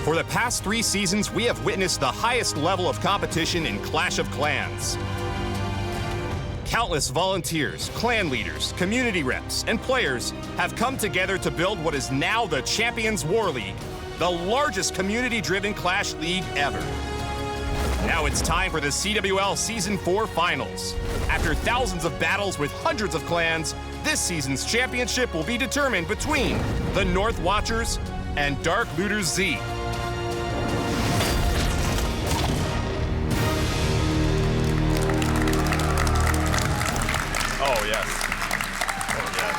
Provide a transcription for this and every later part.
For the past 3 seasons, we have witnessed the highest level of competition in Clash of Clans. Countless volunteers, clan leaders, community reps, and players have come together to build what is now the Champions War League, the largest community-driven Clash League ever. Now it's time for the CWL Season 4 Finals. After thousands of battles with hundreds of clans, this season's championship will be determined between the North Watchers and Dark Looters Z. Oh, yes. Oh, yes.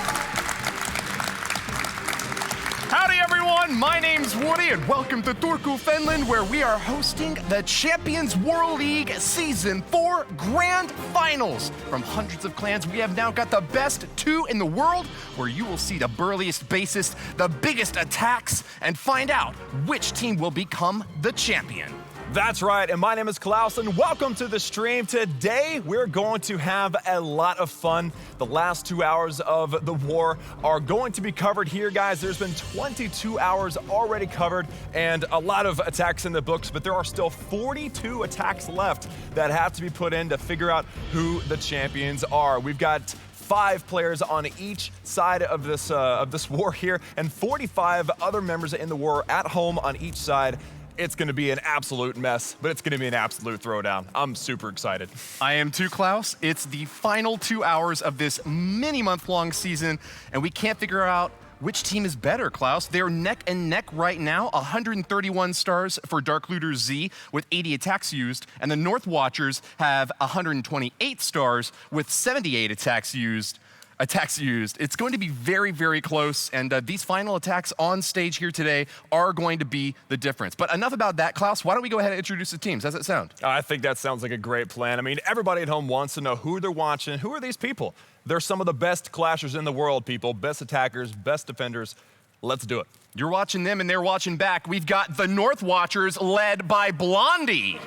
Howdy, everyone. My name's Woody, and welcome to Turku, Finland, where we are hosting the Champions War League Season 4 Grand Finals. From hundreds of clans, we have now got the best 2 in the world, where you will see the burliest bassist, the biggest attacks, and find out which team will become the champion. That's right, and my name is Klaus, and welcome to the stream. Today, we're going to have a lot of fun. The last 2 hours of the war are going to be covered here, guys. There's been 22 hours already covered, and a lot of attacks in the books, but there are still 42 attacks left that have to be put in to figure out who the champions are. We've got 5 players on each side of this war here, and 45 other members in the war at home on each side. It's going to be an absolute mess, but it's going to be an absolute throwdown. I'm super excited. I am too, Klaus. It's the final 2 hours of this mini-month-long season, and we can't figure out which team is better, Klaus. They're neck and neck right now. 131 stars for Dark Looters Z with 80 attacks used, and the North Watchers have 128 stars with 78 attacks used. It's going to be very, very close, and these final attacks on stage here today are going to be the difference. But enough about that, Klaus. Why don't we go ahead and introduce the teams? How's it sound? I think that sounds like a great plan. I mean, everybody at home wants to know who they're watching. Who are these people? They're some of the best clashers in the world, people. Best attackers, best defenders. Let's do it. You're watching them, and they're watching back. We've got the North Watchers led by Blondie.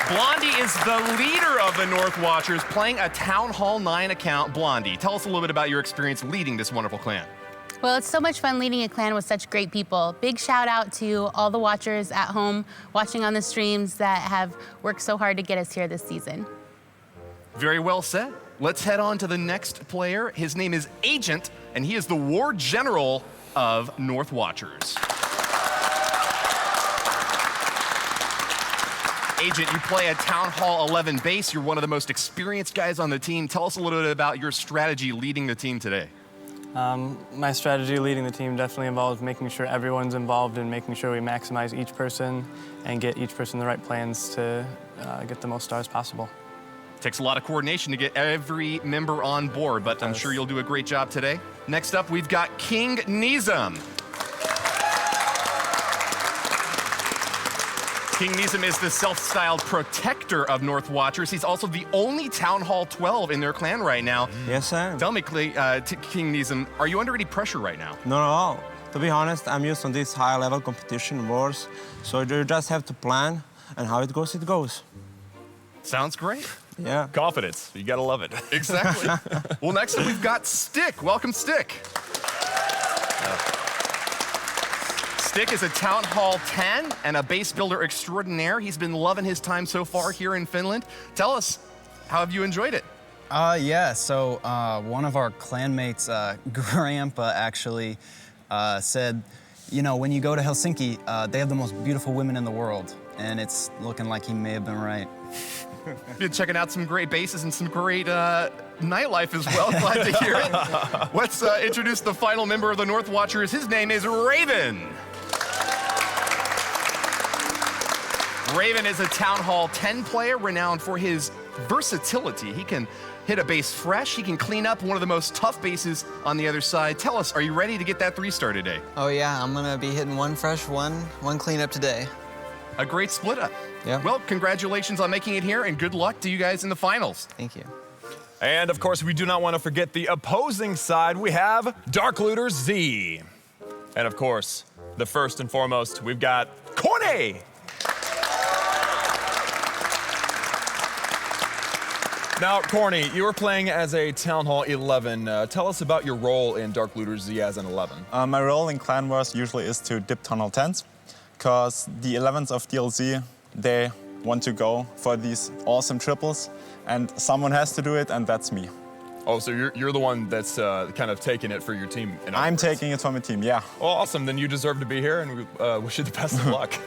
Blondie is the leader of the North Watchers, playing a Town Hall 9 account. Blondie, tell us a little bit about your experience leading this wonderful clan. Well, it's so much fun leading a clan with such great people. Big shout out to all the watchers at home watching on the streams that have worked so hard to get us here this season. Very well said. Let's head on to the next player. His name is Agent, and he is the War General of North Watchers. Agent, you play a Town Hall 11 base. You're one of the most experienced guys on the team. Tell us a little bit about your strategy leading the team today. My strategy leading the team definitely involves making sure everyone's involved and making sure we maximize each person and get each person the right plans to get the most stars possible. Takes a lot of coordination to get every member on board, but I'm sure you'll do a great job today. Next up, we've got King Nizam. King Nizam is the self-styled protector of North Watchers. He's also the only Town Hall 12 in their clan right now. Yes, I am. Tell me, King Nizam, are you under any pressure right now? Not at all. To be honest, I'm used to this high-level competition wars, so you just have to plan, and how it goes. Sounds great. Yeah. Confidence. You gotta love it. Exactly. Well, next up, we've got Stick. Welcome, Stick. Stick is a Town Hall 10 and a base builder extraordinaire. He's been loving his time so far here in Finland. Tell us, how have you enjoyed it? So one of our clanmates, Grandpa, actually said, you know, when you go to Helsinki, they have the most beautiful women in the world. And it's looking like he may have been right. Been checking out some great bases and some great nightlife as well. Glad to hear it. Let's introduce the final member of the North Watchers. His name is Raven. Raven is a Town Hall 10 player renowned for his versatility. He can hit a base fresh. He can clean up one of the most tough bases on the other side. Tell us, are you ready to get that 3-star today? Oh yeah, I'm gonna be hitting one fresh, one cleanup today. A great split up. Yeah. Well, congratulations on making it here, and good luck to you guys in the finals. Thank you. And of course, we do not want to forget the opposing side. We have Dark Looters Z. And of course, the first and foremost, we've got Corny. Now, Corny, you were playing as a Town Hall 11. Tell us about your role in Dark Looters Z as an 11. My role in Clan Wars usually is to dip Town Hall 10s, because the 11s of DLC, they want to go for these awesome triples, and someone has to do it, and that's me. Oh, so you're the one that's kind of taking it for your team. I'm taking it for my team, yeah. Well, awesome. Then you deserve to be here, and we wish you the best of luck.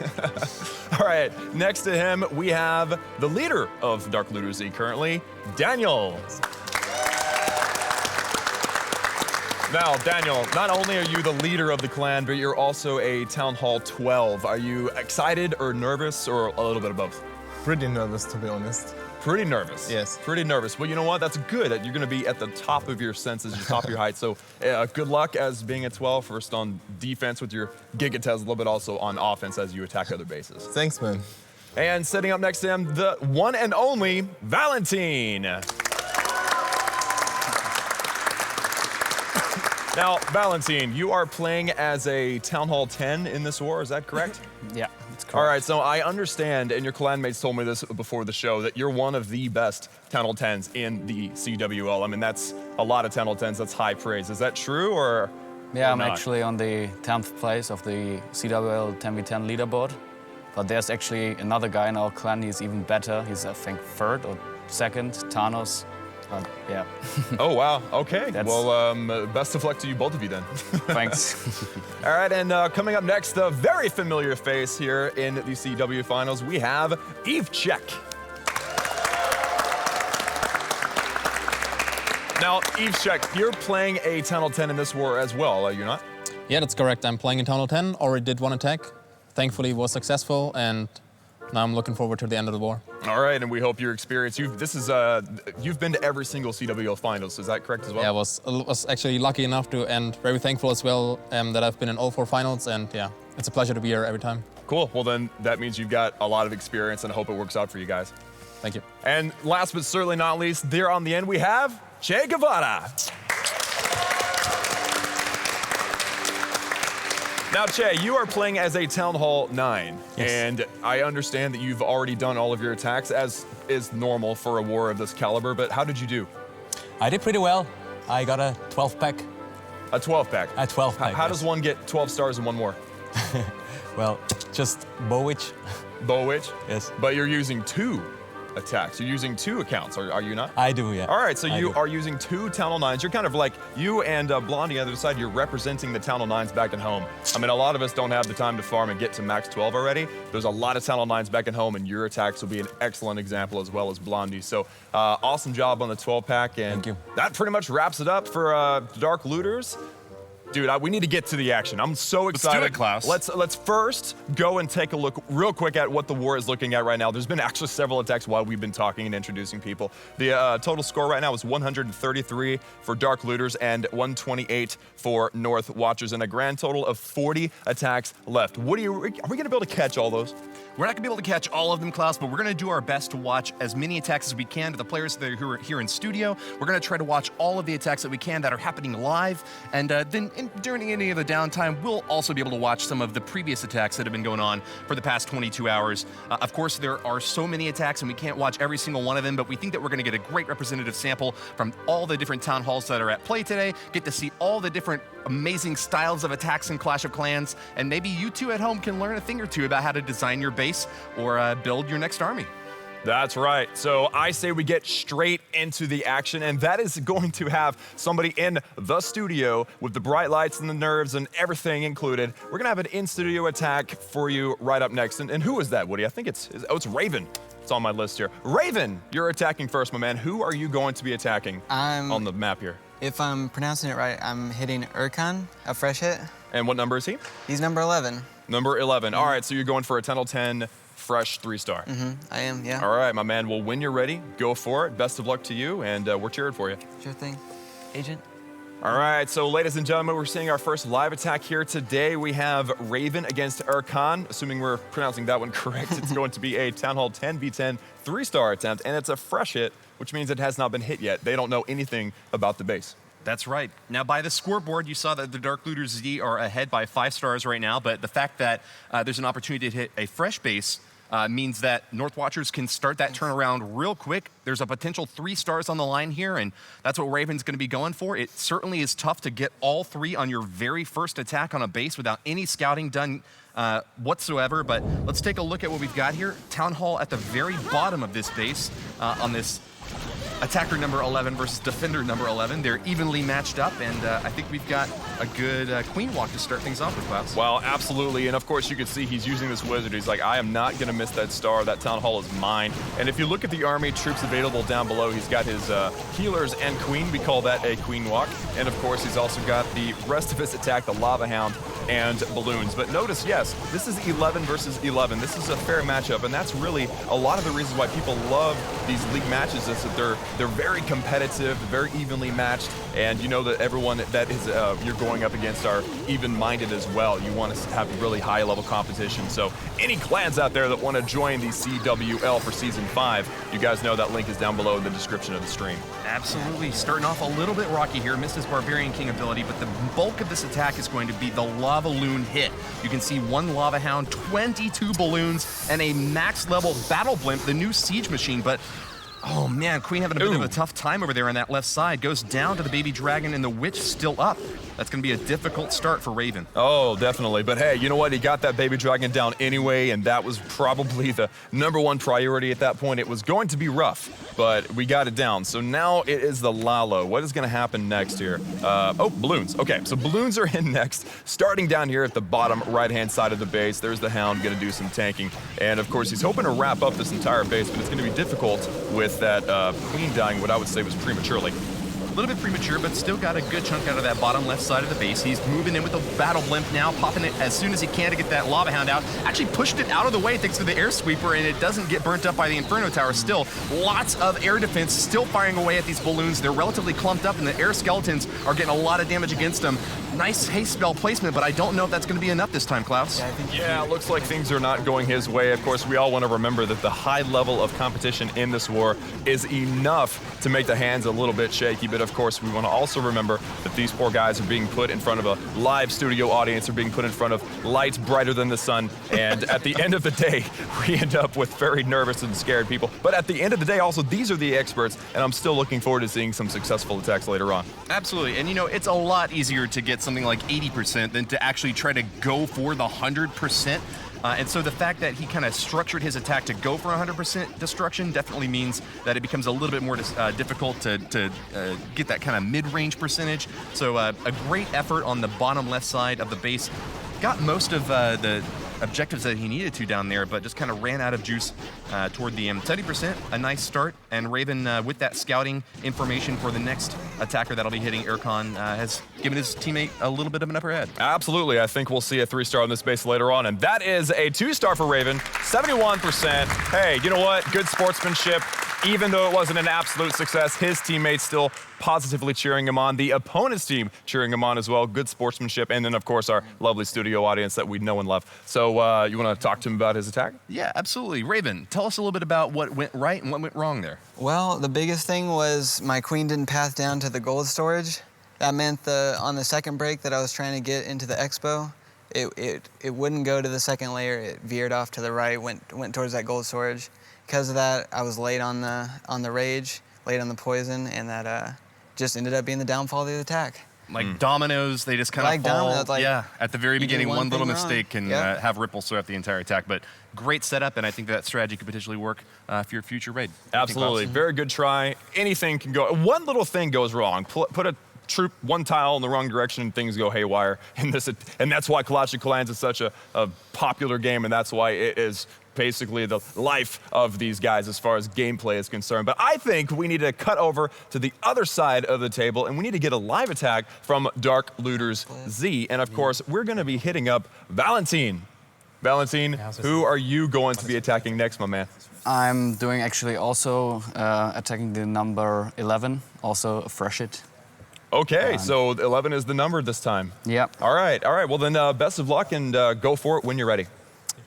All right, next to him, we have the leader of Dark Looters Z currently, Daniel. Now, Daniel, not only are you the leader of the clan, but you're also a Town Hall 12. Are you excited or nervous, or a little bit of both? Pretty nervous, to be honest. Pretty nervous. Yes. Pretty nervous. Well, you know what? That's good. You're going to be at the top of your senses, your top of your height. So good luck as being a 12, first on defense with your Gigatez, a little bit also on offense as you attack other bases. Thanks, man. And sitting up next to him, the one and only Valentin. Now, Valentin, you are playing as a Town Hall 10 in this war, is that correct? Yeah, that's correct. All right, so I understand, and your clanmates told me this before the show, that you're one of the best Town Hall 10s in the CWL. I mean, that's a lot of Town Hall 10s, that's high praise. Is that true, or Yeah, I'm not? actually on the 10th place of the CWL 10v10 leaderboard. But there's actually another guy in our clan, he's even better. He's, I think, 3rd or 2nd, Thanos. Yeah. Oh, wow, okay. That's- Well, best of luck to you, both of you then. Thanks. All right, and coming up next, the very familiar face here in the CW Finals, we have Evechek. Now, Evechek, you're playing a Town Hall 10 in this war as well, are you not? Yeah, that's correct. I'm playing in Town Hall 10, already did one attack. Thankfully, was successful, and now I'm looking forward to the end of the war. All right, and we hope your experience. You've been to every single CWL finals. Is that correct as well? Yeah, I was actually lucky enough to, and very thankful as well that I've been in all 4 finals, and yeah, it's a pleasure to be here every time. Cool. Well, then that means you've got a lot of experience, and I hope it works out for you guys. Thank you. And last but certainly not least, there on the end we have Che Guevara. Now, Che, you are playing as a Town Hall 9, Yes. and I understand that you've already done all of your attacks, as is normal for a war of this caliber, but how did you do? I did pretty well. I got a 12-pack. A 12-pack? A 12-pack, How yes. does one get 12 stars in one war? Well, just Bowitch. Bowitch? Yes. But you're using 2 attacks. You're using 2 accounts, are you not? I do, yeah. All right, so you do. are using 2 Town Hall 9s. You're kind of like, you and Blondie on the other side, you're representing the Town Hall 9s back at home. I mean, a lot of us don't have the time to farm and get to max 12 already. There's a lot of Town Hall 9s back at home, and your attacks will be an excellent example as well as Blondie. So awesome job on the 12-pack, and Thank you. that pretty much wraps it up for Dark Looters. Dude, we need to get to the action. I'm so excited. Let's do it, Klaus. Let's first go and take a look real quick at what the war is looking at right now. There's been actually several attacks while we've been talking and introducing people. The total score right now is 133 for Dark Looters and 128 for North Watchers, and a grand total of 40 attacks left. What are we going to be able to catch all those? We're not going to be able to catch all of them, Klaus, but we're going to do our best to watch as many attacks as we can to the players that are here in studio. We're going to try to watch all of the attacks that we can that are happening live, and then during any of the downtime, we'll also be able to watch some of the previous attacks that have been going on for the past 22 hours. Of course, there are so many attacks, and we can't watch every single one of them, but we think that we're going to get a great representative sample from all the different town halls that are at play today, get to see all the different amazing styles of attacks in Clash of Clans, and maybe you two at home can learn a thing or two about how to design your base or build your next army. That's right. So I say we get straight into the action, and that is going to have somebody in the studio with the bright lights and the nerves and everything included. We're going to have an in-studio attack for you right up next. And who is that, Woody? I think it's Raven. It's on my list here. Raven, you're attacking first, my man. Who are you going to be attacking on the map here? If I'm pronouncing it right, I'm hitting Urkan, a fresh hit. And what number is he? He's number 11. Number 11. All right, so you're going for a 10-10 fresh 3-star. I am, yeah. All right, my man. Well, when you're ready, go for it. Best of luck to you, and we're cheering for you. Sure thing. Agent. All right, so ladies and gentlemen, we're seeing our first live attack here today. We have Raven against Urkan. Assuming we're pronouncing that one correct, it's going to be a Town Hall 10v10 3-star attempt, and it's a fresh hit, which means it has not been hit yet. They don't know anything about the base. That's right. Now, by the scoreboard, you saw that the Dark Looters Z are ahead by 5 stars right now, but the fact that there's an opportunity to hit a fresh base means that North Watchers can start that turnaround real quick. There's a potential 3 stars on the line here, and that's what Raven's going to be going for. It certainly is tough to get all 3 on your very first attack on a base without any scouting done whatsoever, but let's take a look at what we've got here. Town Hall at the very bottom of this base on this attacker number 11 versus defender number 11. They're evenly matched up, and I think we've got a good queen walk to start things off with, Klaus. Well, absolutely, and of course you can see he's using this wizard. He's like, I am not going to miss that star. That Town Hall is mine. And if you look at the army troops available down below, he's got his healers and queen. We call that a queen walk. And of course he's also got the rest of his attack, the Lava Hound and balloons. But notice, yes, this is 11 versus 11. This is a fair matchup, and that's really a lot of the reasons why people love these league matches, is that they're very competitive, very evenly matched, and you know that everyone that is you're going up against are even-minded as well. You want to have really high-level competition. So any clans out there that want to join the CWL for Season 5, you guys know that link is down below in the description of the stream. Absolutely. Starting off a little bit rocky here. Missed his Barbarian King ability, but the bulk of this attack is going to be the Lava Loon hit. You can see 1 Lava Hound, 22 balloons, and a max-level Battle Blimp, the new siege machine, but oh man, Queen having a bit of a tough time over there on that left side. Goes down to the baby dragon, and the witch still up. That's going to be a difficult start for Raven. Oh, definitely. But hey, you know what? He got that baby dragon down anyway, and that was probably the #1 priority at that point. It was going to be rough, but we got it down. So now it is the Lalo. What is going to happen next here? Oh, balloons. Okay, so balloons are in next. Starting down here at the bottom right-hand side of the base, there's the Hound going to do some tanking. And of course, he's hoping to wrap up this entire base, but it's going to be difficult with that Queen dying, what I would say was prematurely. A little bit premature, but still got a good chunk out of that bottom left side of the base. He's moving in with the Battle Blimp now, popping it as soon as he can to get that Lava Hound out. Actually pushed it out of the way thanks to the air sweeper, and it doesn't get burnt up by the Inferno Tower still. Lots of air defense, still firing away at these balloons. They're relatively clumped up, and the air skeletons are getting a lot of damage against them. Nice haste spell placement, but I don't know if that's going to be enough this time, Klaus. Yeah, it looks like things are not going his way. Of course, we all want to remember that the high level of competition in this war is enough to make the hands a little bit shaky, but of course, we want to also remember that these poor guys are being put in front of a live studio audience, are being put in front of lights brighter than the sun, and at the end of the day, we end up with very nervous and scared people. But at the end of the day, also, these are the experts, and I'm still looking forward to seeing some successful attacks later on. Absolutely, and you know, it's a lot easier to get something like 80% than to actually try to go for the 100%. And so the fact that he kind of structured his attack to go for 100% destruction definitely means that it becomes a little bit more difficult to get that kind of mid-range percentage. So a great effort on the bottom left side of the base. Got most of the objectives that he needed to down there, but just kind of ran out of juice toward the end. 70%, a nice start, and Raven, with that scouting information for the next attacker that'll be hitting Aircon, has given his teammate a little bit of an upper head. Absolutely. I think we'll see a 3-star on this base later on, and that is a 2-star for Raven, 71%. Hey, you know what? Good sportsmanship. Even though it wasn't an absolute success, his teammates still positively cheering him on. The opponent's team cheering him on as well. Good sportsmanship. And then, of course, our lovely studio audience that we know and love. So you want to talk to him about his attack? Yeah, absolutely. Raven, tell us a little bit about what went right and what went wrong there. Well, the biggest thing was my queen didn't path down to the gold storage. That meant on the second break that I was trying to get into the expo, it wouldn't go to the second layer. It veered off to the right, went towards that gold storage. Because of that, I was late on the rage, late on the poison, and that just ended up being the downfall of the attack. Like dominoes, they just kind of fall. Dominoes, like, yeah, at the very beginning, one little wrong. mistake can have ripples throughout the entire attack. But great setup, and I think that strategy could potentially work for your future raid. Absolutely. Very good try. Anything can go. One little thing goes wrong. Put a troop one tile in the wrong direction and things go haywire. And that's why Clash of Clans is such a popular game, and that's why it is basically the life of these guys as far as gameplay is concerned. But I think we need to cut over to the other side of the table, and we need to get a live attack from Dark Looters Z. And of course, we're going to be hitting up Valentin. Valentin, who are you going to be attacking next, my man? I'm doing actually also attacking the number 11, also a fresh hit. Okay, so 11 is the number this time. Yeah. All right. Well then, best of luck and go for it when you're ready.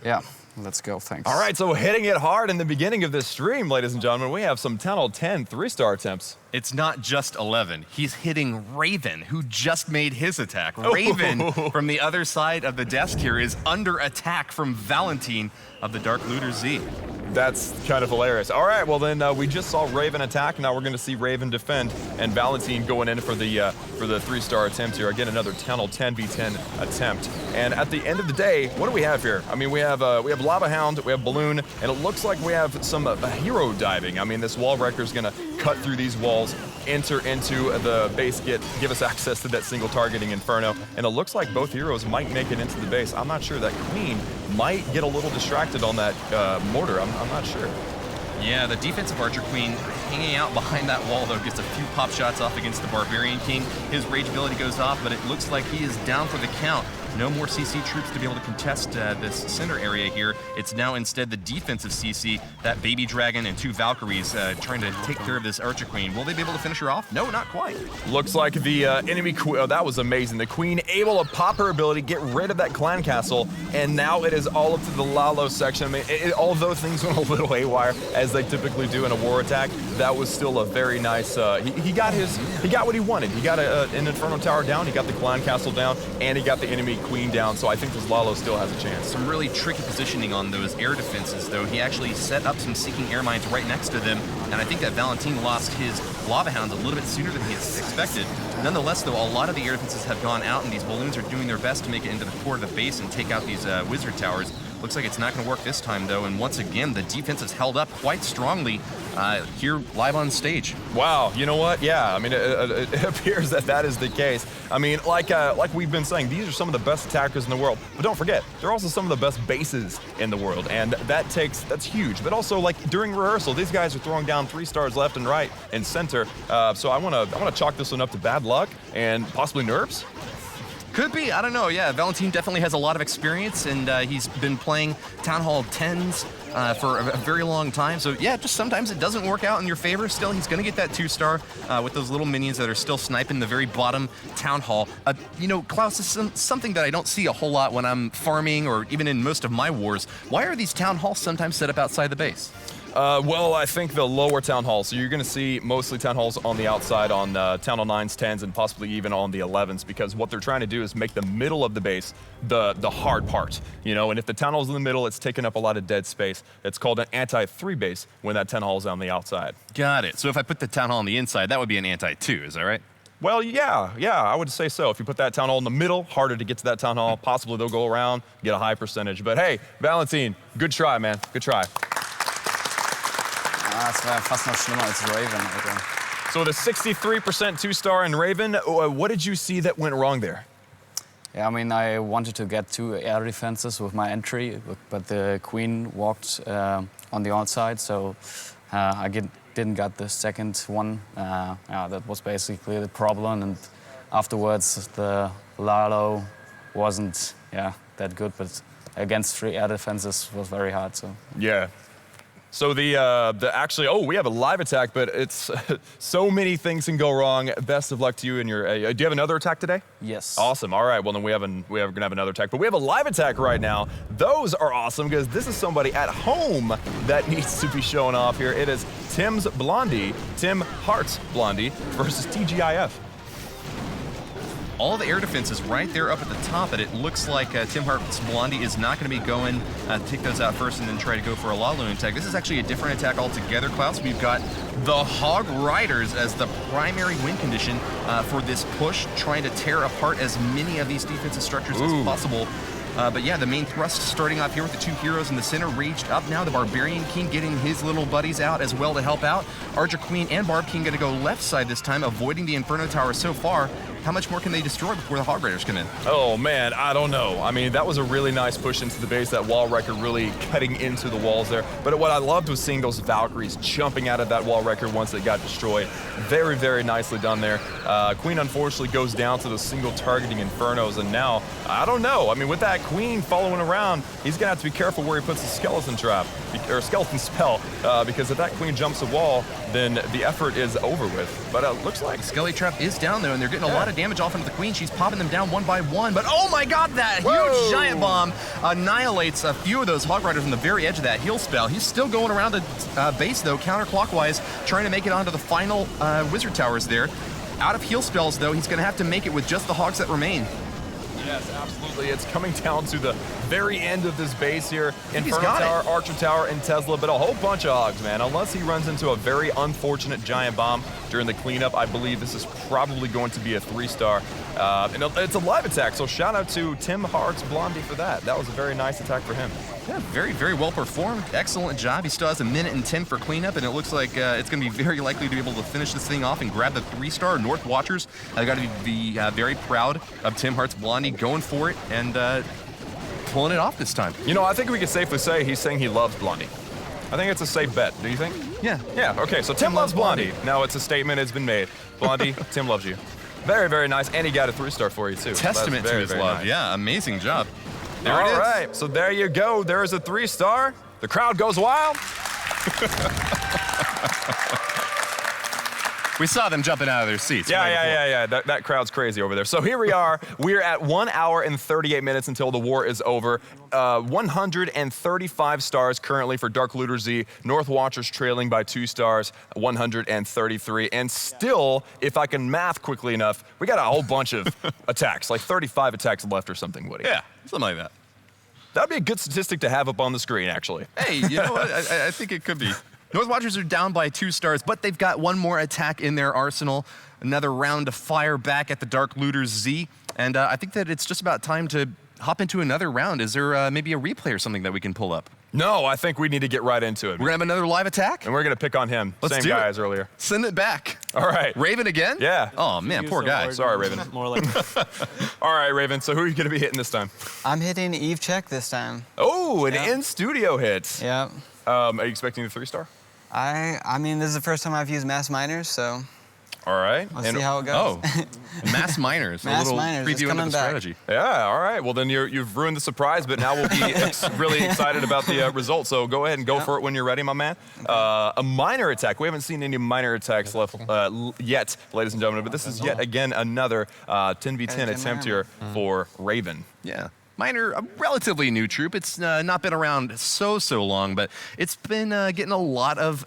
Yeah. Let's go, thanks. All right, so hitting it hard in the beginning of this stream, ladies and gentlemen, we have some Town Hall 10 3-star attempts. It's not just 11. He's hitting Raven, who just made his attack. Raven, from the other side of the desk here, is under attack from Valentin of the Dark Looter Z. That's kind of hilarious. All right, well then we just saw Raven attack. Now we're going to see Raven defend, and Valentin going in for the 3-star attempt here. Again, another Town Hall 10v10 attempt. And at the end of the day, what do we have here? I mean, we have Lava Hound, we have Balloon, and it looks like we have some hero diving. I mean, this wall wrecker is going to cut through these walls, enter into the base, give us access to that single targeting Inferno, and it looks like both heroes might make it into the base. I'm not sure. That Queen might get a little distracted on that mortar. I'm not sure. Yeah, the defensive Archer Queen hanging out behind that wall, though, gets a few pop shots off against the Barbarian King. His rage ability goes off, but it looks like he is down for the count. No more CC troops to be able to contest this center area here. It's now instead the defensive CC, that Baby Dragon and 2 Valkyries trying to take care of this Archer Queen. Will they be able to finish her off? No, not quite. Looks like the enemy Queen, oh, that was amazing. The Queen able to pop her ability, get rid of that clan castle, and now it is all up to the Lalo section. I mean, although things went a little haywire, as they typically do in a war attack, that was still a very nice, he got what he wanted. He got an Inferno Tower down, he got the clan castle down, and he got the enemy Queen down, so I think this Lalo still has a chance. Some really tricky positioning on those air defenses, though. He actually set up some Seeking Air Mines right next to them, and I think that Valentin lost his Lava Hounds a little bit sooner than he expected. Nonetheless, though, a lot of the air defenses have gone out, and these balloons are doing their best to make it into the core of the base and take out these wizard towers. Looks like it's not going to work this time, though, and once again, the defense has held up quite strongly here live on stage. Wow, you know what? Yeah, I mean, it appears that is the case. I mean, like we've been saying, these are some of the best attackers in the world, but don't forget, they're also some of the best bases in the world, and that's huge. But also, like, during rehearsal, these guys are throwing down 3 stars left and right and center, so I want to chalk this one up to bad luck and possibly nerves. Could be, I don't know. Yeah, Valentin definitely has a lot of experience, and he's been playing Town Hall 10s for a very long time. So yeah, just sometimes it doesn't work out in your favor. Still, he's going to get that 2-star with those little minions that are still sniping the very bottom Town Hall. You know, Klaus, this is something that I don't see a whole lot when I'm farming or even in most of my wars. Why are these Town Halls sometimes set up outside the base? Well, I think the lower Town Halls. So you're going to see mostly Town Halls on the outside on Town Hall 9s, 10s, and possibly even on the 11s, because what they're trying to do is make the middle of the base the hard part, you know, and if the Town Hall's in the middle, it's taking up a lot of dead space. It's called an anti-3 base when that Town Hall's on the outside. Got it. So if I put the Town Hall on the inside, that would be an anti-2, is that right? Well, yeah, I would say so. If you put that Town Hall in the middle, harder to get to that Town Hall. Possibly they'll go around, get a high percentage. But hey, Valentin, good try, man. Good try. Das war fast noch schlimmer als Raven, Alter. So the 63% 2-star in Raven, what did you see that went wrong there? Yeah, I mean, I wanted to get 2 air defenses with my entry, but the Queen walked on the outside, so I didn't get the second one. Yeah, that was basically the problem, and afterwards the Lalo wasn't that good, but against 3 air defenses was very hard. So yeah. So the actually, we have a live attack, but it's so many things can go wrong. Best of luck to you and your. Do you have another attack today? Yes. Awesome. All right. Well, then we're gonna have another attack, but we have a live attack right now. Those are awesome because this is somebody at home that needs to be showing off here. It is Tim Hart's Blondie versus TGIF. All the air defenses right there up at the top, but it looks like Tim Hart's Blondie is not going to be going to take those out first and then try to go for a Lalo attack. This is actually a different attack altogether, Klaus. We've got the Hog Riders as the primary win condition for this push, trying to tear apart as many of these defensive structures as possible. But yeah, the main thrust starting off here with the 2 heroes in the center, raged up now. The Barbarian King getting his little buddies out as well to help out. Archer Queen and Barb King going to go left side this time, avoiding the Inferno Tower so far. How much more can they destroy before the Hog Riders come in? Oh man, I don't know. I mean, that was a really nice push into the base, that wall wrecker really cutting into the walls there. But what I loved was seeing those Valkyries jumping out of that wall wrecker once it got destroyed. Very, very nicely done there. Queen unfortunately goes down to the single targeting Infernos, and now, I don't know. I mean, with that Queen following around, he's gonna have to be careful where he puts the skeleton trap, or skeleton spell, because if that Queen jumps a wall, then the effort is over with. But it looks like Skelly Trap is down though, and they're getting a lot of of damage off into the queen. She's popping them down one by one, but oh my god, that huge giant bomb annihilates a few of those Hog Riders on the very edge of that heal spell. He's still going around the base, though, counterclockwise, trying to make it onto the final wizard towers there. Out of heal spells, though, he's going to have to make it with just the hogs that remain. Yes, absolutely. It's coming down to the very end of this base here. Inferno Tower, Archer Tower, and Tesla, but a whole bunch of hogs, man. Unless he runs into a very unfortunate giant bomb during the cleanup, I believe this is probably going to be a 3-star. And it's a live attack, so shout out to Tim Hart's Blondie for that. That was a very nice attack for him. Yeah, very, very well performed. Excellent job. He still has 1 minute and 10 for cleanup, and it looks like it's going to be very likely to be able to finish this thing off and grab the 3-star. North Watchers have got to be very proud of Tim Hart's Blondie going for it and pulling it off this time. You know, I think we can safely say he's saying he loves Blondie. I think it's a safe bet. Do you think? Yeah. Yeah, okay, so Tim loves Blondie. Now it's a statement has been made. Blondie, Tim loves you. Very, very nice, and he got a 3-star for you, too. Testament to his love. Nice. Yeah, amazing job. There it is. All right, so there you go. There is a 3-star. The crowd goes wild. We saw them jumping out of their seats. Yeah. That crowd's crazy over there. So here we are. We're at 1 hour and 38 minutes until the war is over. 135 stars currently for Dark Looter Z. North Watchers trailing by 2 stars, 133. And still, if I can math quickly enough, we got a whole bunch of attacks, like 35 attacks left or something, Woody. Yeah, something like that. That'd be a good statistic to have up on the screen, actually. Hey, you know what? I think it could be. North Watchers are down by 2 stars, but they've got one more attack in their arsenal. Another round to fire back at the Dark Looters Z. And I think that it's just about time to hop into another round. Is there maybe a replay or something that we can pull up? No, I think we need to get right into it. We're going to have another live attack? And we're going to pick on him. Let's Same guy as earlier. Send it back. All right. Raven again? Yeah. Oh, man, poor guy. Sorry, Raven. More like All right, Raven, so who are you going to be hitting this time? I'm hitting Eve Check this time. Oh, an in-studio hit. Yeah. Are you expecting the 3-star? I mean, this is the first time I've used mass miners, so all right. Let's see how it goes. Oh, mass miners. Mass a little miners, preview into the strategy. Yeah, all right. Well, then you've ruined the surprise, but now we'll be really excited about the results. So go ahead and go for it when you're ready, my man. A miner attack. We haven't seen any miner attacks left yet, ladies and gentlemen, but this is yet again another 10v10 attempt here for Raven. Yeah. Miner, a relatively new troop. It's not been around so long, but it's been getting a lot of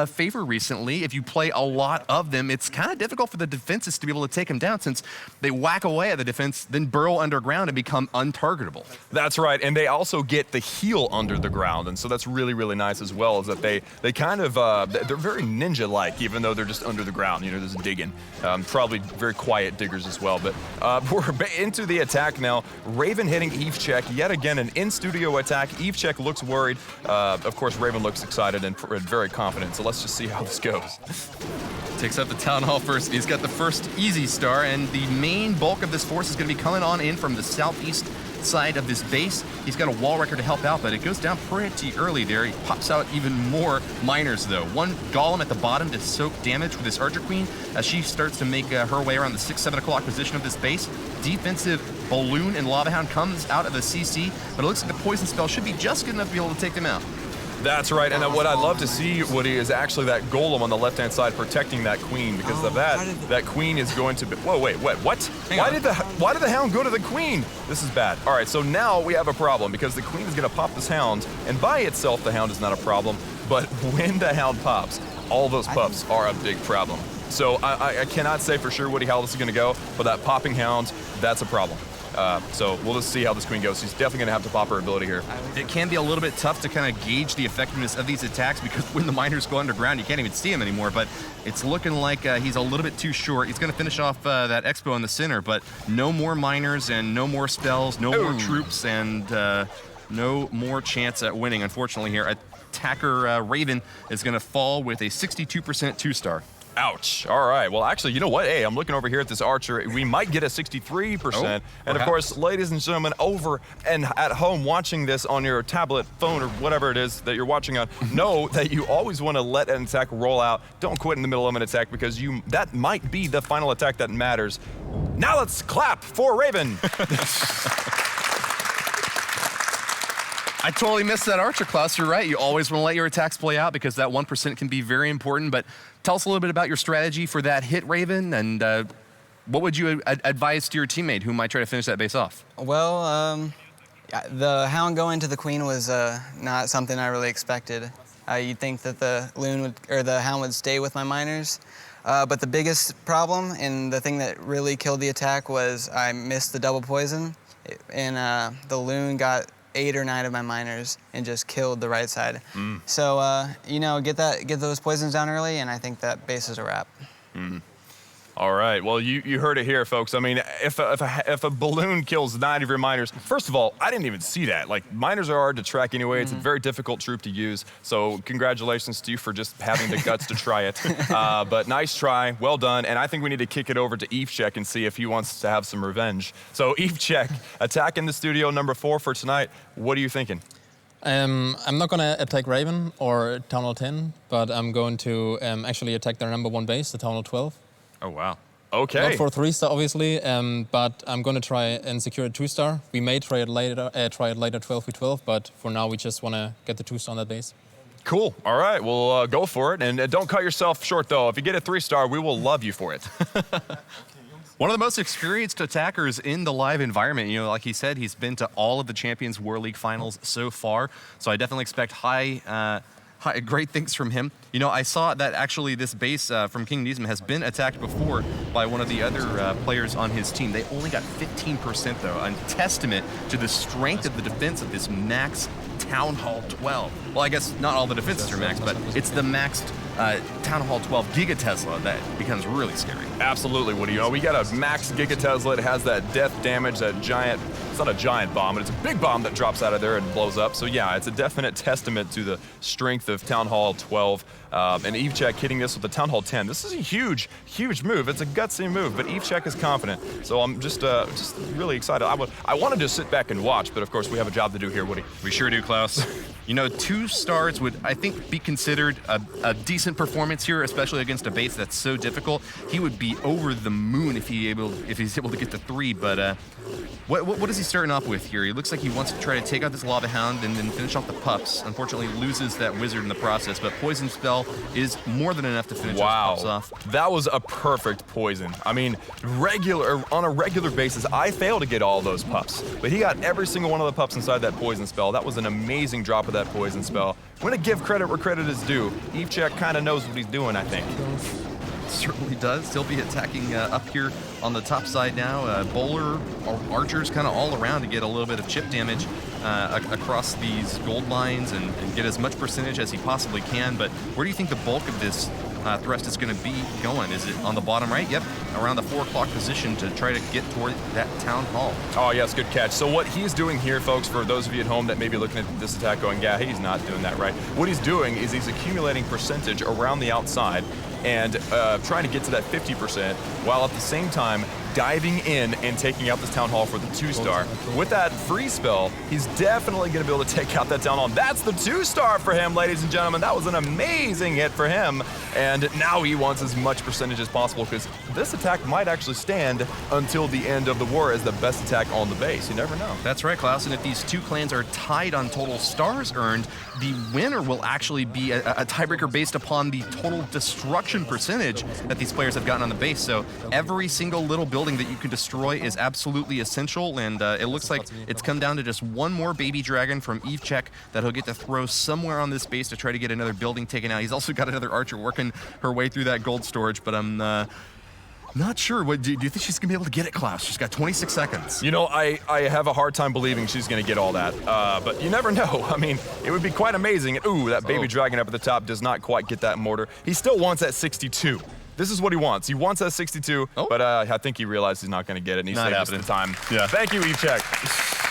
favor recently. If you play a lot of them, it's kind of difficult for the defenses to be able to take them down since they whack away at the defense, then burrow underground and become untargetable. That's right, and they also get the heal under the ground, and so that's really, really nice as well, is that they kind of, they're very ninja-like, even though they're just under the ground, you know, just digging. Probably very quiet diggers as well, but we're into the attack now. Raven hitting Eve Check, yet again an in-studio attack. Eve Check looks worried. Of course, Raven looks excited and very confident, so let's just see how this goes. Takes up the Town Hall first. He's got the first easy star, and the main bulk of this force is going to be coming on in from the southeast side of this base. He's got a wall wrecker to help out, but it goes down pretty early there. He pops out even more miners, though. One golem at the bottom to soak damage with this Archer Queen as she starts to make her way around the 6-7 o'clock position of this base. Defensive Balloon and Lava Hound comes out of the CC, but it looks like the poison spell should be just good enough to be able to take them out. That's right, and what I'd love to see, Woody, is actually that golem on the left-hand side protecting that queen, because of that queen is going to be... Whoa, wait, what? Why did the hound go to the queen? This is bad. All right, so now we have a problem, because the queen is going to pop this hound, and by itself, the hound is not a problem, but when the hound pops, all those pups are a big problem. So I cannot say for sure, Woody, how this is going to go, but that popping hound, that's a problem. So we'll just see how this queen goes. She's definitely going to have to pop her ability here. It can be a little bit tough to kind of gauge the effectiveness of these attacks because when the miners go underground, you can't even see him anymore. But it's looking like he's a little bit too short. He's going to finish off that expo in the center, but no more miners and no more spells, no more troops, and no more chance at winning, unfortunately, here. Attacker Raven is going to fall with a 62% 2-star. Ouch. All right. Well, actually, you know what? Hey, I'm looking over here at this Archer. We might get a 63%. And of course, ladies and gentlemen, over and at home watching this on your tablet, phone, or whatever it is that you're watching on, know that you always want to let an attack roll out. Don't quit in the middle of an attack because that might be the final attack that matters. Now let's clap for Raven. I totally missed that Archer, Klaus. You're right. You always want to let your attacks play out because that 1% can be very important. But tell us a little bit about your strategy for that hit, Raven, and What would you advise to your teammate who might try to finish that base off? Well, the Hound going to the Queen was not something I really expected. You'd think that the Hound would stay with my miners. But the biggest problem and the thing that really killed the attack was I missed the double poison, and the Loon got 8 or 9 of my miners and just killed the right side. So get those poisons down early, and I think that base is a wrap. All right. Well, you heard it here, folks. I mean, if a balloon kills 9 of your miners, first of all, I didn't even see that. Like, miners are hard to track anyway. It's a very difficult troop to use. So congratulations to you for just having the guts to try it. But nice try. Well done. And I think we need to kick it over to Evechek and see if he wants to have some revenge. So Evechek, attack in the studio number 4 for tonight. What are you thinking? I'm not going to attack Raven or Town Hall 10, but I'm going to actually attack their number 1 base, the Town Hall 12. Oh, wow. Okay. Not for 3-star, obviously, but I'm going to try and secure a 2-star. We may try it later 12v12, but for now we just want to get the 2-star on that base. Cool. All right. Well, go for it. And don't cut yourself short, though. If you get a 3-star, we will love you for it. One of the most experienced attackers in the live environment. You know, like he said, he's been to all of the Champions War League finals so far. So I definitely expect great things from him. You know, I saw that actually this base from King Nism has been attacked before by one of the other players on his team. They only got 15% though, a testament to the strength of the defense of this max Town Hall 12. Well, I guess not all the defenses are maxed, but it's the maxed Town Hall 12 Gigatesla that becomes really scary. Absolutely, Woody. You know, we got a max Gigatesla. It has that death damage, that giant, it's not a giant bomb, but it's a big bomb that drops out of there and blows up. So yeah, it's a definite testament to the strength of Town Hall 12. And Evechek hitting this with the Town Hall 10. This is a huge, huge move. It's a gutsy move, but Evechek is confident. So I'm just really excited. I wanted to sit back and watch, but of course we have a job to do here, Woody. We sure do, Klaus. You know, 2 stars would, I think, be considered a decent performance here, especially against a base that's so difficult. He would be over the moon if he's able to get to 3. But what is he starting off with here? He looks like he wants to try to take out this Lava Hound and then finish off the pups. Unfortunately, loses that wizard in the process, but Poison Spell is more than enough to finish those pups off. That was a perfect poison. I mean, on a regular basis, I fail to get all those pups, but he got every single one of the pups inside that Poison Spell. That was an amazing drop of that Poison Spell. I'm going to give credit where credit is due. Evechek kind of knows what he's doing, I think. Certainly does. He'll be attacking up here on the top side now. Bowler, archers kind of all around to get a little bit of chip damage across these gold lines and get as much percentage as he possibly can. But where do you think the bulk of this thrust is going to be going? Is it on the bottom right? Yep, around the 4 o'clock position to try to get toward that Town Hall. Oh, yes, good catch. So what he's doing here, folks, for those of you at home that may be looking at this attack going, yeah, he's not doing that right. What he's doing is he's accumulating percentage around the outside and trying to get to that 50%, while at the same time diving in and taking out this Town Hall for the 2-star. With that free spell, he's definitely going to be able to take out that Town Hall. That's the 2-star for him, ladies and gentlemen. That was an amazing hit for him. And now he wants as much percentage as possible because this attack might actually stand until the end of the war as the best attack on the base. You never know. That's right, Klaus. And if these 2 clans are tied on total stars earned, the winner will actually be a tiebreaker based upon the total destruction percentage that these players have gotten on the base. So every single little building that you can destroy is absolutely essential, and it looks like it's come down to just one more baby dragon from Evechek that he'll get to throw somewhere on this base to try to get another building taken out. He's also got another archer working her way through that gold storage, but I'm not sure. Do you think she's going to be able to get it, Klaus? She's got 26 seconds. You know, I have a hard time believing she's going to get all that, but you never know. I mean, it would be quite amazing. Ooh, that baby dragon up at the top does not quite get that mortar. He still wants that 62. This is what he wants. He wants that 62, but I think he realized he's not going to get it, and he saved us the time. Yeah. Thank you, Evechek.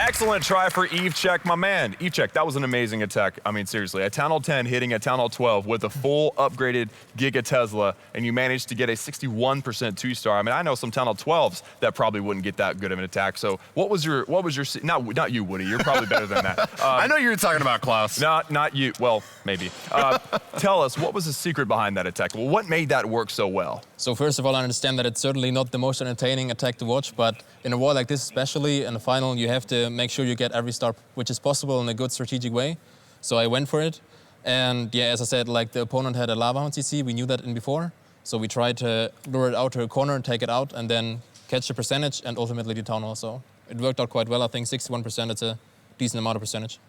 Excellent try for Evechek, my man. Evechek, that was an amazing attack. I mean, seriously, a Town Hall 10 hitting a Town Hall 12 with a full upgraded Giga Tesla, and you managed to get a 61% 2-star. I mean, I know some Town Hall 12s that probably wouldn't get that good of an attack. So what was your not you, Woody. You're probably better than that. I know you were talking about Klaus. Not you. Well, maybe. Tell us, what was the secret behind that attack? Well, what made that work so well? So first of all, I understand that it's certainly not the most entertaining attack to watch, but in a war like this, especially in the final, you have to make sure you get every star which is possible in a good strategic way. So I went for it. And yeah, as I said, like the opponent had a Lava Hound CC, we knew that in before. So we try to lure it out to a corner and take it out, and then catch the percentage and ultimately the town hall. So it worked out quite well. I think 61%, it's a decent amount of percentage.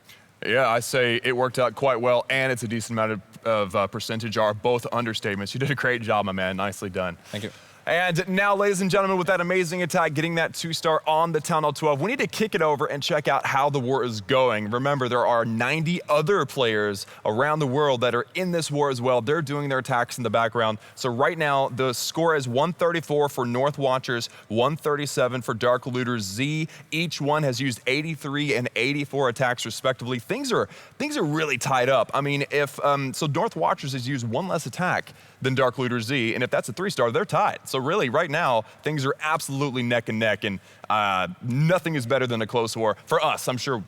Yeah, I say it worked out quite well, and it's a decent amount of percentage are both understatements. You did a great job, my man. Nicely done. Thank you. And now, ladies and gentlemen, with that amazing attack, getting that 2-star on the Town Hall 12, we need to kick it over and check out how the war is going. Remember, there are 90 other players around the world that are in this war as well. They're doing their attacks in the background. So right now, the score is 134 for North Watchers, 137 for Dark Looters Z. Each one has used 83 and 84 attacks respectively. Things are really tied up. I mean, if so North Watchers has used one less attack than Dark Looters Z, and if that's a 3-star, they're tied. So really, right now, things are absolutely neck and neck, and nothing is better than a close war. For us, I'm sure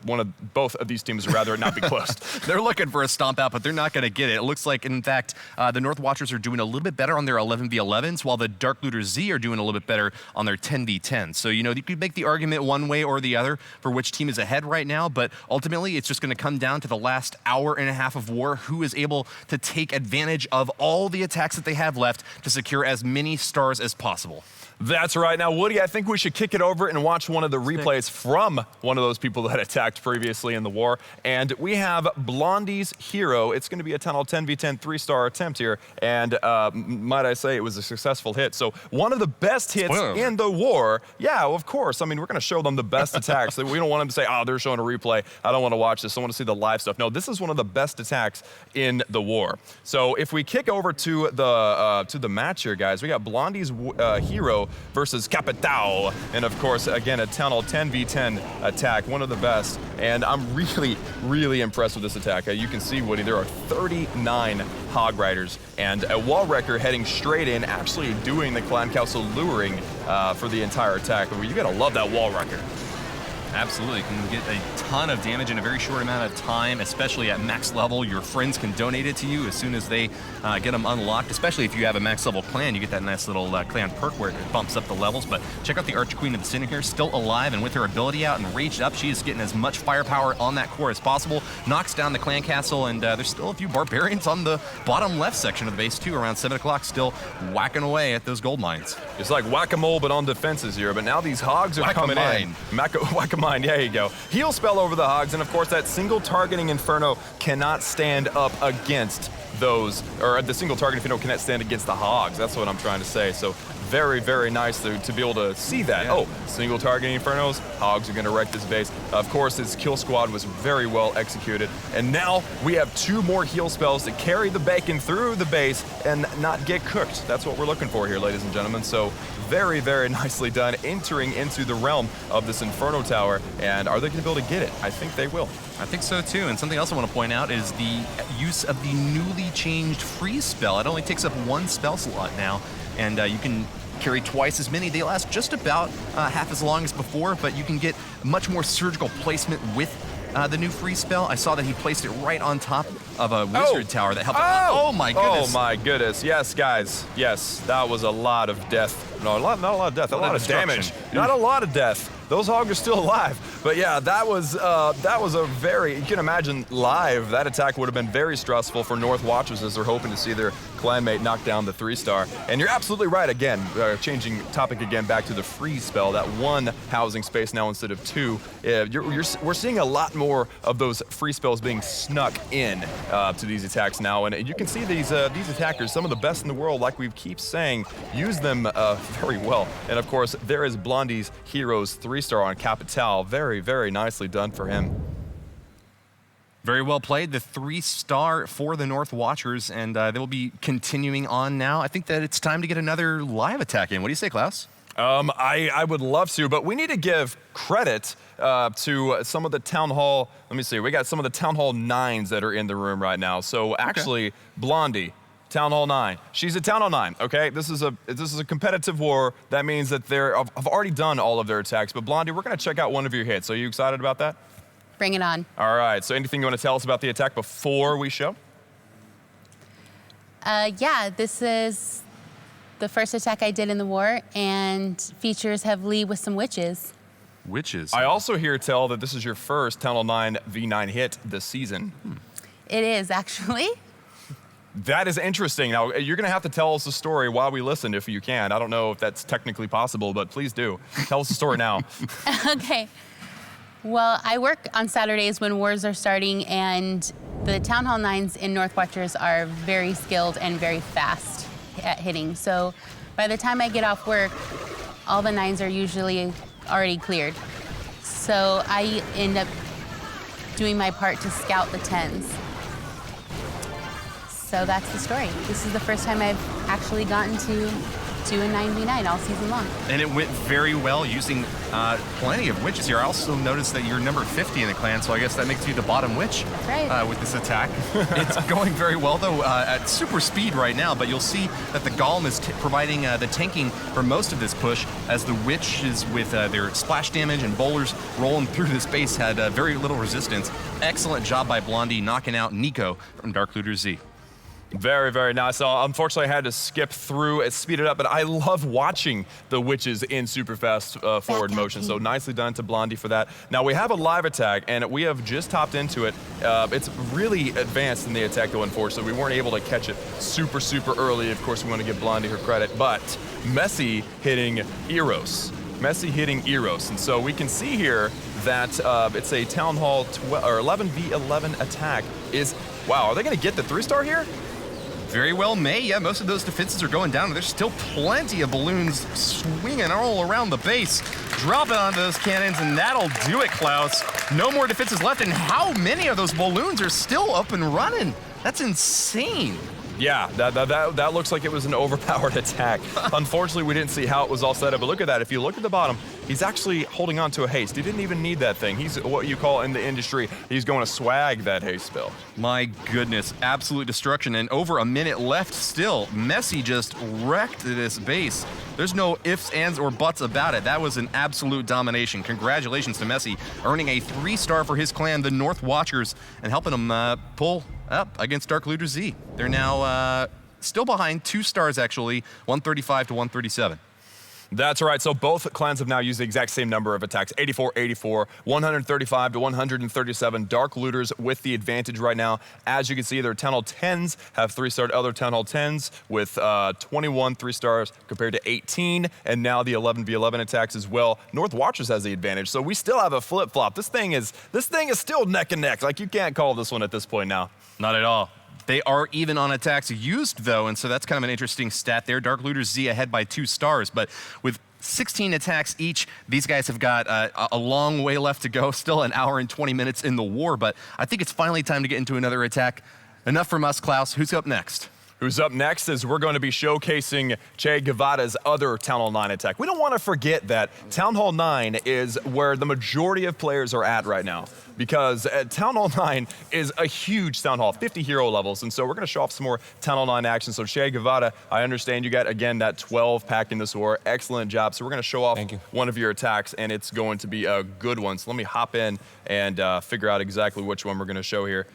both of these teams would rather it not be close. They're looking for a stomp out, but they're not going to get it. It looks like, in fact, the North Watchers are doing a little bit better on their 11v11s, while the Dark Looters Z are doing a little bit better on their 10v10s. So, you know, you could make the argument one way or the other for which team is ahead right now, but ultimately, it's just going to come down to the last hour and a half of war, who is able to take advantage of all the attacks that they have left to secure as many stars as possible. That's right. Now, Woody, I think we should kick it over and watch one of the replays from one of those people that attacked previously in the war. And we have Blondie's Hero. It's going to be a Town Hall 10v10 3-star attempt here. And might I say, it was a successful hit. So one of the best hits in the war. Yeah, of course. I mean, we're going to show them the best attacks. We don't want them to say, oh, they're showing a replay. I don't want to watch this. I want to see the live stuff. No, this is one of the best attacks in the war. So if we kick over to the match here, guys, we got Blondie's Hero versus Capital, and of course, again, a Town Hall 10v10 attack, one of the best, and I'm really impressed with this attack. You can see, Woody, there are 39 Hog Riders, and a wall wrecker heading straight in, actually doing the Clan Council luring for the entire attack. You gotta love that wall wrecker. Absolutely, you can get a ton of damage in a very short amount of time, especially at max level. Your friends can donate it to you as soon as they get them unlocked, especially if you have a max level clan. You get that nice little clan perk where it bumps up the levels. But check out the Archqueen of the Center here, still alive, and with her ability out and raged up, she is getting as much firepower on that core as possible. Knocks down the clan castle, and there's still a few Barbarians on the bottom left section of the base too, around 7 o'clock, still whacking away at those gold mines. It's like whack-a-mole, but on defenses here. But now these Hogs are coming in. Whack-a-mine. Yeah, there you go. Heal spell over the Hogs, and of course that single targeting Inferno cannot stand up against those, or the single target Inferno cannot stand against the Hogs. That's what I'm trying to say. So very nice to be able to see that. Yeah. Oh, single targeting Infernos, Hogs are going to wreck this base. Of course, his kill squad was very well executed. And now we have 2 more heal spells to carry the bacon through the base and not get cooked. That's what we're looking for here, ladies and gentlemen. So very nicely done, entering into the realm of this Inferno Tower. And are they going to be able to get it? I think they will. I think so too. And something else I want to point out is the use of the newly changed freeze spell. It only takes up 1 spell slot now, and you can carry twice as many. They last just about half as long as before, but you can get much more surgical placement with the new freeze spell. I saw that he placed it right on top of a wizard tower that helped. Oh my goodness. Oh my goodness. Yes, guys. Yes, that was a lot of death. No, not a lot of death. A lot of damage. Not a lot of death. Those Hogs are still alive. But yeah, that was a very, you can imagine live, that attack would have been very stressful for North Watchers as they're hoping to see their clanmate knock down the 3-star. And you're absolutely right, again, changing topic again back to the freeze spell, that 1 housing space now instead of 2. We're seeing a lot more of those free spells being snuck in to these attacks now. And you can see these attackers, some of the best in the world, like we keep saying, use them very well. And of course, there is Blondie's Heroes 3-star on Capital. Very nicely done for him. Very well played, the 3-star for the North Watchers, and they will be continuing on now. I think that it's time to get another live attack in. What do you say, Klaus? I would love to, but we need to give credit to some of the Town Hall. Let me see. We got some of the Town Hall 9s that are in the room right now. So actually, Blondie, Town Hall 9. She's a Town Hall 9, okay? This is a competitive war. That means that I've already done all of their attacks. But Blondie, we're going to check out one of your hits. Are you excited about that? Bring it on. All right. So anything you want to tell us about the attack before we show? Yeah, this is the first attack I did in the war, and features heavily with some witches. Witches? I also hear tell that this is your first Town Hall 9 V9 hit this season. It is, actually. That is interesting. Now, you're going to have to tell us the story while we listen, if you can. I don't know if that's technically possible, but please do. Tell us the story now. Okay. Well, I work on Saturdays when wars are starting, and the Town Hall 9s in North Watchers are very skilled and very fast at hitting. So by the time I get off work, all the 9s are usually already cleared. So I end up doing my part to scout the 10s. So that's the story. This is the first time I've actually gotten to do a 9v9 all season long. And it went very well using plenty of witches here. I also noticed that you're number 50 in the clan, so I guess that makes you the bottom witch. That's right. With this attack. It's going very well, though, at super speed right now, but you'll see that the Golem is providing the tanking for most of this push, as the witches with their splash damage and bowlers rolling through this base had very little resistance. Excellent job by Blondie knocking out Nico from Dark Looter Z. Very, very nice. So unfortunately, I had to skip through and speed it up, but I love watching the witches in super fast forward motion. So nicely done to Blondie for that. Now we have a live attack, and we have just hopped into it. It's really advanced in the attack going forward, so we weren't able to catch it super, super early. Of course, we want to give Blondie her credit, but Messi hitting Eros. Messi hitting Eros, and so we can see here that it's a Town Hall 11v11 attack. Wow, are they going to get the 3-star here? Very well may. Yeah, most of those defenses are going down. There's still plenty of balloons swinging all around the base. Drop it onto those cannons, and that'll do it, Klaus. No more defenses left, and how many of those balloons are still up and running? That's insane. Yeah, that looks like it was an overpowered attack. Unfortunately, we didn't see how it was all set up, but look at that. If you look at the bottom, he's actually holding on to a haste. He didn't even need that thing. He's what you call in the industry, he's going to swag that haste spell. My goodness, absolute destruction, and over a minute left still. Messi just wrecked this base. There's no ifs, ands, or buts about it. That was an absolute domination. Congratulations to Messi, earning a 3-star for his clan, the North Watchers, and helping them pull up against Dark Looter Z. They're now still behind 2 stars, actually, 135 to 137. That's right. So both clans have now used the exact same number of attacks, 84-84, 135 to 137. Dark Looters with the advantage right now. As you can see, their Town Hall 10s have 3-starred other Town Hall 10s with 21 3-stars compared to 18, and now the 11v11 attacks as well. North Watchers has the advantage, so we still have a flip-flop. This thing is still neck and neck. Like, you can't call this one at this point now. Not at all. They are even on attacks used, though, and so that's kind of an interesting stat there. Dark Looter Z ahead by 2 stars, but with 16 attacks each, these guys have got a long way left to go. Still an hour and 20 minutes in the war, but I think it's finally time to get into another attack. Enough from us, Klaus. Who's up next? Who's up next is we're going to be showcasing Che Guevara's other Town Hall 9 attack. We don't want to forget that Town Hall 9 is where the majority of players are at right now, because Town Hall 9 is a huge Town Hall, 50 hero levels, and so we're going to show off some more Town Hall 9 action. So Che Guevara, I understand you got, again, that 12 pack in this war. Excellent job. So we're going to show off one of your attacks, and it's going to be a good one. So let me hop in and figure out exactly which one we're going to show here.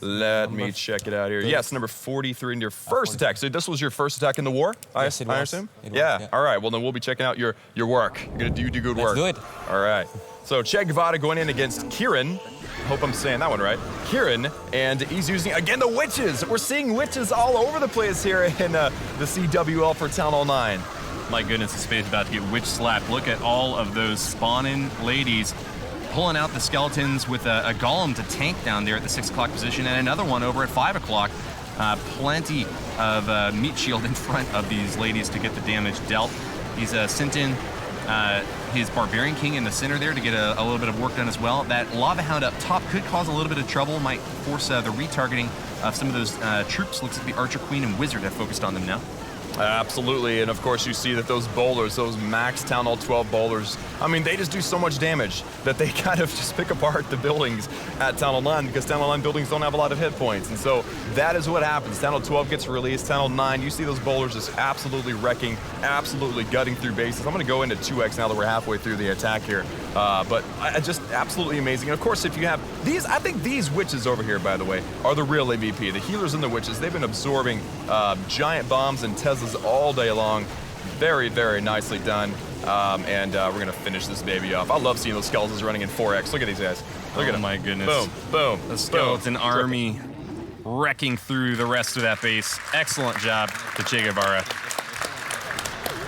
Let me check it out here. Yes, number 43 in your first attack. So this was your first attack in the war, yes, I assume? Yeah, all right. Well, then we'll be checking out your work. You're going to do good work. Let's do it. All right. So Che Guevara going in against Kieran. I hope I'm saying that one right. Kieran, and he's using, again, the witches. We're seeing witches all over the place here in the CWL for Town Hall 9. My goodness, this spade's about to get witch slapped. Look at all of those spawning ladies pulling out the skeletons with a golem to tank down there at the 6 o'clock position, and another one over at 5 o'clock. Plenty of meat shield in front of these ladies to get the damage dealt. He's sent in his Barbarian King in the center there to get a little bit of work done as well. That Lava Hound up top could cause a little bit of trouble, might force the retargeting of some of those troops. Looks like the Archer Queen and Wizard have focused on them now. Absolutely, and of course you see that those bowlers, those max Town Hall 12 bowlers, I mean, they just do so much damage that they kind of just pick apart the buildings at Town Hall 9, because Town Hall 9 buildings don't have a lot of hit points, and so that is what happens. Town Hall 12 gets released, Town Hall 9, you see those bowlers just absolutely wrecking, absolutely gutting through bases. I'm going to go into 2x now that we're halfway through the attack here, but just absolutely amazing. And of course, if you have these, I think these witches over here, by the way, are the real MVP. The healers and the witches, they've been absorbing giant bombs and Teslas all day long. Very, very nicely done. And we're going to finish this baby off. I love seeing those skeletons running in 4x. Look at these guys. Look at them. My goodness. Boom, boom. The skeleton army wrecking through the rest of that base. Excellent job to Che Guevara.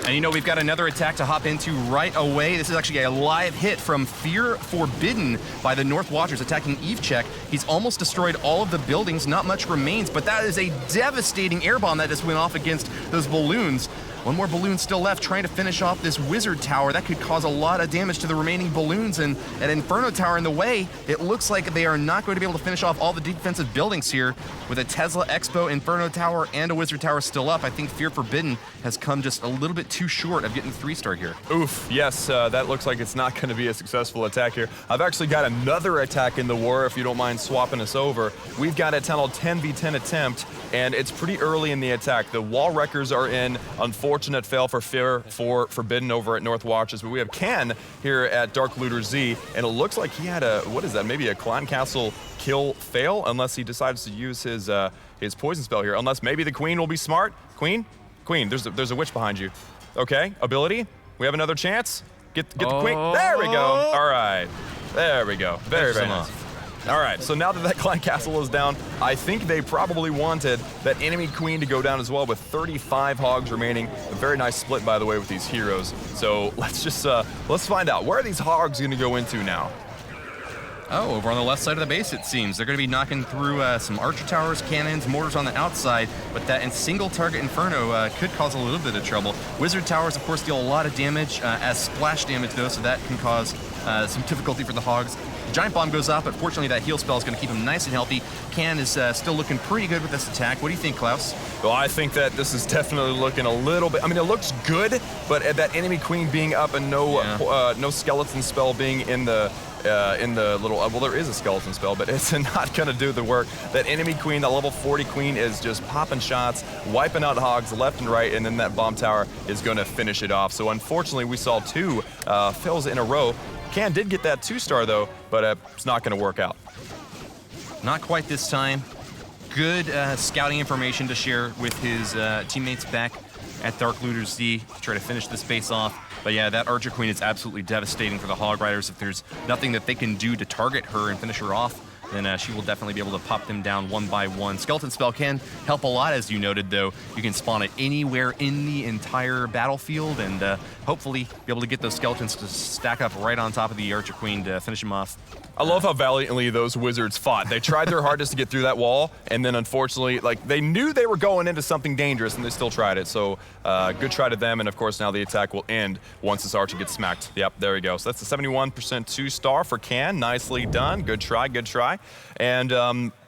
And you know, we've got another attack to hop into right away. This is actually a live hit from Fear Forbidden by the North Watchers attacking Evechek. He's almost destroyed all of the buildings, not much remains, but that is a devastating air bomb that just went off against those balloons. One more balloon still left, trying to finish off this wizard tower. That could cause a lot of damage to the remaining balloons, and an Inferno tower in the way. It looks like they are not going to be able to finish off all the defensive buildings here. With a Tesla Expo, Inferno tower, and a wizard tower still up, I think Fear Forbidden has come just a little bit too short of getting the 3-star here. Oof, yes, that looks like it's not going to be a successful attack here. I've actually got another attack in the war, if you don't mind swapping us over. We've got a tunnel 10v10 attempt, and it's pretty early in the attack. The wall wreckers are in. Unfortunate fail for Fear for Forbidden over at North Watches, but we have Ken here at Dark Looter Z, and it looks like he had a, what is that, maybe a Clan Castle kill fail, unless he decides to use his poison spell here, unless maybe the Queen will be smart. Queen, there's a witch behind you. Okay, ability, we have another chance. Get the Queen, there we go. All right, there we go, very nice. All right, so now that Clan Castle is down, I think they probably wanted that enemy Queen to go down as well, with 35 hogs remaining. A very nice split, by the way, with these heroes. So let's just, let's find out. Where are these hogs gonna go into now? Oh, over on the left side of the base, it seems. They're going to be knocking through some archer towers, cannons, mortars on the outside, but that single target Inferno could cause a little bit of trouble. Wizard towers, of course, deal a lot of damage as splash damage, though, so that can cause some difficulty for the hogs. The giant bomb goes off, but fortunately that heal spell is going to keep him nice and healthy. Can is still looking pretty good with this attack. What do you think, Klaus? Well, I think that this is definitely looking a little bit, I mean, it looks good, but that enemy Queen being up and no skeleton spell being in the little, well, there is a skeleton spell, but it's not going to do the work. That enemy Queen, that level 40 Queen, is just popping shots, wiping out hogs left and right, and then that bomb tower is going to finish it off. So unfortunately, we saw 2 fails in a row. Can did get that 2-star though, but it's not going to work out. Not quite this time. Good scouting information to share with his teammates back at Dark Looter Z to try to finish this base off. But yeah, that Archer Queen is absolutely devastating for the Hog Riders. If there's nothing that they can do to target her and finish her off, then she will definitely be able to pop them down one by one. Skeleton spell can help a lot, as you noted, though. You can spawn it anywhere in the entire battlefield, and hopefully be able to get those skeletons to stack up right on top of the Archer Queen to finish them off. I love how valiantly those wizards fought. They tried their hardest to get through that wall, and then unfortunately, like, they knew they were going into something dangerous, and they still tried it. So good try to them, and of course now the attack will end once this archer gets smacked. Yep, there we go. So that's a 71% 2-star for Can. Nicely done. Good try, good try. And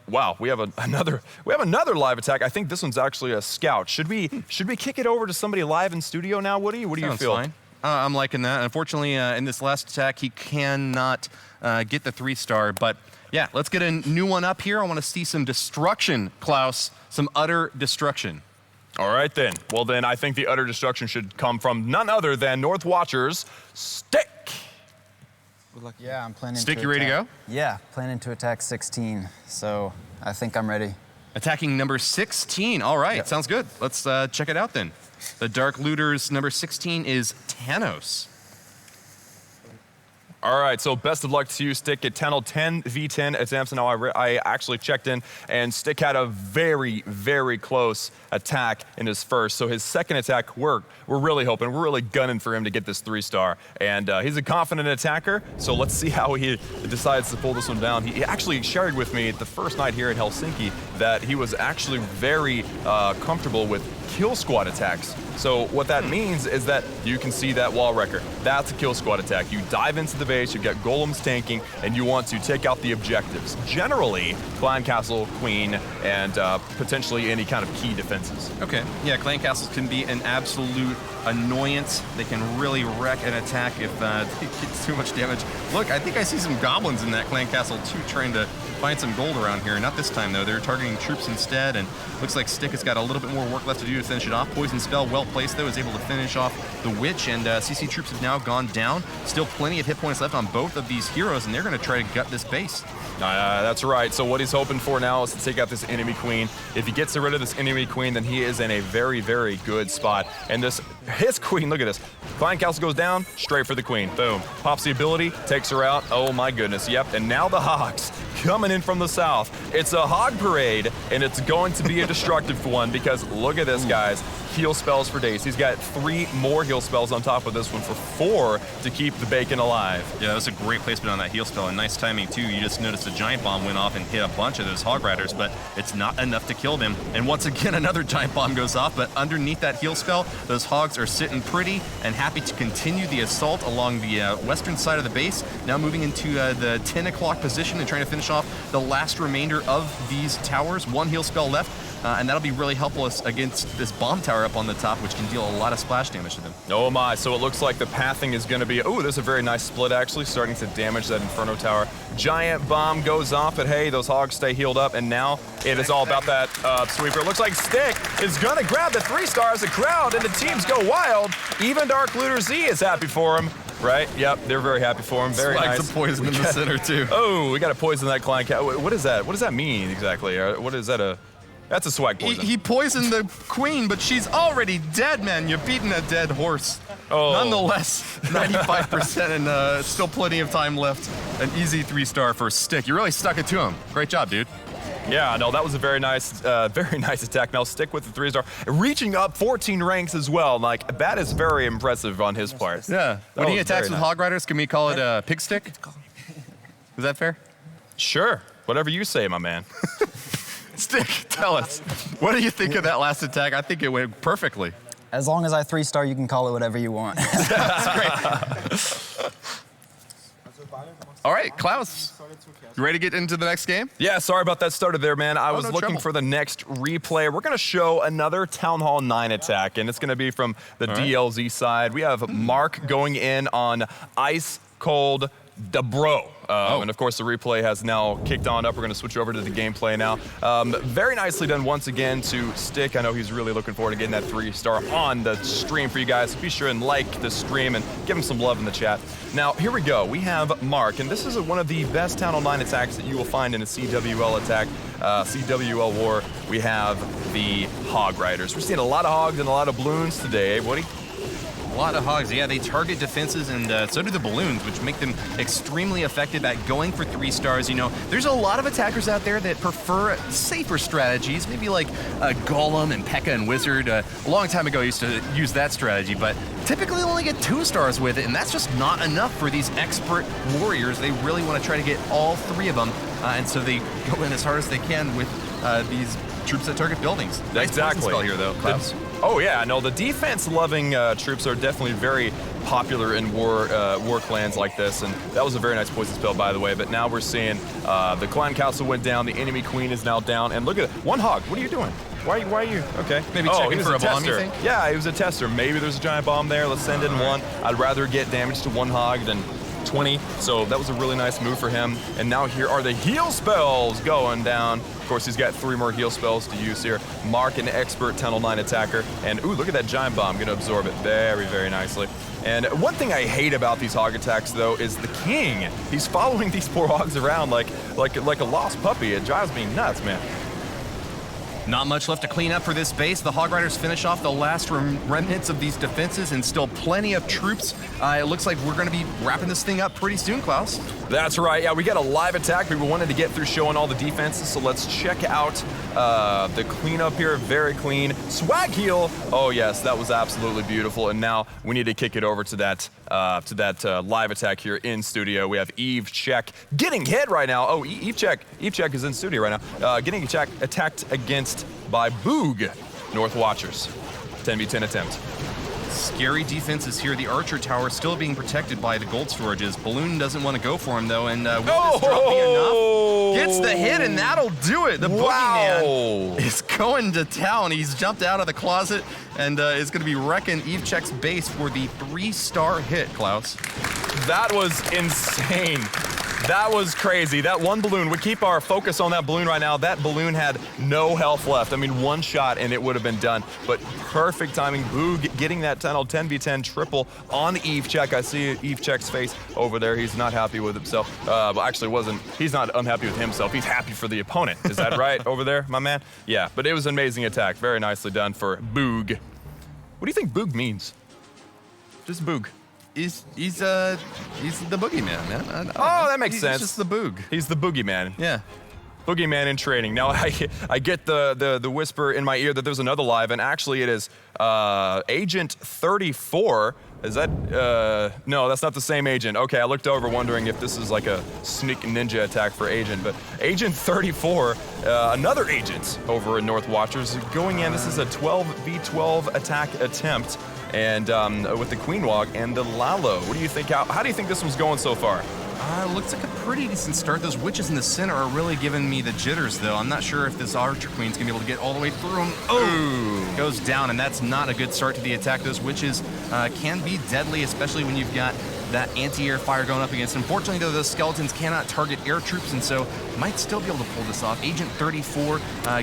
wow, we have another live attack. I think this one's actually a scout. Should we kick it over to somebody live in studio now, Woody? What do you feel? Fine. I'm liking that. Unfortunately, in this last attack, he cannot get the 3-star. But yeah, let's get a new one up here. I want to see some destruction, Klaus. Some utter destruction. All right, then. Well, then I think the utter destruction should come from none other than North Watchers, Stick. Yeah, I'm planning Stick, to you ready to go? Yeah, planning to attack 16. So I think I'm ready. Attacking number 16. All right, yep. Sounds good. Let's check it out then. The Dark Looters number 16 is Thanos. All right, so best of luck to you, Stick, at 10v10 attempts. Now I actually checked in, and Stick had a very, very close attack in his first. So his second attack worked. We're really hoping, we're really gunning for him to get this 3-star. And he's a confident attacker, so let's see how he decides to pull this one down. He actually shared with me the first night here in Helsinki that he was actually very comfortable with kill squad attacks. So what that means is that you can see that wall wrecker. That's a kill squad attack. You dive into the base, you get golems tanking, and you want to take out the objectives. Generally, Clan Castle, Queen, and potentially any kind of key defenses. Okay, yeah, Clan Castles can be an absolute annoyance. They can really wreck an attack if they get too much damage. Look, I think I see some goblins in that Clan Castle too, trying to find some gold around here. Not this time, though. They're targeting troops instead, and looks like Stick has got a little bit more work left to do to finish it off. Poison spell, well placed, though, is able to finish off the witch, and CC troops have now gone down. Still plenty of hit points left on both of these heroes, and they're going to try to gut this base. That's right. So what he's hoping for now is to take out this enemy Queen. If he gets rid of this enemy Queen, then he is in a very, very good spot. And his Queen, look at this. Clan Castle goes down, straight for the Queen. Boom. Pops the ability, takes her out. Oh my goodness, yep. And now the Hogs coming in from the south. It's a hog parade, and it's going to be a destructive one because look at this, guys. Heal spells for days. He's got 3 more heal spells on top of this one for 4 to keep the bacon alive. Yeah, that was a great placement on that heal spell, and nice timing too. You just noticed the giant bomb went off and hit a bunch of those Hog Riders, but it's not enough to kill them. And once again, another giant bomb goes off, but underneath that heal spell, those hogs are sitting pretty and happy to continue the assault along the western side of the base. Now moving into the 10 o'clock position and trying to finish off the last remainder of these towers. 1 heal spell left. And that'll be really helpful against this bomb tower up on the top, which can deal a lot of splash damage to them. Oh my, so it looks like the pathing is going to be, oh, there's a very nice split actually, starting to damage that Inferno tower. Giant bomb goes off, but hey, those hogs stay healed up, and now it is all about that sweeper. It looks like Stick is going to grab the 3-star as a crowd, and the teams go wild. Even Dark Looter Z is happy for him. Right? Yep, they're very happy for him. Very nice. Some poison in the center too. Oh, we got to poison that Clan Cat. What is that? What does that mean exactly? What is that? That's a swag poison. He poisoned the queen, but she's already dead, man. You're beating a dead horse. Oh. Nonetheless, 95% and still plenty of time left. An easy 3-star for Stick. You really stuck it to him. Great job, dude. Yeah, no, that was a very nice attack. Now Stick with the 3-star, reaching up 14 ranks as well. Like, that is very impressive on his part. Yeah. When he attacks with Hog Riders, can we call it a pig stick? Is that fair? Sure. Whatever you say, my man. Stick, tell us. What do you think of that last attack? I think it went perfectly. As long as I 3-star, you can call it whatever you want. That's great. All right, Klaus, you ready to get into the next game? Yeah, sorry about that started there, man. I was looking trouble. for the next replay. We're going to show another Town Hall 9 attack, and it's going to be from the DLZ side. We have Mark going in on Ice Cold Dabro. And of course, the replay has now kicked on up. We're going to switch over to the gameplay now. Very nicely done once again to Stick. I know he's really looking forward to getting that 3-star on the stream for you guys. So be sure and like the stream and give him some love in the chat. Now, here we go. We have Mark, and this is one of the best Town Hall 9 attacks that you will find in a CWL attack, CWL war. We have the Hog Riders. We're seeing a lot of hogs and a lot of balloons today, eh, Woody? A lot of hogs, yeah, they target defenses, and so do the balloons, which make them extremely effective at going for 3-stars. You know, there's a lot of attackers out there that prefer safer strategies, maybe like Golem and P.E.K.K.A. and Wizard. A long time ago, I used to use that strategy, but typically only get 2-stars with it, and that's just not enough for these expert warriors. They really want to try to get all 3 of them, and so they go in as hard as they can with these troops that target buildings. Nice exactly. Spell here, though, Klaus. Oh yeah, no, the defense-loving troops are definitely very popular in war clans like this, and that was a very nice poison spell, by the way. But now we're seeing the clan castle went down, the enemy queen is now down, and look at it, 1 hog. What are you doing? Why are you? Okay. Maybe checking for a bomb, you think? Yeah, he was a tester. Maybe there's a giant bomb there. Let's send in 1. I'd rather get damage to 1 hog than 20, so that was a really nice move for him. And now here are the heal spells going down. Of course, he's got 3 more heal spells to use here. Mark, an expert Tunnel 9 attacker. And ooh, look at that giant bomb, gonna absorb it very, very nicely. And one thing I hate about these hog attacks, though, is the king. He's following these poor hogs around like a lost puppy. It drives me nuts, man. Not much left to clean up for this base. The Hog Riders finish off the last remnants of these defenses, and still plenty of troops. It looks like we're going to be wrapping this thing up pretty soon, Klaus. That's right. Yeah, we got a live attack. We wanted to get through showing all the defenses, so let's check out the cleanup here. Very clean. Swag heal. Oh yes, that was absolutely beautiful. And now we need to kick it over to that live attack here in studio. We have Eve Check getting hit right now. Oh, Eve Check is in studio right now. Getting attacked against by Boog North Watchers. 10v10 attempt. Scary defenses here. The Archer Tower still being protected by the gold storages. Balloon doesn't want to go for him, though, and will this drop be enough? Gets the hit, and that'll do it. The Boogeyman is going to town. He's jumped out of the closet and is going to be wrecking Eve Check's base for the 3-star hit, Klaus. That was insane. That was crazy. That 1 balloon, we keep our focus on that balloon right now. That balloon had no health left. I mean, 1 shot and it would have been done. But perfect timing. Boog getting that tunnel 10v10 triple on Eve Check. I see Eve Check's face over there. He's not happy with himself. Well, actually he's not unhappy with himself. He's happy for the opponent. Is that right over there, my man? Yeah, but it was an amazing attack. Very nicely done for Boog. What do you think Boog means? Just Boog. he's the boogeyman, man. Oh, that makes sense. He's just the boog. He's the boogeyman. Yeah. Boogeyman in training. Now, I get the whisper in my ear that there's another live, and actually it is Agent 34. Is that, no, that's not the same agent. Okay, I looked over wondering if this is like a sneak ninja attack for Agent, but Agent 34, another agent over in North Watchers, going in. This is a 12v12 attack attempt, and with the Queen Walk and the Lalo. What do you think? How do you think this one's going so far? Looks like a pretty decent start. Those witches in the center are really giving me the jitters, though. I'm not sure if this Archer Queen's gonna be able to get all the way through them. Oh, goes down, and that's not a good start to the attack. Those witches can be deadly, especially when you've got that anti-air fire going up against. Unfortunately, though, those skeletons cannot target air troops, and so might still be able to pull this off. Agent 34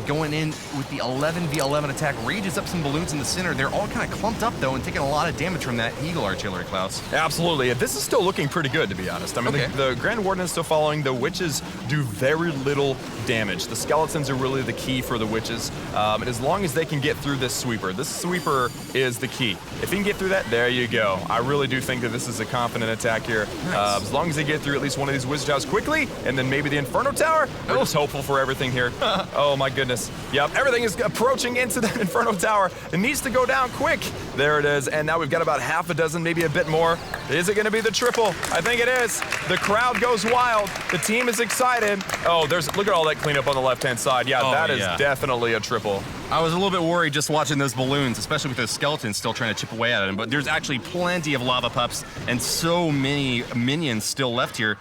going in with the 11v11 attack, rages up some balloons in the center. They're all kind of clumped up, though, and taking a lot of damage from that Eagle artillery, Klaus. Absolutely. This is still looking pretty good, to be honest. I mean, the Grand Warden is still following. The witches do very little damage. The skeletons are really the key for the witches, and as long as they can get through this sweeper is the key. If he can get through that, there you go. I really do think that this is a confident attack here. Nice. As long as they get through at least one of these wizard towers quickly, and then maybe the Inferno Tower, we're just hopeful for everything here. Oh my goodness. Yep, everything is approaching into the Inferno Tower. It needs to go down quick. There it is, and now we've got about half a dozen, maybe a bit more. Is it gonna be the triple? I think it is. The crowd goes wild. The team is excited. Oh, look at all that cleanup on the left-hand side. Yeah, that is definitely a triple. I was a little bit worried just watching those balloons, especially with those skeletons still trying to chip away at them, but there's actually plenty of lava pups and so many minions still left here.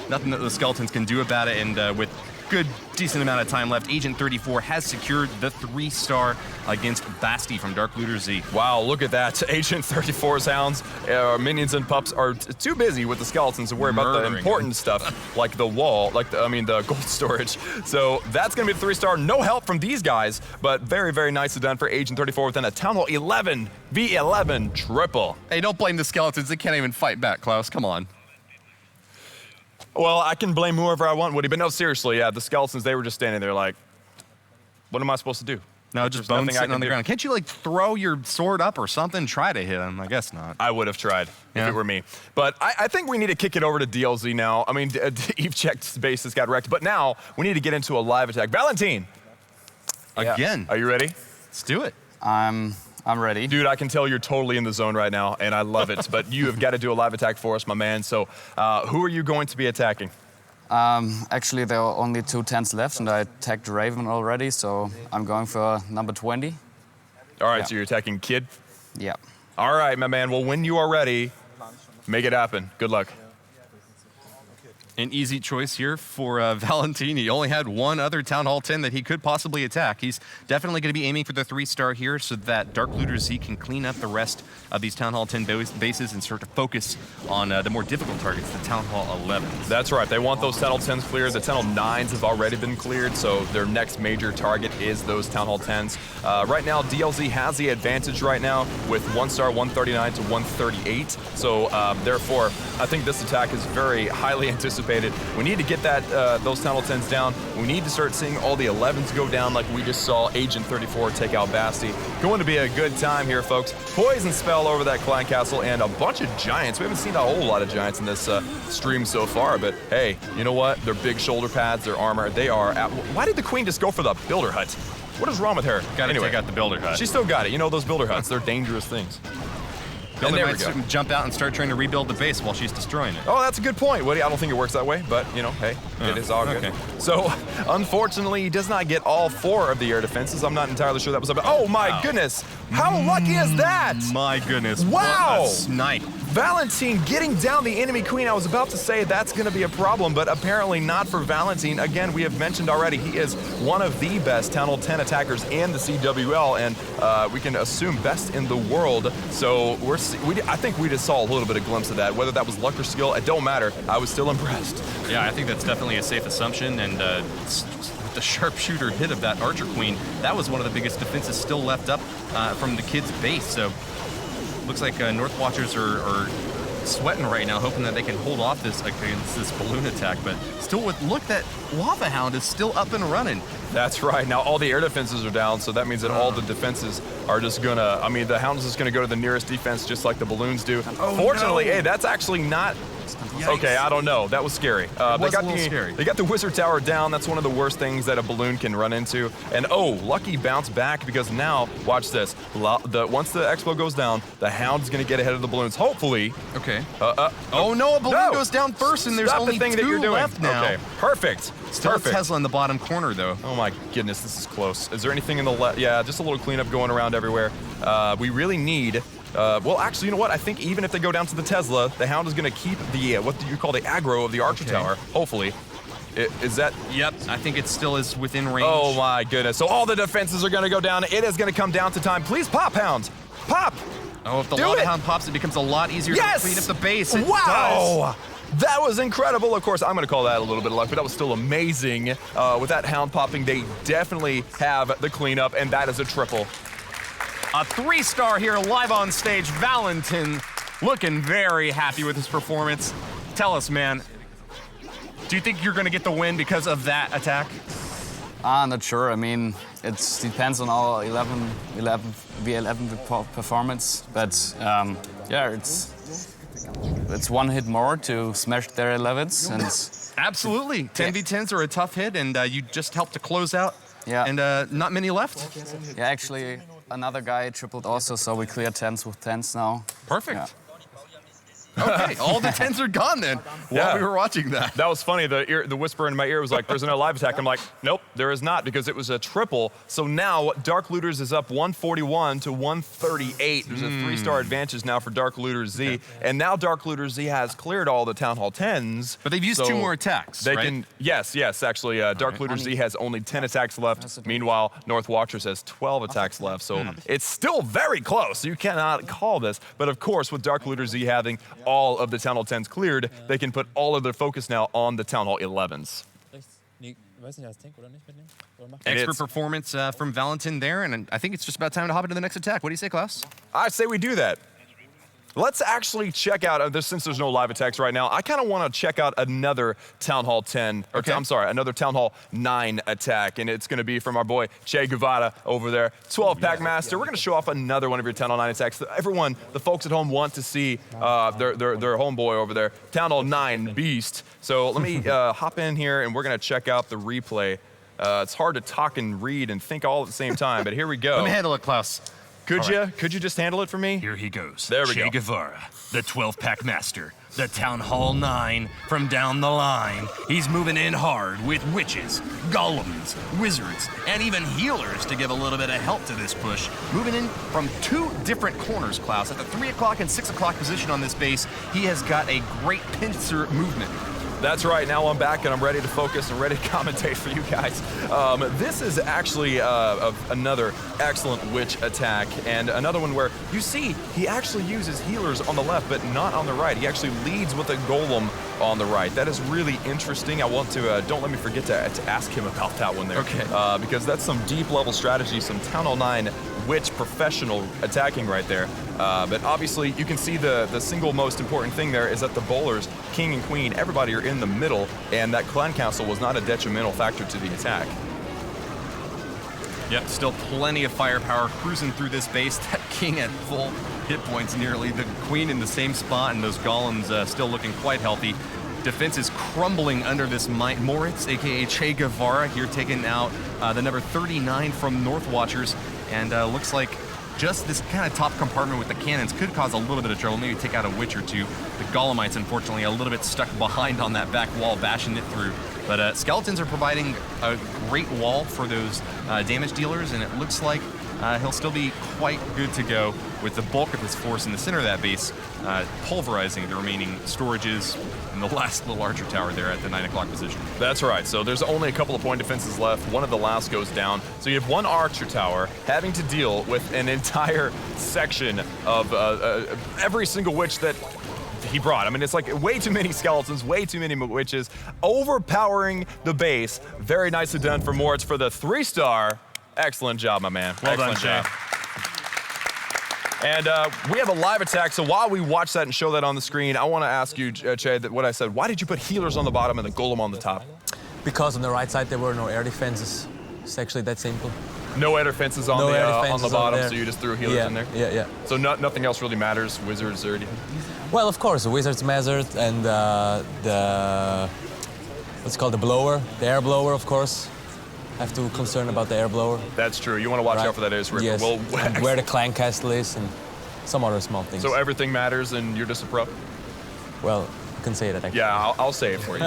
Nothing that the skeletons can do about it, and with good, decent amount of time left, Agent 34 has secured the 3-star against Basti from Dark Looter Z. Wow, look at that. Agent 34's hounds, minions and pups are too busy with the skeletons to worry about the important stuff, like the wall, the gold storage. So that's going to be the 3-star. No help from these guys, but very, very nicely done for Agent 34 within a Town Hall 11v11 triple. Hey, don't blame the skeletons. They can't even fight back, Klaus. Come on. Well, I can blame whoever I want, Woody, but no, seriously, yeah, the skeletons, they were just standing there like, what am I supposed to do? No, just bones sitting on the ground. Can't you, like, throw your sword up or something? Try to hit him. I guess not. I would have tried if it were me. But I think we need to kick it over to DLZ now. I mean, Eve checked base has got wrecked, but now we need to get into a live attack. Valentin! Again. Are you ready? Let's do it. I'm ready. Dude, I can tell you're totally in the zone right now, and I love it. But you have got to do a live attack for us, my man. So who are you going to be attacking? Actually, there are only 2 tents left, and I attacked Raven already, so I'm going for number 20. All right, so you're attacking Kid? Yeah. All right, my man. Well, when you are ready, make it happen. Good luck. An easy choice here for Valentin. He only had one other Town Hall 10 that he could possibly attack. He's definitely going to be aiming for the 3-star here so that Dark Looter Z can clean up the rest of these Town Hall 10 bases and start to focus on the more difficult targets, the Town Hall 11s. That's right. They want those Town Hall 10s cleared. The Town Hall 9s have already been cleared, so their next major target is those Town Hall 10s. Right now, DLZ has the advantage right now with 1-star 139 to 138. So therefore, I think this attack is very highly anticipated. We need to get those Town Hall 10s down. We need to start seeing all the 11s go down like we just saw Agent 34 take out Basti. Going to be a good time here, folks. Poison spell over that Clan Castle and a bunch of giants. We haven't seen a whole lot of giants in this stream so far, but hey, you know what? Their big shoulder pads, their armor, they are why did the Queen just go for the Builder Hut? What is wrong with her? Gotta take out the Builder Hut. She still got it. You know those Builder Huts, they're dangerous things. Builder might jump out and start trying to rebuild the base while she's destroying it. Oh, that's a good point, Woody. I don't think it works that way, but, you know, hey, it is all good. So, unfortunately, he does not get all 4 of the air defenses. I'm not entirely sure that was up. Oh, my goodness. How lucky is that? My goodness. Wow. What a snipe. Valentin getting down the enemy queen. I was about to say that's going to be a problem, but apparently not for Valentin. Again, we have mentioned already, he is one of the best Town Hall 10 attackers in the CWL, and we can assume best in the world. So I think we just saw a little bit of glimpse of that. Whether that was luck or skill, it don't matter. I was still impressed. Yeah, I think that's definitely a safe assumption, and with the sharpshooter hit of that Archer Queen, that was one of the biggest defenses still left up from the kid's base. So looks like North Watchers are sweating right now, hoping that they can hold off against this balloon attack. But still, look, that Lava Hound is still up and running. That's right. Now all the air defenses are down, so that means that all the defenses are just gonna, I mean, the Hound's just gonna go to the nearest defense just like the balloons do. Fortunately, hey, that's actually not, okay, I don't know. That was scary. They got the wizard tower down. That's one of the worst things that a balloon can run into. And oh, lucky bounce back because now, watch this. Once the expo goes down, the Hound's gonna get ahead of the balloons, hopefully. Okay. Oh no, a balloon goes down first and there's only two left now. Okay, perfect. Still a Tesla in the bottom corner though. Oh my goodness, this is close. Is there anything in the left? Yeah, just a little cleanup going around everywhere. We really need, well, actually, you know what? I think even if they go down to the Tesla, the Hound is going to keep the, what do you call the aggro of the Archer Tower, hopefully. Is that? Yep, I think it still is within range. Oh my goodness. So all the defenses are going to go down. It is going to come down to time. Please pop, Hound. Pop. Oh, if the Lava Hound pops, it becomes a lot easier to clean up the base. It Wow. does. That was incredible. Of course, I'm going to call that a little bit of luck, but that was still amazing. With that Hound popping, they definitely have the cleanup, and that is a triple. A 3-star here live on stage. Valentin looking very happy with his performance. Tell us, man, do you think you're going to get the win because of that attack? I'm not sure. I mean, it depends on our 11 performance, but yeah, it's one hit more to smash their 11s, and absolutely 10v10s are a tough hit, and you just helped to close out. Yeah, and not many left. Yeah, actually, another guy tripled also, so we clear 10s with 10s now. Perfect. Yeah. Okay, all the 10s are gone then while we were watching that. That was funny. The whisper in my ear was like, there's no live attack. I'm like, nope, there is not, because it was a triple. So now Dark Looters is up 141 to 138. There's a 3-star advantage now for Dark Looters Z. Okay. And now Dark Looters Z has cleared all the Town Hall 10s. But they've used 2 more attacks, they right? can, yes, actually, Dark Looters Z has only 10 attacks left. Meanwhile, North Watchers has 12 attacks left. So it's still very close. You cannot call this. But of course, with Dark Looters Z having all of the Town Hall 10s cleared, they can put all of their focus now on the Town Hall 11s. Expert performance from Valentin there, and I think it's just about time to hop into the next attack. What do you say, Klaus? I say we do that. Let's actually check out, since there's no live attacks right now, I kind of want to check out another Town Hall 10, or I'm sorry, another Town Hall 9 attack, and it's going to be from our boy Che Guevara over there. 12-pack master. We're going to show off another one of your Town Hall 9 attacks. Everyone, the folks at home want to see their homeboy over there, Town Hall 9 Beast. So let me hop in here, and we're going to check out the replay. It's hard to talk and read and think all at the same time, but here we go. Let me handle it, Klaus. Could you just handle it for me? Here he goes. There we go. Che Guevara, the 12-pack master, the Town Hall 9 from down the line. He's moving in hard with witches, golems, wizards, and even healers to give a little bit of help to this push. Moving in from 2 different corners, Klaus. At the 3 o'clock and 6 o'clock position on this base, he has got a great pincer movement. That's right. Now I'm back and I'm ready to focus and ready to commentate for you guys. This is actually another excellent witch attack, and another one where you see he actually uses healers on the left but not on the right. He actually leads with a golem on the right. That is really interesting. I want to, don't let me forget to ask him about that one there. Okay. Because that's some deep level strategy, some Town Hall 9 witch professional attacking right there. But obviously you can see the single most important thing there is that the bowlers, king and queen, everybody are in the middle, and that clan council was not a detrimental factor to the attack. Yep, still plenty of firepower cruising through this base. That king at full hit points nearly. The queen in the same spot, and those golems still looking quite healthy. Defense is crumbling under this Moritz, aka Che Guevara, here taking out the number 39 from North Watchers, and looks like just this kind of top compartment with the cannons could cause a little bit of trouble, maybe take out a witch or two. The Golemites, unfortunately, a little bit stuck behind on that back wall, bashing it through. But Skeletons are providing a great wall for those damage dealers, and it looks like he'll still be quite good to go with the bulk of his force in the center of that base, pulverizing the remaining storages in the last little archer tower there at the 9 o'clock position. That's right. So there's only a couple of point defenses left. One of the last goes down. So you have one archer tower having to deal with an entire section of every single witch that he brought. I mean, it's like way too many skeletons, way too many witches, overpowering the base. Very nicely done for Moritz for the 3-star. Excellent job, my man. Well Excellent done, job. And we have a live attack, so while we watch that and show that on the screen, I want to ask you, Che, that what I said. Why did you put healers on the bottom and the golem on the top? Because on the right side there were no air defenses. It's actually that simple. No air defenses on the bottom, so you just threw healers in there? Yeah. So nothing else really matters, wizards or anything? Well, of course, the wizards measured and the what's it called, the blower, the air blower, of course. Have to concern about the air blower. That's true. You want to watch out for that air ripper. Yes. Well, and where the clan castle is and some other small things. So everything matters and you're just a pro? Well, you can say that actually. Yeah, I'll say it for you.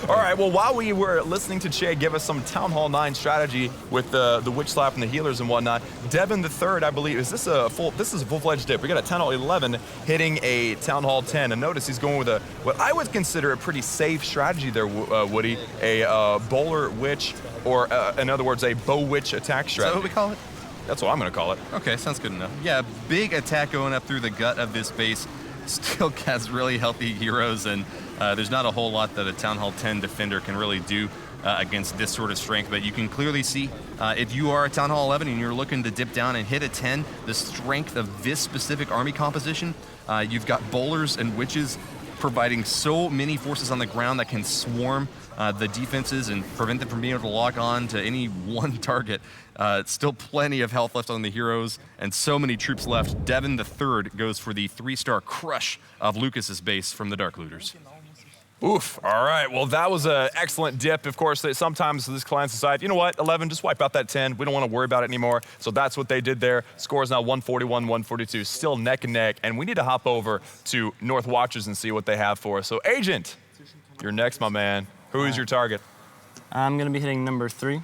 All right, well, while we were listening to Che give us some Town Hall 9 strategy with the witch slap and the healers and whatnot, Devin the Third, I believe, this is a full-fledged dip. We got a Town Hall 11 hitting a Town Hall 10, and notice he's going with what I would consider a pretty safe strategy there, Woody, a bowler witch, or in other words, a bow witch attack strategy. Is that what we call it? That's what I'm going to call it. Okay, sounds good enough. Yeah, big attack going up through the gut of this base. Still has really healthy heroes, and there's not a whole lot that a Town Hall 10 defender can really do against this sort of strength, but you can clearly see if you are a Town Hall 11 and you're looking to dip down and hit a 10, the strength of this specific army composition. You've got bowlers and witches providing so many forces on the ground that can swarm the defenses and prevent them from being able to lock on to any one target. Still plenty of health left on the heroes and so many troops left. Devin the Third goes for the 3-star crush of Lucas's base from the Dark Looters. Oof. All right. Well, that was an excellent dip. Of course, sometimes this clan decide, you know what, 11, just wipe out that 10. We don't want to worry about it anymore. So that's what they did there. Score is now 141-142, still neck and neck. And we need to hop over to North Watchers and see what they have for us. So, Agent, you're next, my man. Who is your target? I'm going to be hitting number 3,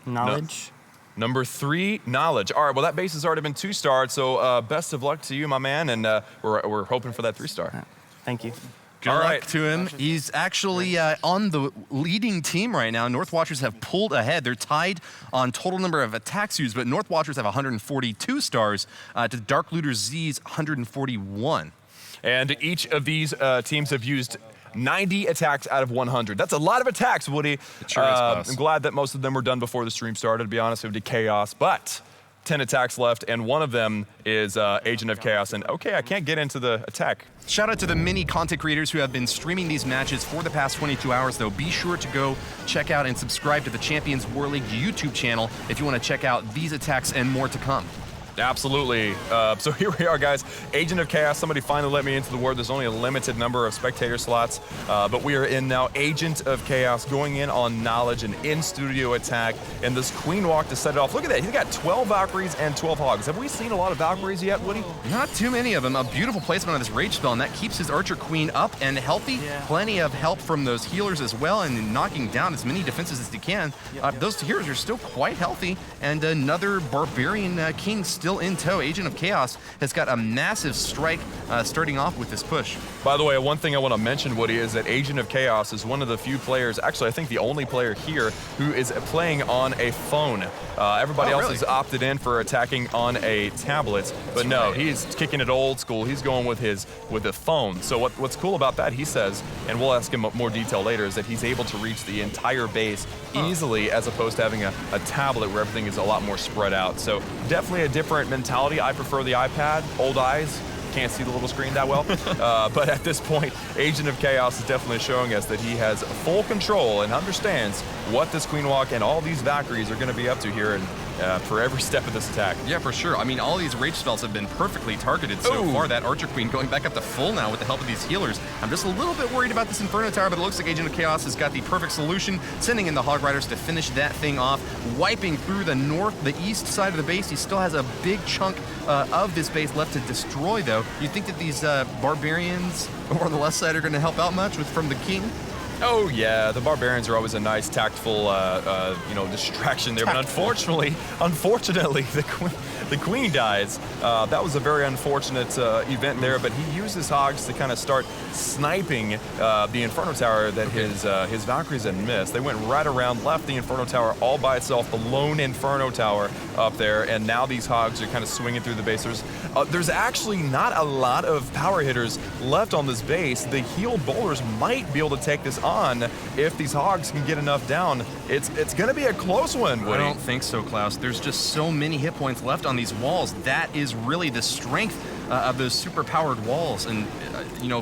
Knowledge. Number 3, Knowledge. All right, well, that base has already been 2-starred, so best of luck to you, my man, and we're hoping for that 3-star. Thank you. Good luck to him. He's actually on the leading team right now. North Watchers have pulled ahead. They're tied on total number of attacks used, but North Watchers have 142 stars to Dark Looters Z's 141. And each of these teams have used 90 attacks out of 100. That's a lot of attacks, Woody. It sure is, boss. I'm glad that most of them were done before the stream started, to be honest. It would be chaos, but 10 attacks left, and one of them is Agent of Chaos. And okay, I can't get into the attack. Shout out to the many content creators who have been streaming these matches for the past 22 hours, though. Be sure to go check out and subscribe to the Champions War League YouTube channel if you want to check out these attacks and more to come. Absolutely. So here we are, guys. Agent of Chaos. Somebody finally let me into the word. There's only a limited number of spectator slots, but we are in now. Agent of Chaos going in on Knowledge, an in-studio attack, and this Queen Walk to set it off. Look at that. He's got 12 Valkyries and 12 Hogs. Have we seen a lot of Valkyries yet, Woody? Not too many of them. A beautiful placement on this Rage spell, and that keeps his Archer Queen up and healthy. Yeah. Plenty of help from those healers as well, and knocking down as many defenses as he can. Those heroes are still quite healthy, and another Barbarian King still in tow. Agent of Chaos has got a massive strike starting off with this push. By the way, one thing I want to mention, Woody, is that Agent of Chaos is one of the few players, actually I think the only player here, who is playing on a phone. Everybody else has opted in for attacking on a tablet, but no, he's kicking it old school. He's going with a phone. So what's cool about that, he says, and we'll ask him more detail later, is that he's able to reach the entire base easily as opposed to having a tablet where everything is a lot more spread out. So definitely a different mentality. I prefer the iPad. Old eyes, can't see the little screen that well. But at this point, Agent of Chaos is definitely showing us that he has full control and understands what this Queen Walk and all these Valkyries are going to be up to here and for every step of this attack. Yeah, for sure. I mean, all these rage spells have been perfectly targeted so far. That Archer Queen going back up to full now with the help of these healers. I'm just a little bit worried about this Inferno Tower, but it looks like Agent of Chaos has got the perfect solution, sending in the Hog Riders to finish that thing off, wiping through the east side of the base. He still has a big chunk of this base left to destroy, though. You think that these Barbarians over on the left side are going to help out much from the King? Oh yeah, the Barbarians are always a nice tactful, distraction there. But unfortunately, the Queen dies. That was a very unfortunate event there. But he used his Hogs to kind of start sniping the Inferno Tower that his Valkyries had missed. They went right around, left the Inferno Tower all by itself, the lone Inferno Tower up there, and now these Hogs are kind of swinging through the base. There's actually not a lot of power hitters left on this base. The healed bowlers might be able to take this on. on if these hogs can get enough down. It's going to be a close one, Woody. I don't think so, Klaus. There's just so many hit points left on these walls. That is really the strength of those super-powered walls. And,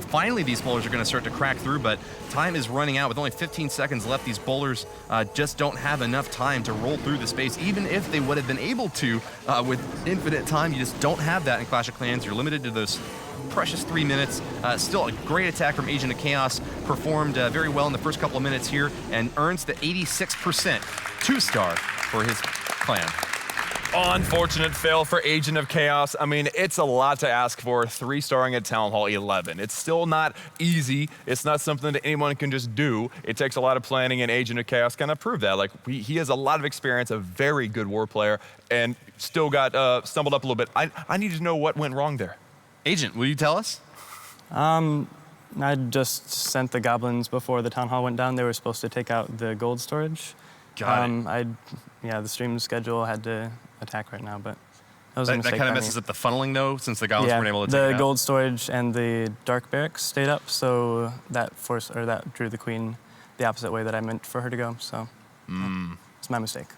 finally these bowlers are going to start to crack through, but time is running out. With only 15 seconds left, these bowlers just don't have enough time to roll through the space. Even if they would have been able to with infinite time, you just don't have that in Clash of Clans. You're limited to those precious 3 minutes. Still a great attack from Agent of Chaos. Performed very well in the first couple of minutes here and earns the 86% 2-star for his clan. Unfortunate fail for Agent of Chaos. I mean, it's a lot to ask for 3-starring at Town Hall 11. It's still not easy. It's not something that anyone can just do. It takes a lot of planning, and Agent of Chaos kind of proved that. Like, he has a lot of experience, a very good war player, and still got stumbled up a little bit. I need to know what went wrong there. Agent, will you tell us? I just sent the goblins before the town hall went down. They were supposed to take out the gold storage. Got it. The stream schedule had to attack right now, but that was a That mistake kind of by messes me. up the funneling, though, since the goblins weren't able to take it the out. gold storage and the dark barracks stayed up, so that drew the queen the opposite way that I meant for her to go. So it's my mistake.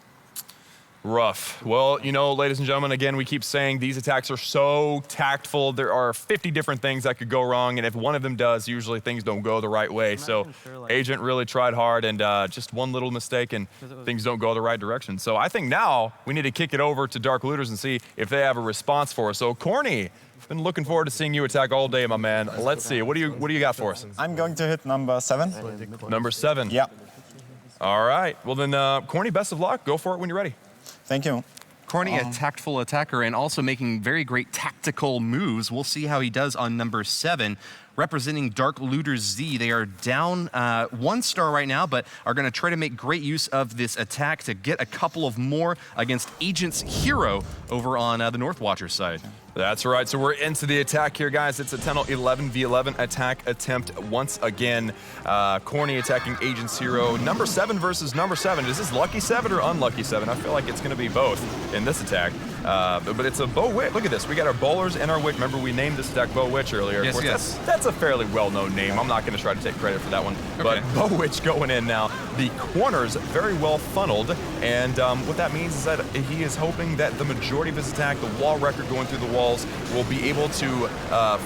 Rough. Well, ladies and gentlemen, again, we keep saying these attacks are so tactful. There are 50 different things that could go wrong, and if one of them does, usually things don't go the right way. So Agent really tried hard, and just one little mistake, and things don't go the right direction. So I think now we need to kick it over to Dark Looters and see if they have a response for us. So Corny, been looking forward to seeing you attack all day, my man. Let's see. What do you got for us? I'm going to hit number 7. Number 7. Yeah. All right. Well then, Corny, best of luck. Go for it when you're ready. Thank you. Corny, a tactful attacker and also making very great tactical moves. We'll see how he does on number 7. Representing Dark Looters Z, they are down 1 star right now, but are going to try to make great use of this attack to get a couple of more against Agent's Hero over on the North Watcher side. That's right. So we're into the attack here, guys. It's a 11v11 attack attempt once again. Corny attacking Agent's Hero. Number 7 versus number 7. Is this lucky 7 or unlucky 7? I feel like it's going to be both in this attack. But it's a Bow Witch. Look at this. We got our bowlers and our witch. Remember, we named this attack Bow Witch earlier. Yes, yes. That's a fairly well-known name. I'm not going to try to take credit for that one. Okay. But Bow Witch going in now. The corners very well funneled. And what that means is that he is hoping that the majority of his attack, the wall record going through the walls, will be able to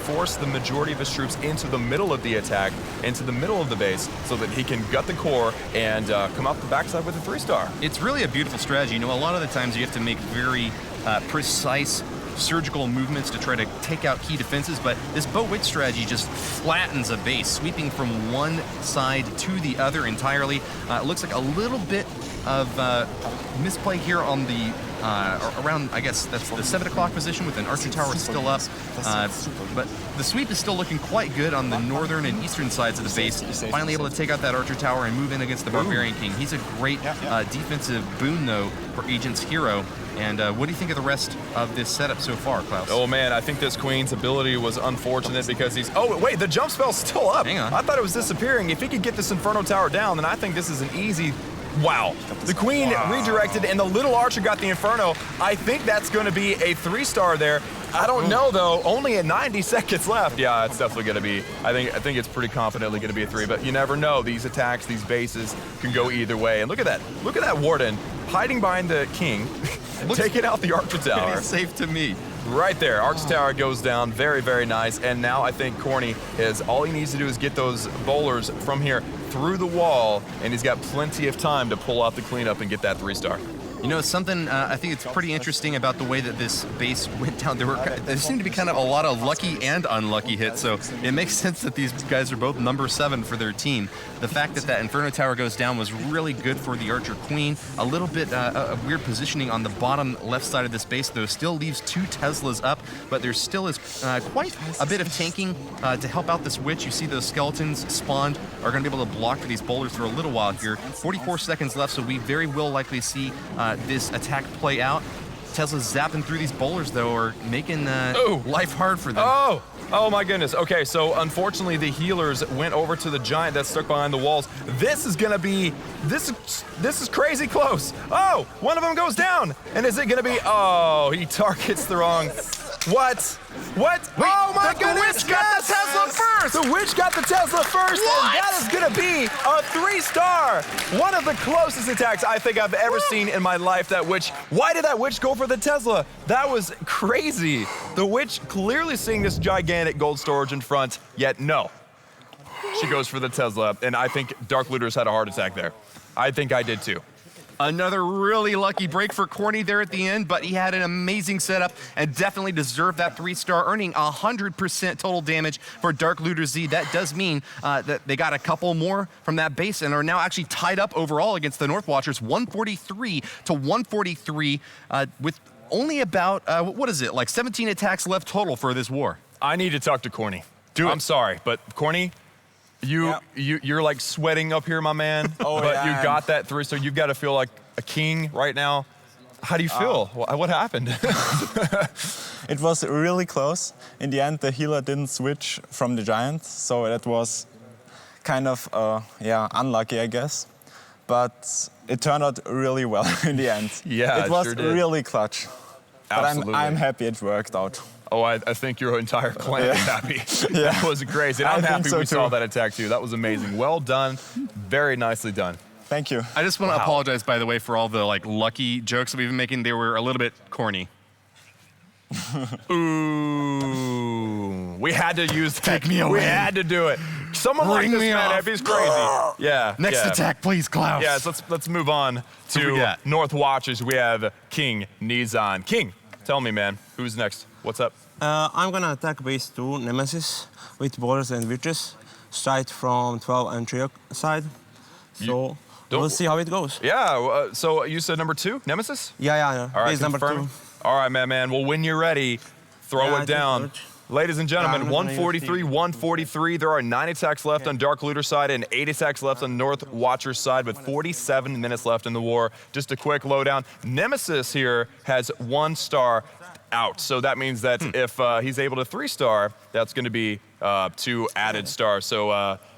force the majority of his troops into the middle of the attack, into the middle of the base, so that he can gut the core and come out the backside with a 3-star. It's really a beautiful strategy. A lot of the times you have to make very precise surgical movements to try to take out key defenses, but this Bow Witch strategy just flattens a base, sweeping from one side to the other entirely. It looks like a little bit of misplay here on the around, I guess that's the 7 o'clock position with an archer tower still up. But the sweep is still looking quite good on the northern and eastern sides of the base. Finally able to take out that archer tower and move in against the Barbarian King. He's a great defensive boon, though, for Agent's Hero. And what do you think of the rest of this setup so far, Klaus? Oh man, I think this queen's ability was unfortunate because he's... Oh wait, the jump spell's still up. Hang on. I thought it was disappearing. If he could get this Inferno Tower down, then I think this is an easy... Wow. The queen redirected and the little archer got the Inferno. I think that's going to be a 3-star there. I don't know though. Only at 90 seconds left. Yeah, it's definitely going to be. I think it's pretty confidently going to be a 3. But you never know. These attacks, these bases can go either way. And look at that. Look at that warden hiding behind the king, taking out the archer tower. Pretty safe to me. Right there, Archer Tower goes down, very, very nice. And now I think Corny all he needs to do is get those bowlers from here through the wall, and he's got plenty of time to pull out the cleanup and get that 3-star. Something I think it's pretty interesting about the way that this base went down. There seemed to be kind of a lot of lucky and unlucky hits, so it makes sense that these guys are both number 7 for their team. The fact that that Inferno Tower goes down was really good for the Archer Queen. A little bit of weird positioning on the bottom left side of this base, though, still leaves 2 Teslas up, but there still is quite a bit of tanking to help out this witch. You see those skeletons spawned are going to be able to block these bowlers for a little while here. 44 seconds left, so we very will likely see this attack play out. Tesla's zapping through these bowlers, though, are making life hard for them. Oh my goodness. Okay, so unfortunately the healers went over to the giant that's stuck behind the walls. This is gonna be, this is crazy close. Oh, one of them goes down. And is it gonna be, oh, he targets the wrong What? What? Oh my goodness! The witch got the Tesla first! The witch got the Tesla first, and that is gonna be a 3-star. One of the closest attacks I think I've ever seen in my life, that witch. Why did that witch go for the Tesla? That was crazy. The witch clearly seeing this gigantic gold storage in front, yet no. She goes for the Tesla, and I think Dark Looters had a heart attack there. I think I did too. Another really lucky break for Corny there at the end, but he had an amazing setup and definitely deserved that 3-star, earning 100% total damage for Dark Looter Z. That does mean that they got a couple more from that base and are now actually tied up overall against the North Watchers, 143 to 143, with only about, what is it, like 17 attacks left total for this war. I need to talk to Corny. I'm sorry, but Corny, you're like sweating up here, my man. Oh, but yeah. you got that 3-star. You've got to feel like a king right now. How do you feel? What happened? It was really close. In the end, the healer didn't switch from the giant, so that was kind of, unlucky, I guess. But it turned out really well in the end. Yeah, it was sure did. really clutch. Absolutely. But I'm happy it worked out. Oh, I think your entire clan is happy. That was crazy. And I'm happy we saw that attack too. That was amazing. Well done. Very nicely done. Thank you. I just want to apologize, by the way, for all the lucky jokes that we've been making. They were a little bit corny. Ooh, we had to use that. Take me away. We had to do it. Someone Bring like this me man, off. if he's crazy. Yeah. Next attack, please, Klaus. Yeah, so let's move on to North Watchers. We have King Nizan. King, tell me, man, who's next? What's up? I'm gonna attack base 2 Nemesis with borders and witches, straight from 12 and 3 side. So we'll see how it goes. Yeah. So you said number 2, Nemesis? Yeah. All right, base number 2. All right, man. Well, when you're ready, throw it down. Ladies and gentlemen, 143, 143. There are 9 attacks left on Dark Looter side and 8 attacks left on North Watcher side with 47 minutes left in the war. Just a quick lowdown. Nemesis here has 1 star out. So that means that if he's able to 3-star, that's going to be 2 added stars. So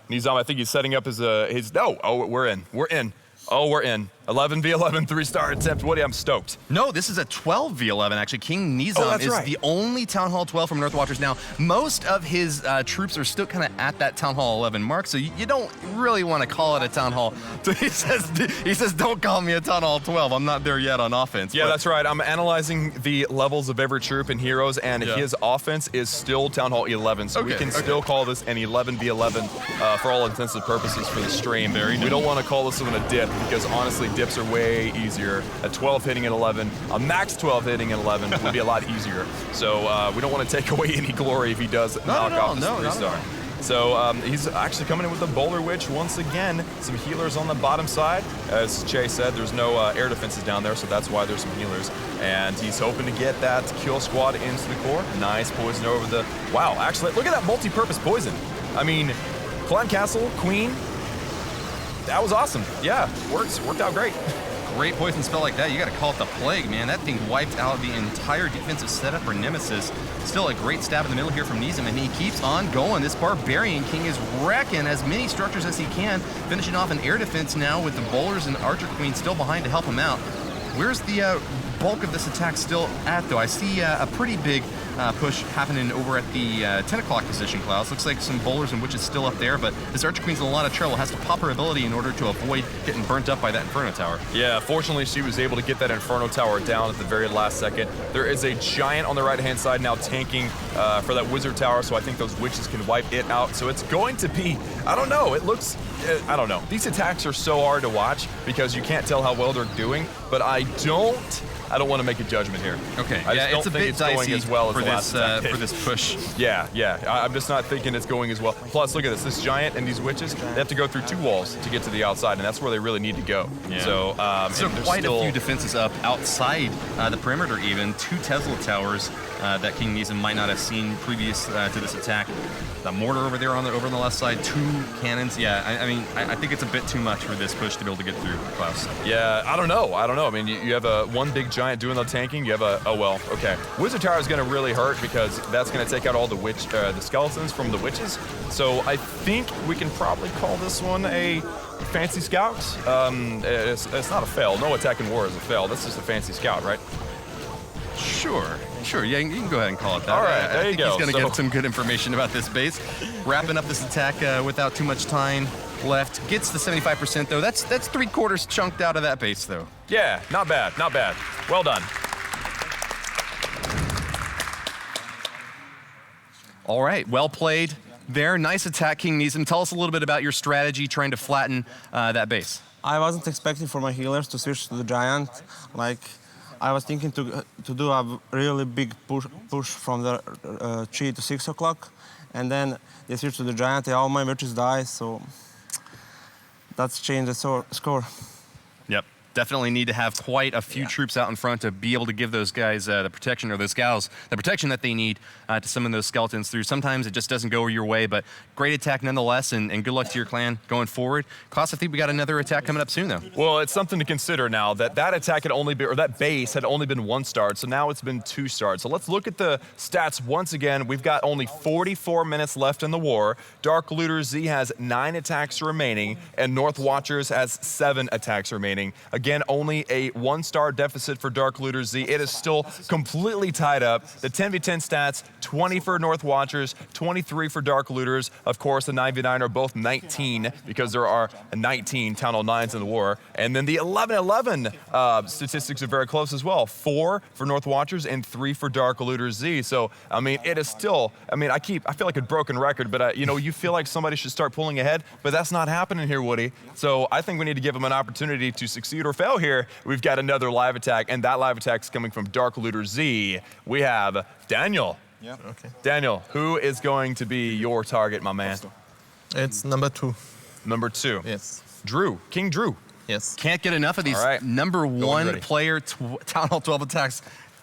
Nizam, I think he's setting up his we're in. Oh, we're in. 11v11, 3-star attempt. Woody, I'm stoked. No, this is a 12v11, actually. King Nizam is the only Town Hall 12 from North Watchers now. Most of his troops are still kind of at that Town Hall 11 mark, so you don't really want to call it a Town Hall. So he says, don't call me a Town Hall 12. I'm not there yet on offense. Yeah, that's right. I'm analyzing the levels of every troop and heroes, and his offense is still Town Hall 11, so we can still call this an 11v11 for all intents and purposes for the stream. We don't want to call this one a dip, because honestly, dips are way easier. A 12 hitting at 11, a max 12 hitting at 11 would be a lot easier. So we don't want to take away any glory if he does knock off this 3-star. So he's actually coming in with the Bowler Witch once again. Some healers on the bottom side. As Chase said, there's no air defenses down there, so that's why there's some healers. And he's hoping to get that kill squad into the core. Nice poison over the... Wow, actually, look at that multi-purpose poison. I mean, Clan Castle, Queen... That was awesome. Yeah, worked out great. Great poison spell like that, you gotta call it the Plague, man. That thing wiped out the entire defensive setup for Nemesis. Still a great stab in the middle here from Nizam, and he keeps on going. This Barbarian King is wrecking as many structures as he can, finishing off an air defense now with the Bowlers and Archer Queen still behind to help him out. Where's the bulk of this attack still at, though? I see a pretty big push happening over at the 10 o'clock position, Klaus. Looks like some Bowlers and Witches still up there, but this Archer Queen's in a lot of trouble. Has to pop her ability in order to avoid getting burnt up by that Inferno Tower. Yeah, fortunately, she was able to get that Inferno Tower down at the very last second. There is a Giant on the right-hand side now tanking for that Wizard Tower, so I think those Witches can wipe it out. So it's going to be, I don't know, it looks... I don't know. These attacks are so hard to watch because you can't tell how well they're doing, but I don't want to make a judgment here. Okay, I just don't it's a think bit it's going dicey as well as for the last attack. for this push. Yeah. I'm just not thinking it's going as well. Plus, look at this. This Giant and these Witches, they have to go through 2 walls to get to the outside, and that's where they really need to go. Yeah. So, quite a few defenses up outside the perimeter even. 2 Tesla towers that King Nizam might not have seen previous to this attack. The mortar over there over on the left side, 2 cannons. Yeah, I mean, I think it's a bit too much for this push to be able to get through, Klaus. Yeah, I don't know. I mean, you have one big Giant doing the tanking. You have okay. Wizard Tower is going to really hurt because that's going to take out all the skeletons from the Witches. So I think we can probably call this one a Fancy Scout. It's not a fail. No attack in war is a fail. That's just a Fancy Scout, right? Sure. Sure, yeah, you can go ahead and call it that. All right, I there you think go. He's going to So- get some good information about this base. Wrapping up this attack without too much time left. Gets the 75% though. That's 3/4 chunked out of that base though. Yeah, not bad, not bad. Well done. All right, well played there. Nice attack, King Nizam. Tell us a little bit about your strategy trying to flatten that base. I wasn't expecting for my healers to switch to the giant. Like, I was thinking to do a really big push from the 3 to 6 o'clock, and then they switch to the giant. And all my witches die, so that's changed the score. Yep. Definitely need to have quite a few troops out in front to be able to give those guys the protection, or those gals the protection that they need to summon those skeletons through. Sometimes it just doesn't go your way, but great attack nonetheless, and good luck to your clan going forward. Klaus, I think we got another attack coming up soon, though. Well, it's something to consider now that attack had only been, or that base had only been 1 start, so now it's been 2 starts. So let's look at the stats once again. We've got only 44 minutes left in the war. Dark Looter Z has 9 attacks remaining, and North Watchers has 7 attacks remaining. Again, only a 1-star deficit for Dark Looter Z. It is still completely tied up. The 10v10 stats, 20 for North Watchers, 23 for Dark Looters. Of course, the 9v9 are both 19 because there are 19 Town Hall 9s in the war. And then the 11-11 statistics are very close as well. 4 for North Watchers and 3 for Dark Looter Z. So, I mean, it is still, I mean, I feel like a broken record, but you know, you feel like somebody should start pulling ahead, but that's not happening here, Woody. So I think we need to give them an opportunity to succeed or fail here. We've got another live attack, and that live attack is coming from Dark Looter Z. We have Daniel. Yeah, okay. Daniel, who is going to be your target, my man? It's number 2. Number 2. Yes. Drew, King Drew. Yes. Can't get enough of these number 1 player Town Hall 12 attacks.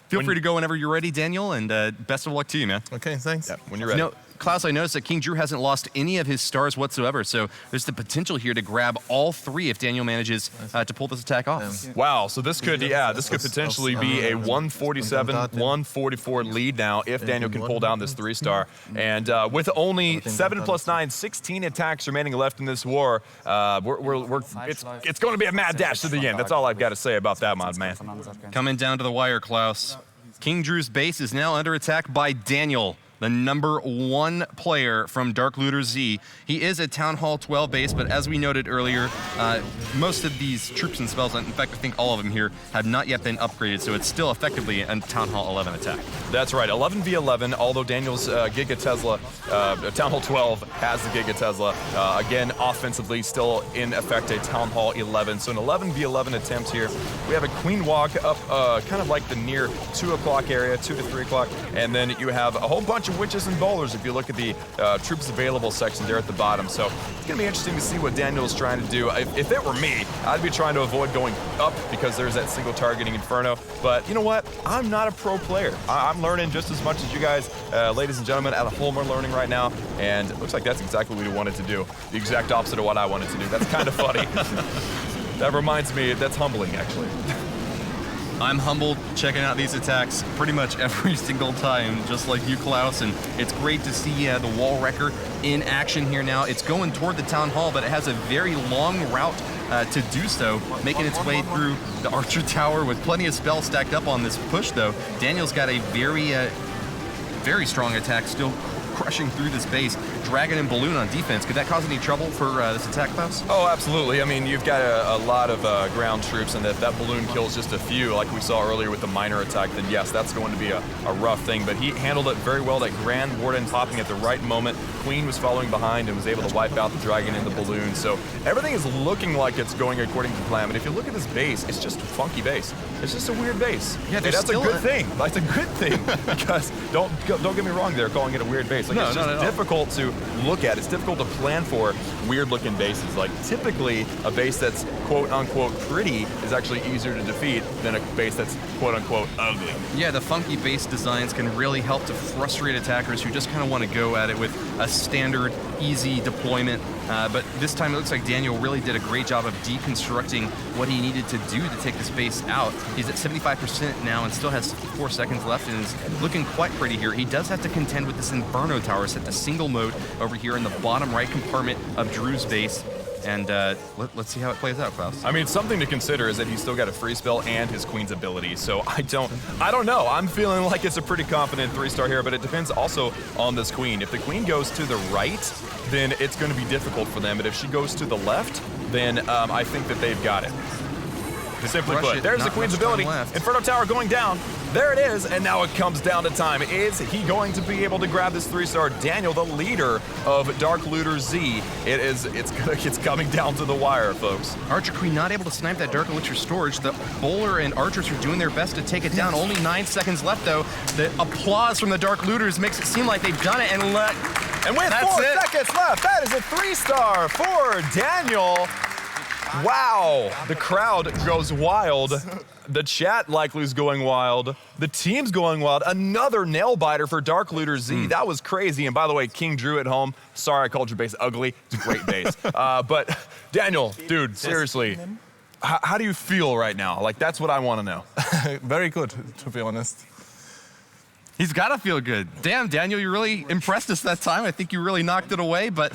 Feel free to go whenever you're ready, Daniel, and best of luck to you, man. Okay, thanks. Yeah, when you're ready. You know, Klaus, I noticed that King Drew hasn't lost any of his stars whatsoever, so there's the potential here to grab all 3 if Daniel manages to pull this attack off. Wow, so this could, this could potentially be a 147, 144 lead now if Daniel can pull down this 3-star. And with only 7 + 9, 16 attacks remaining left in this war, it's going to be a mad dash to the end. That's all I've got to say about that, my man. Coming down to the wire, Klaus. King Drew's base is now under attack by Daniel, the number 1 player from Dark Looter Z. He is a Town Hall 12 base, but as we noted earlier, most of these troops and spells, in fact, I think all of them here, have not yet been upgraded, so it's still effectively a Town Hall 11 attack. That's right, 11v11, although Daniel's Giga Tesla, Town Hall 12 has the Giga Tesla. Again, offensively, still in effect a Town Hall 11. So an 11v11 attempt here. We have a Queen Walk up kind of like the near 2 o'clock area, 2 to 3 o'clock, and then you have a whole bunch of witches and bowlers if you look at the troops available section there at the bottom. So it's going to be interesting to see what Daniel is trying to do. If it were me, I'd be trying to avoid going up because there's that single targeting Inferno. But you know what? I'm not a pro player. I'm learning just as much as you guys, ladies and gentlemen, at home are learning right now. And it looks like that's exactly what we wanted to do. The exact opposite of what I wanted to do. That's kind of funny. That reminds me, that's humbling, actually. I'm humbled checking out these attacks pretty much every single time, just like you, Klaus, and it's great to see the Wall Wrecker in action here now. It's going toward the Town Hall, but it has a very long route to do so, making its way through the Archer Tower with plenty of spells stacked up on this push, though. Daniel's got a very strong attack still crushing through this base. Dragon and Balloon on defense. Could that cause any trouble for this attack, Klaus? Oh, absolutely. I mean, you've got a lot of ground troops, and if that balloon kills just a few, like we saw earlier with the minor attack, then yes, that's going to be a rough thing. But he handled it very well. That Grand Warden popping at the right moment. Queen was following behind and was able to wipe out the dragon and the balloon. So everything is looking like it's going according to plan. But if you look at this base, it's just a funky base. It's just a weird base. Yeah, that's a good thing. That's a good thing because don't get me wrong. They're calling it a weird base. Like, it's just difficult to look at. It's difficult to plan for weird-looking bases. Like, typically, a base that's quote-unquote pretty is actually easier to defeat than a base that's quote-unquote ugly. Yeah, the funky base designs can really help to frustrate attackers who just kind of want to go at it with a standard, easy deployment. But this time, it looks like Daniel really did a great job of deconstructing what he needed to do to take this base out. He's at 75% now and still has 4 seconds left and is looking quite pretty here. He does have to contend with this Inferno Tower set to single mode over here in the bottom right compartment of Drew's base. And let's see how it plays out, Klaus. I mean, something to consider is that he's still got a free spell and his queen's ability. So I don't know. I'm feeling like it's a pretty confident 3-star here, but it depends also on this queen. If the queen goes to the right, then it's going to be difficult for them. But if she goes to the left, then I think that they've got it. Simply put, there's the queen's ability. Inferno Tower going down. There it is, and now it comes down to time. Is he going to be able to grab this 3-star? Daniel, the leader of Dark Looter Z. It's coming down to the wire, folks. Archer Queen not able to snipe that Dark Elixir storage. The bowler and archers are doing their best to take it down. Only 9 seconds left, though. The applause from the Dark Looters makes it seem like they've done it, and with 4 seconds left, that is a 3-star for Daniel. Wow, the crowd goes wild. The chat likely is going wild. The team's going wild. Another nail biter for Dark Looter Z. That was crazy. And by the way, King Drew at home. Sorry, I called your base ugly. It's a great base. But Daniel, dude, seriously, how do you feel right now? Like, that's what I want to know. Very good, to be honest. He's got to feel good. Damn, Daniel, you really impressed us that time. I think you really knocked it away. But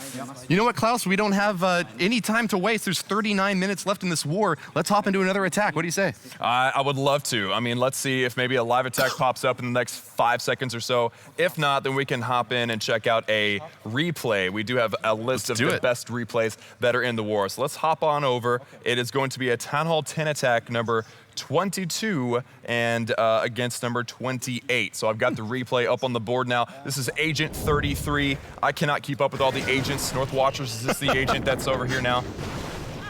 you know what, Klaus? We don't have any time to waste. There's 39 minutes left in this war. Let's hop into another attack. What do you say? I would love to. I mean, let's see if maybe a live attack pops up in the next 5 seconds or so. If not, then we can hop in and check out a replay. We do have a list of the best replays that are in the war. So let's hop on over. It is going to be a Town Hall 10 attack number 22 and against number 28. So I've got the replay up on the board now. This is Agent 33. I cannot keep up with all the agents. North Watchers, is this the agent that's over here now?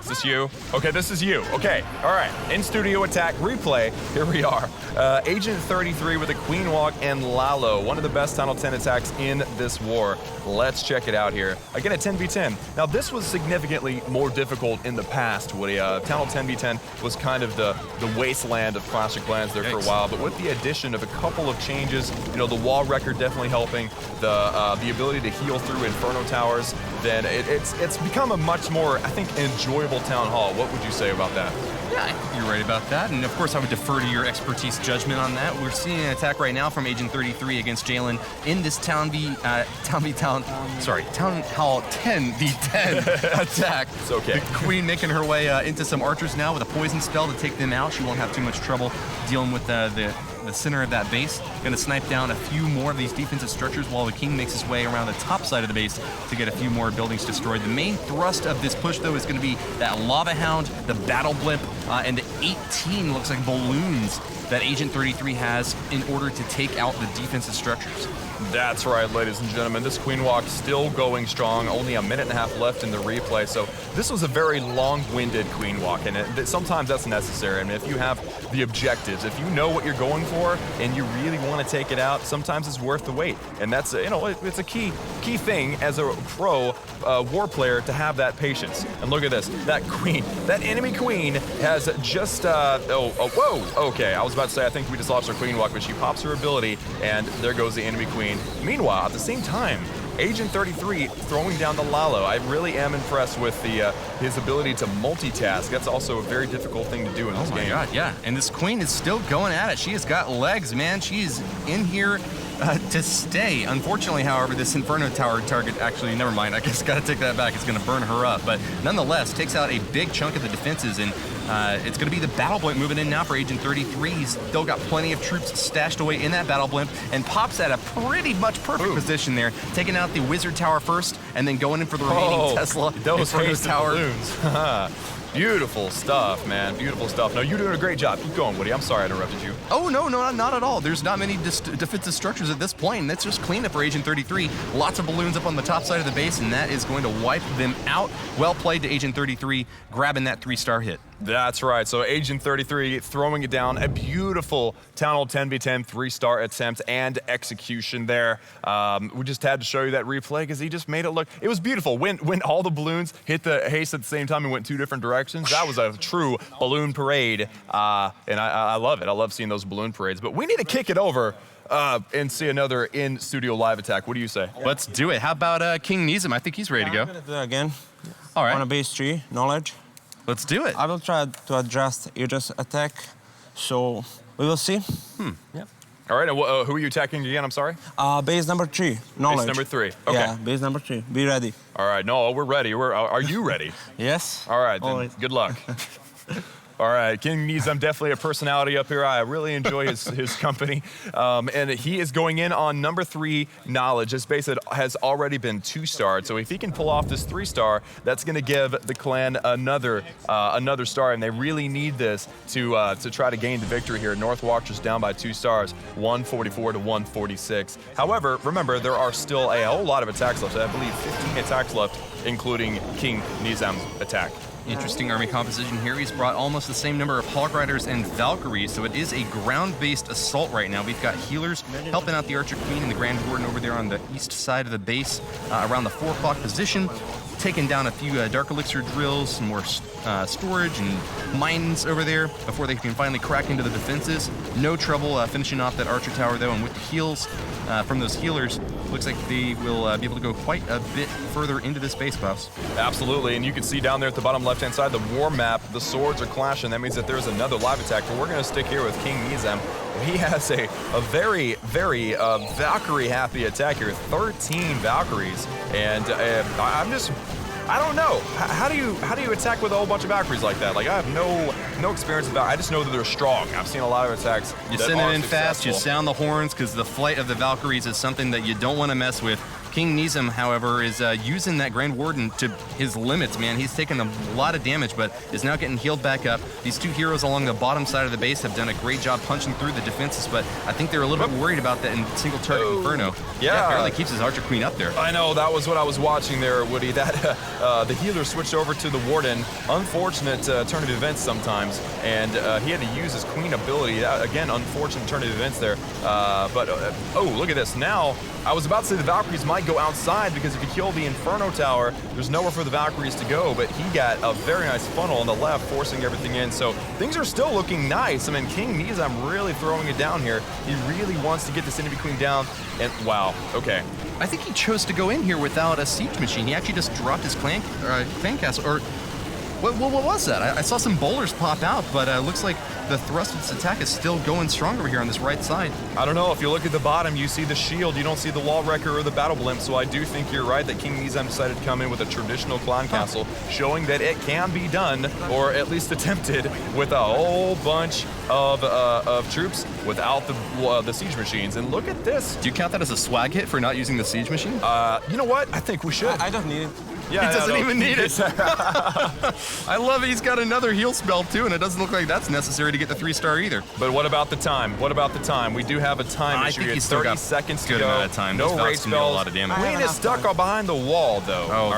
Is this you? Okay, this is you. Okay, all right. In-studio attack replay. Here we are. Agent 33 with a Queen Walk and Lalo. One of the best Tunnel 10 attacks in this war. Let's check it out here. Again, a 10v10. Now, this was significantly more difficult in the past, Woody. Tunnel 10v10 was kind of the wasteland of Clash of Clans there for a while, but with the addition of a couple of changes, you know, the wall record definitely helping, the ability to heal through Inferno Towers, then it's become a much more, I think, enjoyable Town Hall. What would you say about that? Yeah, I think you're right about that. And of course, I would defer to your expertise judgment on that. We're seeing an attack right now from Agent 33 against Jalen in this Town Hall 10v10 attack. It's okay. The Queen making her way into some archers now with a poison spell to take them out. She won't have too much trouble dealing with the center of that base. Gonna snipe down a few more of these defensive structures while the King makes his way around the top side of the base to get a few more buildings destroyed. The main thrust of this push, though, is gonna be that Lava Hound, the Battle Blimp, and the 18 looks like balloons that Agent 33 has in order to take out the defensive structures. That's right, ladies and gentlemen. This Queen Walk still going strong. Only a minute and a half left in the replay. So this was a very long-winded Queen Walk, and sometimes that's necessary. I mean, if you have the objectives, if you know what you're going for, and you really want to take it out, sometimes it's worth the wait. And that's, you know, it's a key thing as a pro war player to have that patience. And look at this, that queen, that enemy queen has just, whoa, okay. I was about to say, I think we just lost our Queen Walk, but she pops her ability, and there goes the enemy queen. Meanwhile, at the same time, Agent 33 throwing down the Lalo. I really am impressed with his ability to multitask. That's also a very difficult thing to do in this game. Oh my God, yeah. And this queen is still going at it. She has got legs, man. She's in here to stay. Unfortunately, however, this Inferno Tower target, actually, never mind. I guess got to take that back. It's going to burn her up. But nonetheless, takes out a big chunk of the defenses, and it's going to be the Battle Blimp moving in now for Agent 33. He's still got plenty of troops stashed away in that Battle Blimp, and pops at a pretty much perfect position there, taking out the Wizard Tower first, and then going in for the remaining Tesla. Those Tower balloons. Beautiful stuff, man. Beautiful stuff. No, you're doing a great job. Keep going, Woody. I'm sorry I interrupted you. Oh, no, not at all. There's not many defensive structures at this point, and that's just cleanup for Agent 33. Lots of balloons up on the top side of the base, and that is going to wipe them out. Well played to Agent 33, grabbing that 3-star hit. That's right. So Agent 33 throwing it down. A beautiful Town Hall 10v10 3-star attempt and execution there. We just had to show you that replay because he just made it look. It was beautiful. When all the balloons hit the haste at the same time and went 2 different directions, that was a true balloon parade. And I love it. I love seeing those balloon parades. But we need to kick it over and see another in-studio live attack. What do you say? Let's do it. How about King Nizam? I think he's ready to go. I'm gonna do that again. All right. On a base 3, knowledge. Let's do it. I will try to adjust Aegis attack, so we will see. Yep. All right, and who are you attacking again? I'm sorry? Base number 3, knowledge. Base number 3, okay. Yeah, base number 3. Be ready. All right, no, we're ready. Are you ready? Yes. All right, then Always. good luck. All right, King Nizam, definitely a personality up here. I really enjoy his company. And he is going in on number 3, knowledge. This base has already been 2-starred, so if he can pull off this 3-star, that's going to give the clan another star, and they really need this to try to gain the victory here. North Watchers down by 2 stars, 144 to 146. However, remember, there are still a whole lot of attacks left. I believe 15 attacks left, including King Nizam's attack. Interesting army composition here. He's brought almost the same number of Hog Riders and Valkyries, so it is a ground-based assault right now. We've got healers helping out the Archer Queen and the Grand Warden over there on the east side of the base, around the 4 o'clock position, taking down a few Dark Elixir drills, some more storage and mines over there before they can finally crack into the defenses. No trouble finishing off that Archer Tower, though, and with the heals from those healers, looks like they will be able to go quite a bit further into this base, Klaus. Absolutely, and you can see down there at the bottom left-hand side, the war map, the swords are clashing. That means that there's another live attack, but we're going to stick here with King Nizam. He has a very, very Valkyrie-happy attack here, 13 Valkyries, and I don't know. How do you attack with a whole bunch of Valkyries like that? Like, I have no experience with that. I just know that they're strong. I've seen a lot of attacks. You send it in fast, you sound the horns, because the flight of the Valkyries is something that you don't want to mess with. King Nizam, however, is using that Grand Warden to his limits, man. He's taken a lot of damage, but is now getting healed back up. These 2 heroes along the bottom side of the base have done a great job punching through the defenses, but I think they're a little bit worried about that in single target Inferno. Yeah, barely keeps his Archer Queen up there. I know, that was what I was watching there, Woody. That the healer switched over to the Warden. Unfortunate turn of events sometimes, and he had to use his Queen ability. Again, unfortunate turn of events there. Oh, look at this. Now, I was about to say the Valkyries might go outside, because if you kill the Inferno Tower, there's nowhere for the Valkyries to go, but he got a very nice funnel on the left, forcing everything in. So things are still looking nice. I mean, King Nizam really throwing it down here. He really wants to get this enemy queen down, and wow, okay. I think he chose to go in here without a siege machine. He actually just dropped his clan castle, or what was that? I saw some boulders pop out, but it looks like the thrust of this attack is still going strong over here on this right side. I don't know. If you look at the bottom, you see the shield. You don't see the wall wrecker or the battle blimp. So I do think you're right that King Nizam decided to come in with a traditional clan castle, showing that it can be done, or at least attempted, with a whole bunch of troops without the siege machines. And look at this. Do you count that as a swag hit for not using the siege machine? You know what? I think we should. I don't need it. Yeah, he doesn't even need it. I love it. He's got another heal spell too, and it doesn't look like that's necessary to get the 3-star either. But what about the time? What about the time? We do have a time issue. I think he's 30 seconds to go. Good amount of time. No race spells. spells. A lot of damage. Queen is stuck behind the wall, though. Oh,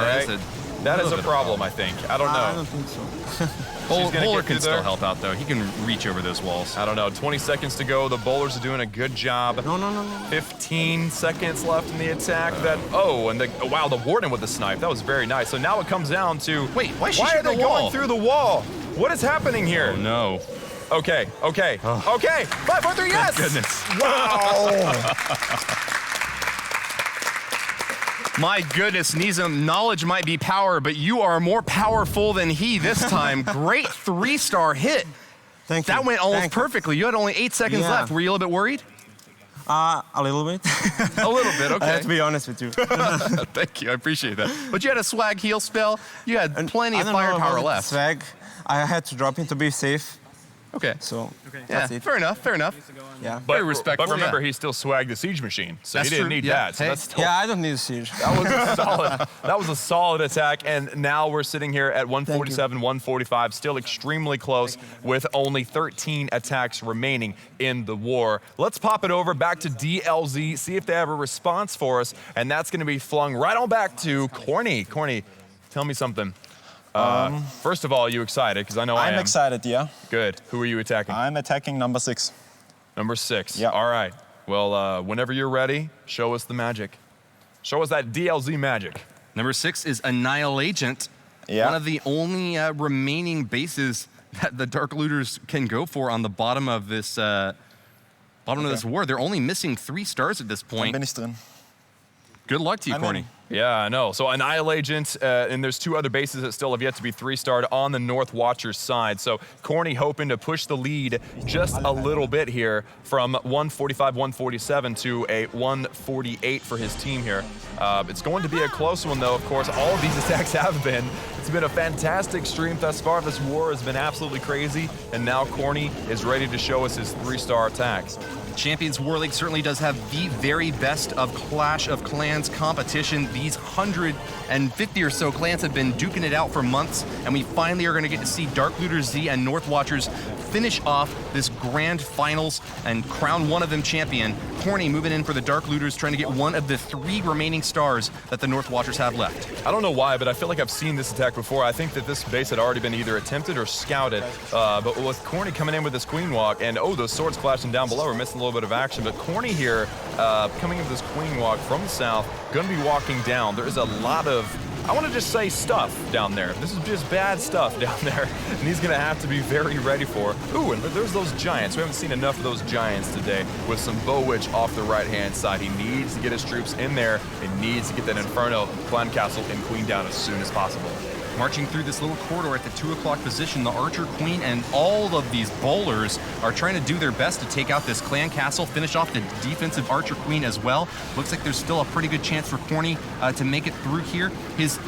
that is a problem, I think. I don't know. I don't think so. Bowler can still help out, though. He can reach over those walls. I don't know. 20 seconds to go. The bowlers are doing a good job. No. 15 seconds left in the attack. Wow, the Warden with the snipe. That was very nice. So now it comes down to, wait, why are they going through the wall? What is happening here? Oh, no. Okay. 5, 4, 3, yes! Goodness. Wow. My goodness, Nizam, knowledge might be power, but you are more powerful than he this time. Great 3-star hit. Thank you. That went almost perfectly. You had only 8 seconds left. Were you a little bit worried? A little bit. A little bit, okay. I have to be honest with you. Thank you, I appreciate that. But you had a swag heal spell. You had plenty of firepower left. Swag. I had to drop in to be safe. Okay. So, that's it. Fair enough. Yeah. Very respectful. But remember, he still swagged the siege machine, so he didn't need that. So that's still, I don't need a siege. That was a solid. That was a solid attack, and now we're sitting here at 147, 145, still extremely close, with only 13 attacks remaining in the war. Let's pop it over back to DLZ, see if they have a response for us, and that's going to be flung right on back to Corny. Corny, tell me something. First of all, are you excited? Because I know I am. I'm excited, yeah. Good. Who are you attacking? I'm attacking number 6. Number 6. Yeah. All right. Well, whenever you're ready, show us the magic. Show us that DLZ magic. Number 6 is Annihilagent. Yeah. One of the only remaining bases that the Dark Looters can go for on the bottom of this of this war. They're only missing 3 stars at this point. Dann bin ich drin. Good luck to you, Corny. Yeah, I know. So Annihilagent, and there's 2 other bases that still have yet to be 3-starred on the North Watchers side. So Corny hoping to push the lead just a little bit here from 145, 147 to a 148 for his team here. It's going to be a close one, though. Of course, all of these attacks have been. It's been a fantastic stream thus far. This war has been absolutely crazy, and now Corny is ready to show us his 3-star attacks. Champions War League certainly does have the very best of Clash of Clans competition. These 150 or so clans have been duking it out for months, and we finally are going to get to see Dark Looter Z and North Watchers finish off this grand finals and crown one of them champion. Corny moving in for the Dark Looters, trying to get one of the 3 remaining stars that the North Watchers have left. I don't know why, but I feel like I've seen this attack before. I think that this base had already been either attempted or scouted, but with Corny coming in with this Queen Walk, and those swords clashing down below, we're missing a little bit of action, but Corny here, coming in with this Queen Walk from the south, gonna be walking down. There is a lot of, I want to just say, stuff down there. This is just bad stuff down there, and he's going to have to be very ready for. Ooh, and there's those giants. We haven't seen enough of those giants today with some Bow Witch off the right-hand side. He needs to get his troops in there and needs to get that Inferno, Clan Castle, and Queen down as soon as possible. Marching through this little corridor at the 2 o'clock position, the Archer Queen and all of these bowlers are trying to do their best to take out this Clan Castle, finish off the defensive Archer Queen as well. Looks like there's still a pretty good chance for Corny to make it through here. His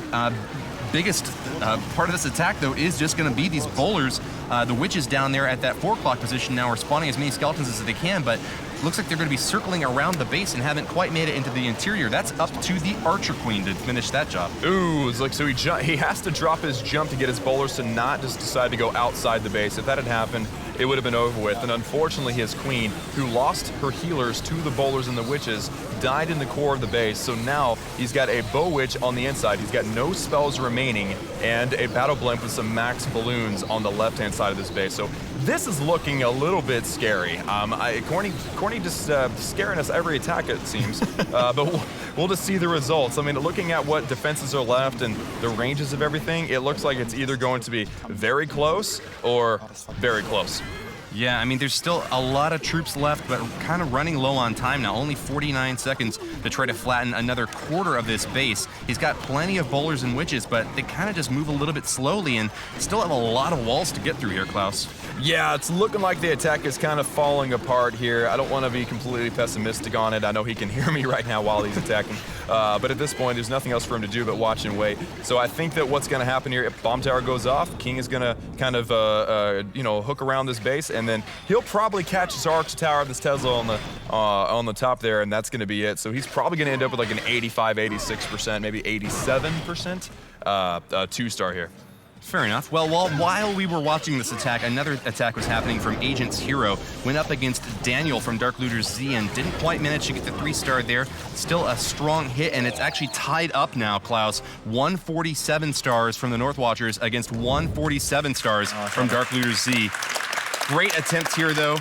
biggest part of this attack, though, is just going to be these bowlers. The witches down there at that 4 o'clock position now are spawning as many skeletons as they can, but looks like they're going to be circling around the base and haven't quite made it into the interior. That's up to the Archer Queen to finish that job. Ooh, it's like, so he has to drop his jump to get his bowlers to not just decide to go outside the base. If that had happened, it would have been over with. And unfortunately, his queen, who lost her healers to the bowlers and the witches, died in the core of the base. So now he's got a Bow Witch on the inside. He's got no spells remaining and a Battle Blimp with some max balloons on the left-hand side of this base. So this is looking a little bit scary. Corny just scaring us every attack, it seems. But we'll just see the results. I mean, looking at what defenses are left and the ranges of everything, it looks like it's either going to be very close or very close. Yeah, I mean, there's still a lot of troops left, but kind of running low on time now. Only 49 seconds to try to flatten another quarter of this base. He's got plenty of bowlers and witches, but they kind of just move a little bit slowly and still have a lot of walls to get through here, Klaus. Yeah, it's looking like the attack is kind of falling apart here. I don't want to be completely pessimistic on it. I know he can hear me right now while he's attacking. But at this point, there's nothing else for him to do but watch and wait. So I think that what's going to happen here, if Bomb Tower goes off, King is going to kind of, hook around this base, and then he'll probably catch his Arch Tower, this Tesla on the top there, and that's going to be it. So he's probably going to end up with like an 85, 86%, maybe 87% 2-star here. Fair enough. Well, while we were watching this attack, another attack was happening from Agent's Hero. Went up against Daniel from Dark Looter Z and didn't quite manage to get the 3-star there. Still a strong hit, and it's actually tied up now, Klaus. 147 stars from the North Watchers against 147 stars from Dark Looter Z. Great attempt here, though.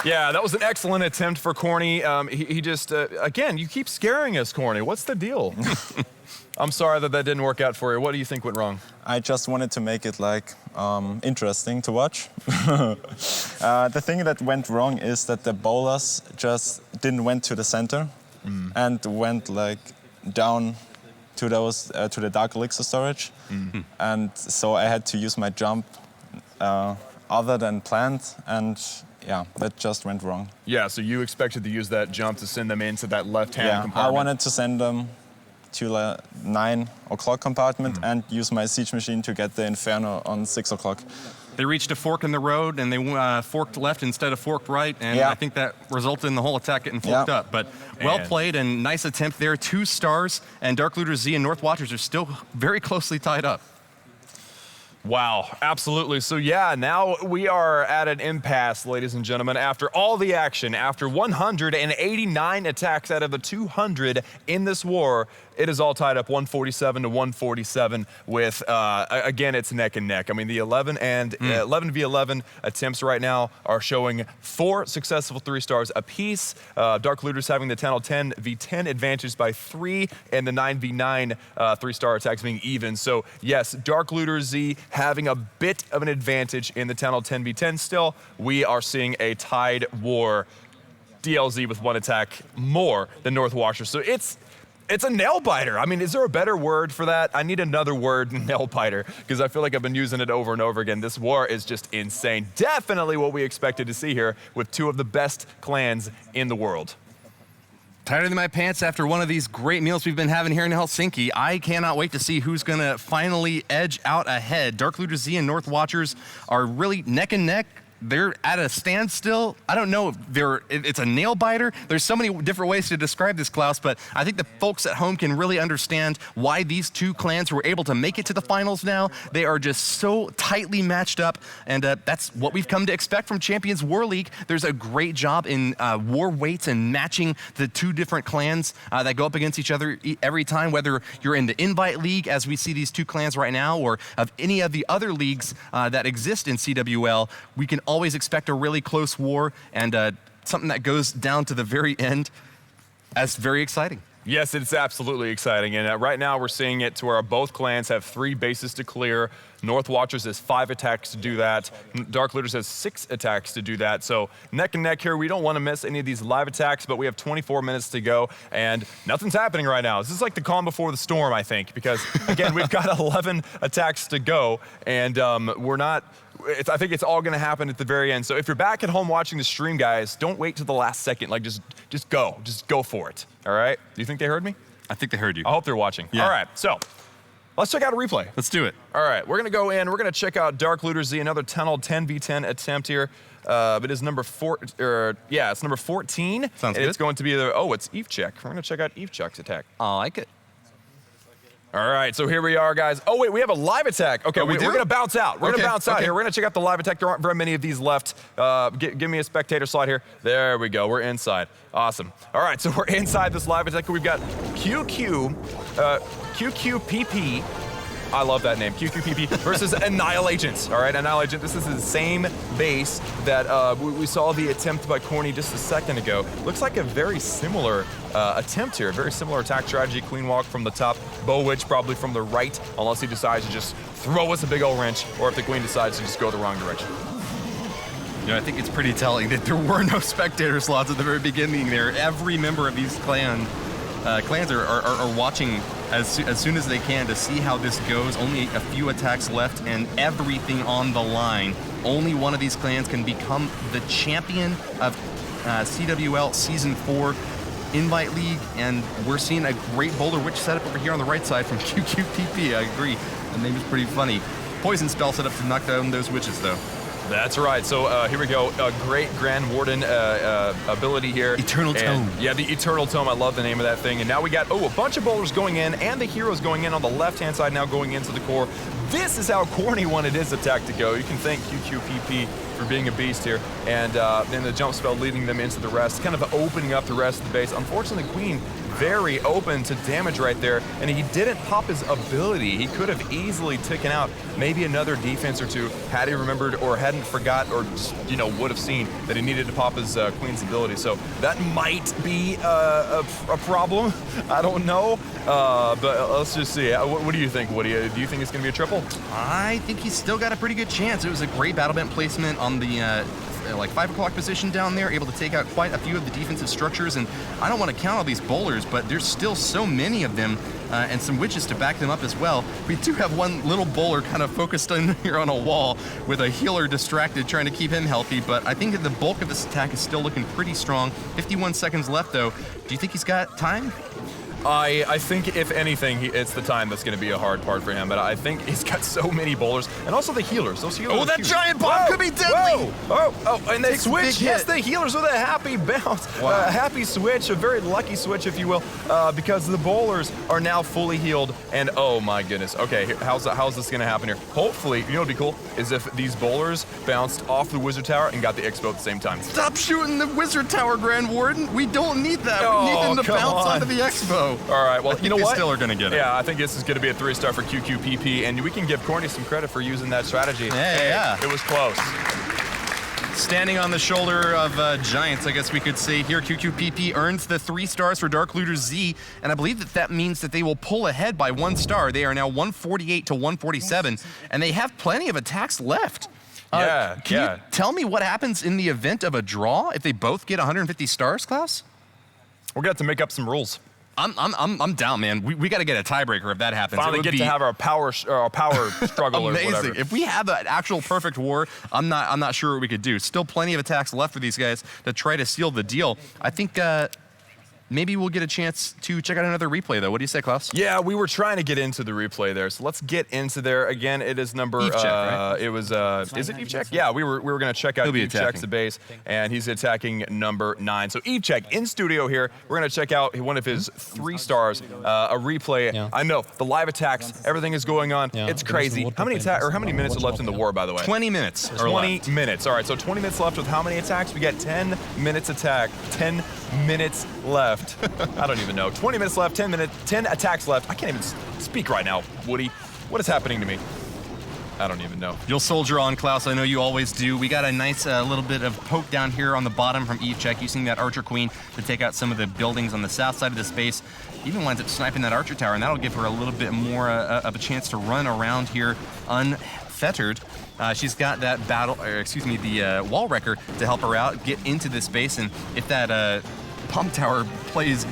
Yeah, that was an excellent attempt for Corny. He just, again, you keep scaring us, Corny. What's the deal? I'm sorry that didn't work out for you. What do you think went wrong? I just wanted to make it interesting to watch. The thing that went wrong is that the bowlers just didn't went to the center and went down to those to the Dark Elixir storage, and so I had to use my jump other than planned, and yeah, that just went wrong. Yeah, so you expected to use that jump to send them into that left-hand compartment. I wanted to send them to the 9 o'clock compartment and use my siege machine to get the Inferno on 6 o'clock. They reached a fork in the road and they forked left instead of forked right, and I think that resulted in the whole attack getting forked up. But well played and nice attempt there. 2 stars, and Dark Looter Z and North Watchers are still very closely tied up. Wow, absolutely. So yeah, now we are at an impasse, ladies and gentlemen. After all the action, after 189 attacks out of the 200 in this war, it is all tied up 147 to 147 with, again, it's neck and neck. I mean, the 11 v 11 attempts right now are showing 4 successful 3-stars apiece. Dark Looters having the 10 v 10 advantage by 3, and the 9 v 9 3-star attacks being even. So yes, Dark Looter Z having a bit of an advantage in the 10 v 10 still. We are seeing a tied war. DLZ with 1 attack more than North Watchers. So it's a nail biter. I mean, is there a better word for that? I need another word, nail biter, because I feel like I've been using it over and over again. This war is just insane. Definitely what we expected to see here with 2 of the best clans in the world. Tighter than my pants after one of these great meals we've been having here in Helsinki. I cannot wait to see who's going to finally edge out ahead. Dark Looter Z and North Watchers are really neck and neck. They're at a standstill. I don't know if it's a nail biter. There's so many different ways to describe this, Klaus, but I think the folks at home can really understand why these 2 clans were able to make it to the finals now. They are just so tightly matched up, and that's what we've come to expect from Champions War League. There's a great job in war weights and matching the 2 different clans that go up against each other every time, whether you're in the Invite League, as we see these 2 clans right now, or of any of the other leagues that exist in CWL. We can always expect a really close war and something that goes down to the very end. That's very exciting. Yes, it's absolutely exciting. And right now we're seeing it to where both clans have 3 bases to clear. North Watchers has 5 attacks to do that. Dark Looters has 6 attacks to do that. So neck and neck here. We don't want to miss any of these live attacks, but we have 24 minutes to go and nothing's happening right now. This is like the calm before the storm, I think, because again, we've got 11 attacks to go and I think it's all going to happen at the very end. So if you're back at home watching the stream, guys, don't wait till the last second. Like just go for it. All right? Do you think they heard me? I think they heard you. I hope they're watching. Yeah. All right, so let's check out a replay. Let's do it. All right, we're gonna go in. We're gonna check out Dark Looter Z, another 10v10 attempt here. It is number it's number 14. Sounds good. It's going to be it's Eve Check. We're gonna check out Eve Check's attack. I like it. All right, so here we are, guys. Oh, wait, we have a live attack. Okay, we're going to bounce out. We're going to bounce out here. We're going to check out the live attack. There aren't very many of these left. Give me a spectator slot here. There we go. We're inside. Awesome. All right, so we're inside this live attack. We've got QQPP. I love that name, QQPP versus Annihilagent. All right, Annihilagent, this is the same base that we saw the attempt by Corny just a second ago. Looks like a very similar attempt here, very similar attack strategy. Queen walk from the top, Bow Witch probably from the right, unless he decides to just throw us a big old wrench, or if the Queen decides to just go the wrong direction. You know, I think it's pretty telling that there were no spectator slots at the very beginning there. Every member of these clans are watching as soon as they can to see how this goes. Only a few attacks left and everything on the line. Only one of these clans can become the champion of CWL Season 4 Invite League, and we're seeing a great Boulder Witch setup over here on the right side from QQPP. I agree. The name is pretty funny. Poison spell set up to knock down those witches, though. That's right. So here we go. A great Grand Warden ability here. Eternal Tome. Yeah, the Eternal Tome. I love the name of that thing. And now we got, a bunch of boulders going in and the heroes going in on the left-hand side now going into the core. This is how Corny wanted his attack to go. You can thank QQPP for being a beast here. And then the jump spell leading them into the rest, kind of opening up the rest of the base. Unfortunately, Queen very open to damage right there, and he didn't pop his ability. He could have easily taken out maybe another defense or two had he remembered or hadn't forgot or just, would have seen that he needed to pop his Queen's ability. So that might be a problem. I don't know, but let's just see. What do you think, Woody? Do you think it's going to be a triple? I think he's still got a pretty good chance. It was a great battle bent placement on the 5 o'clock position down there, able to take out quite a few of the defensive structures, and I don't want to count all these bowlers, but there's still so many of them, and some witches to back them up as well. We do have one little bowler kind of focused in here on a wall with a healer distracted trying to keep him healthy, but I think that the bulk of this attack is still looking pretty strong. 51 seconds left, though. Do you think he's got time? I think, if anything, it's the time that's going to be a hard part for him. But I think he's got so many bowlers. And also the healers. Those healers that giant bomb could be deadly! Oh, and they switch. Yes, the healers with a happy bounce. Wow. A happy switch, a very lucky switch, if you will, because the bowlers are now fully healed. And oh my goodness. Okay, how's this going to happen here? Hopefully, you know what would be cool is if these bowlers bounced off the Wizard Tower and got the Expo at the same time. Stop shooting the Wizard Tower, Grand Warden. We don't need that. We need them to bounce onto the Expo. All right, well, you know what? Still are going to get it. Yeah, I think this is going to be a 3-star for QQPP, and we can give Corny some credit for using that strategy. Yeah. It was close. Standing on the shoulder of giants, I guess we could say here, QQPP earns the 3 stars for Dark Looter Z, and I believe that means that they will pull ahead by 1 star. They are now 148 to 147, and they have plenty of attacks left. Can you tell me what happens in the event of a draw if they both get 150 stars, Klaus? We're going to have to make up some rules. I'm down, man. We got to get a tiebreaker if that happens. Finally get to have our power struggle or whatever. If we have an actual perfect war, I'm not sure what we could do. Still plenty of attacks left for these guys to try to seal the deal. I think maybe we'll get a chance to check out another replay, though. What do you say, Klaus? Yeah, we were trying to get into the replay there, so let's get into there. Again, it is number... Eve check, right? It was... is it Eve check? Yeah, we were going to check out Eve check's the base, and he's attacking number 9. So Eve check in studio here. We're going to check out one of his 3 stars, a replay. Yeah. I know, the live attacks, everything is going on. Yeah. It's crazy. How many minutes are left in the war, by the way? 20 minutes. 20 minutes. All right, so 20 minutes left with how many attacks? We got 10 minutes attack. 10 minutes left. I don't even know. 20 minutes left, 10 attacks left. I can't even speak right now, Woody. What is happening to me? I don't even know. You'll soldier on, Klaus. I know you always do. We got a nice little bit of poke down here on the bottom from Eve check, using that Archer Queen to take out some of the buildings on the south side of the space. Even winds up sniping that Archer Tower, and that'll give her a little bit more of a chance to run around here unfettered. She's got that the wall wrecker to help her out, get into this base, and if that pump tower plays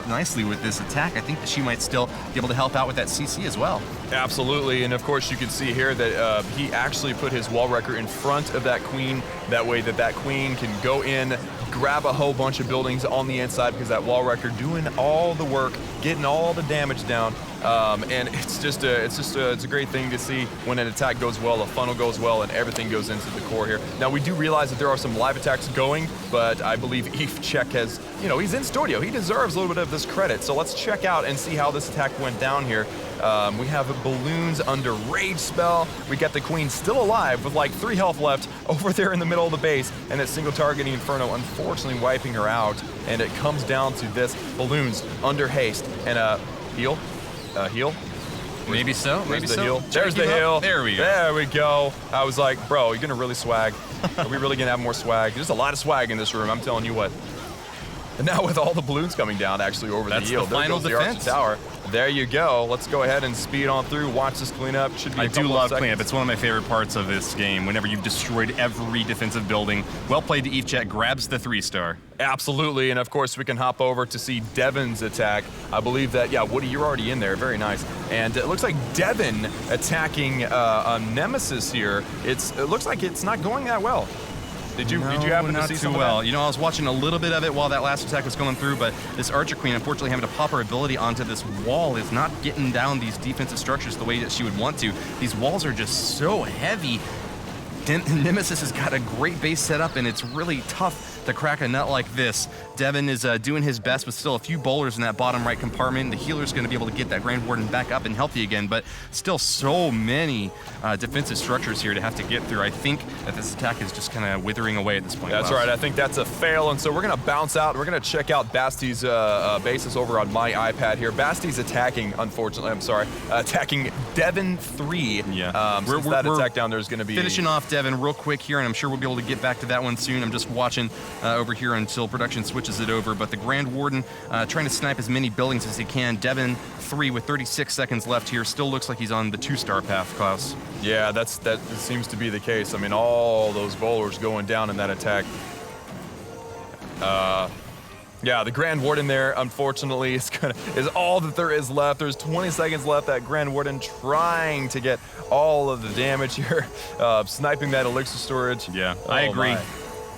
nicely with this attack, I think that she might still be able to help out with that CC as well. Absolutely, and of course you can see here that he actually put his wall wrecker in front of that queen, that way that queen can go in, grab a whole bunch of buildings on the inside, because that wall wrecker doing all the work, getting all the damage down. And it's a great thing to see when an attack goes well, a funnel goes well, and everything goes into the core here. Now we do realize that there are some live attacks going, but I believe Eve check has, he's in studio. He deserves a little bit of this credit. So let's check out and see how this attack went down here. We have balloons under rage spell. We got the queen still alive with like 3 health left over there in the middle of the base, and that single targeting inferno unfortunately wiping her out. And it comes down to this: balloons under haste and heal. Heal? Maybe so. Maybe so. Heal. There's the heal. There we go. There we go. I was like, bro, you're gonna really swag. Are we really gonna have more swag? There's a lot of swag in this room, I'm telling you what. And now with all the balloons coming down actually over the yield, the final defense. The Archer Tower. There you go. Let's go ahead and speed on through. Watch this cleanup. Should be I do love cleanup. It's one of my favorite parts of this game. Whenever you've destroyed every defensive building. Well played to Eve Chat. Grabs the 3-star. Absolutely, and of course we can hop over to see Devin's attack. I believe that, yeah, Woody, you're already in there. Very nice. And it looks like Devin attacking a Nemesis here. It looks like it's not going that well. Did you happen to see some well? I was watching a little bit of it while that last attack was going through, but this Archer Queen, unfortunately, having to pop her ability onto this wall is not getting down these defensive structures the way that she would want to. These walls are just so heavy. Nemesis has got a great base set up, and it's really tough to crack a nut like this. Devin is doing his best with still a few bowlers in that bottom right compartment. The healer's going to be able to get that Grand Warden back up and healthy again, but still so many defensive structures here to have to get through. I think that this attack is just kind of withering away at this point. That's right. I think that's a fail, and so we're going to bounce out. We're going to check out Basti's bases over on my iPad here. Basti's attacking, unfortunately, attacking Devin 3. Yeah. That attack down there is going to be... Finishing off Devin real quick here, and I'm sure we'll be able to get back to that one soon. I'm just watching over here until production switches it over, but the Grand Warden trying to snipe as many buildings as he can. Devin 3 with 36 seconds left here. Still looks like he's on the 2-star path, Klaus. Yeah, that seems to be the case. I mean, all those bowlers going down in that attack. Yeah, the Grand Warden there, unfortunately, is all that there is left. There's 20 seconds left. That Grand Warden trying to get all of the damage here, sniping that elixir storage. Yeah, I agree. My.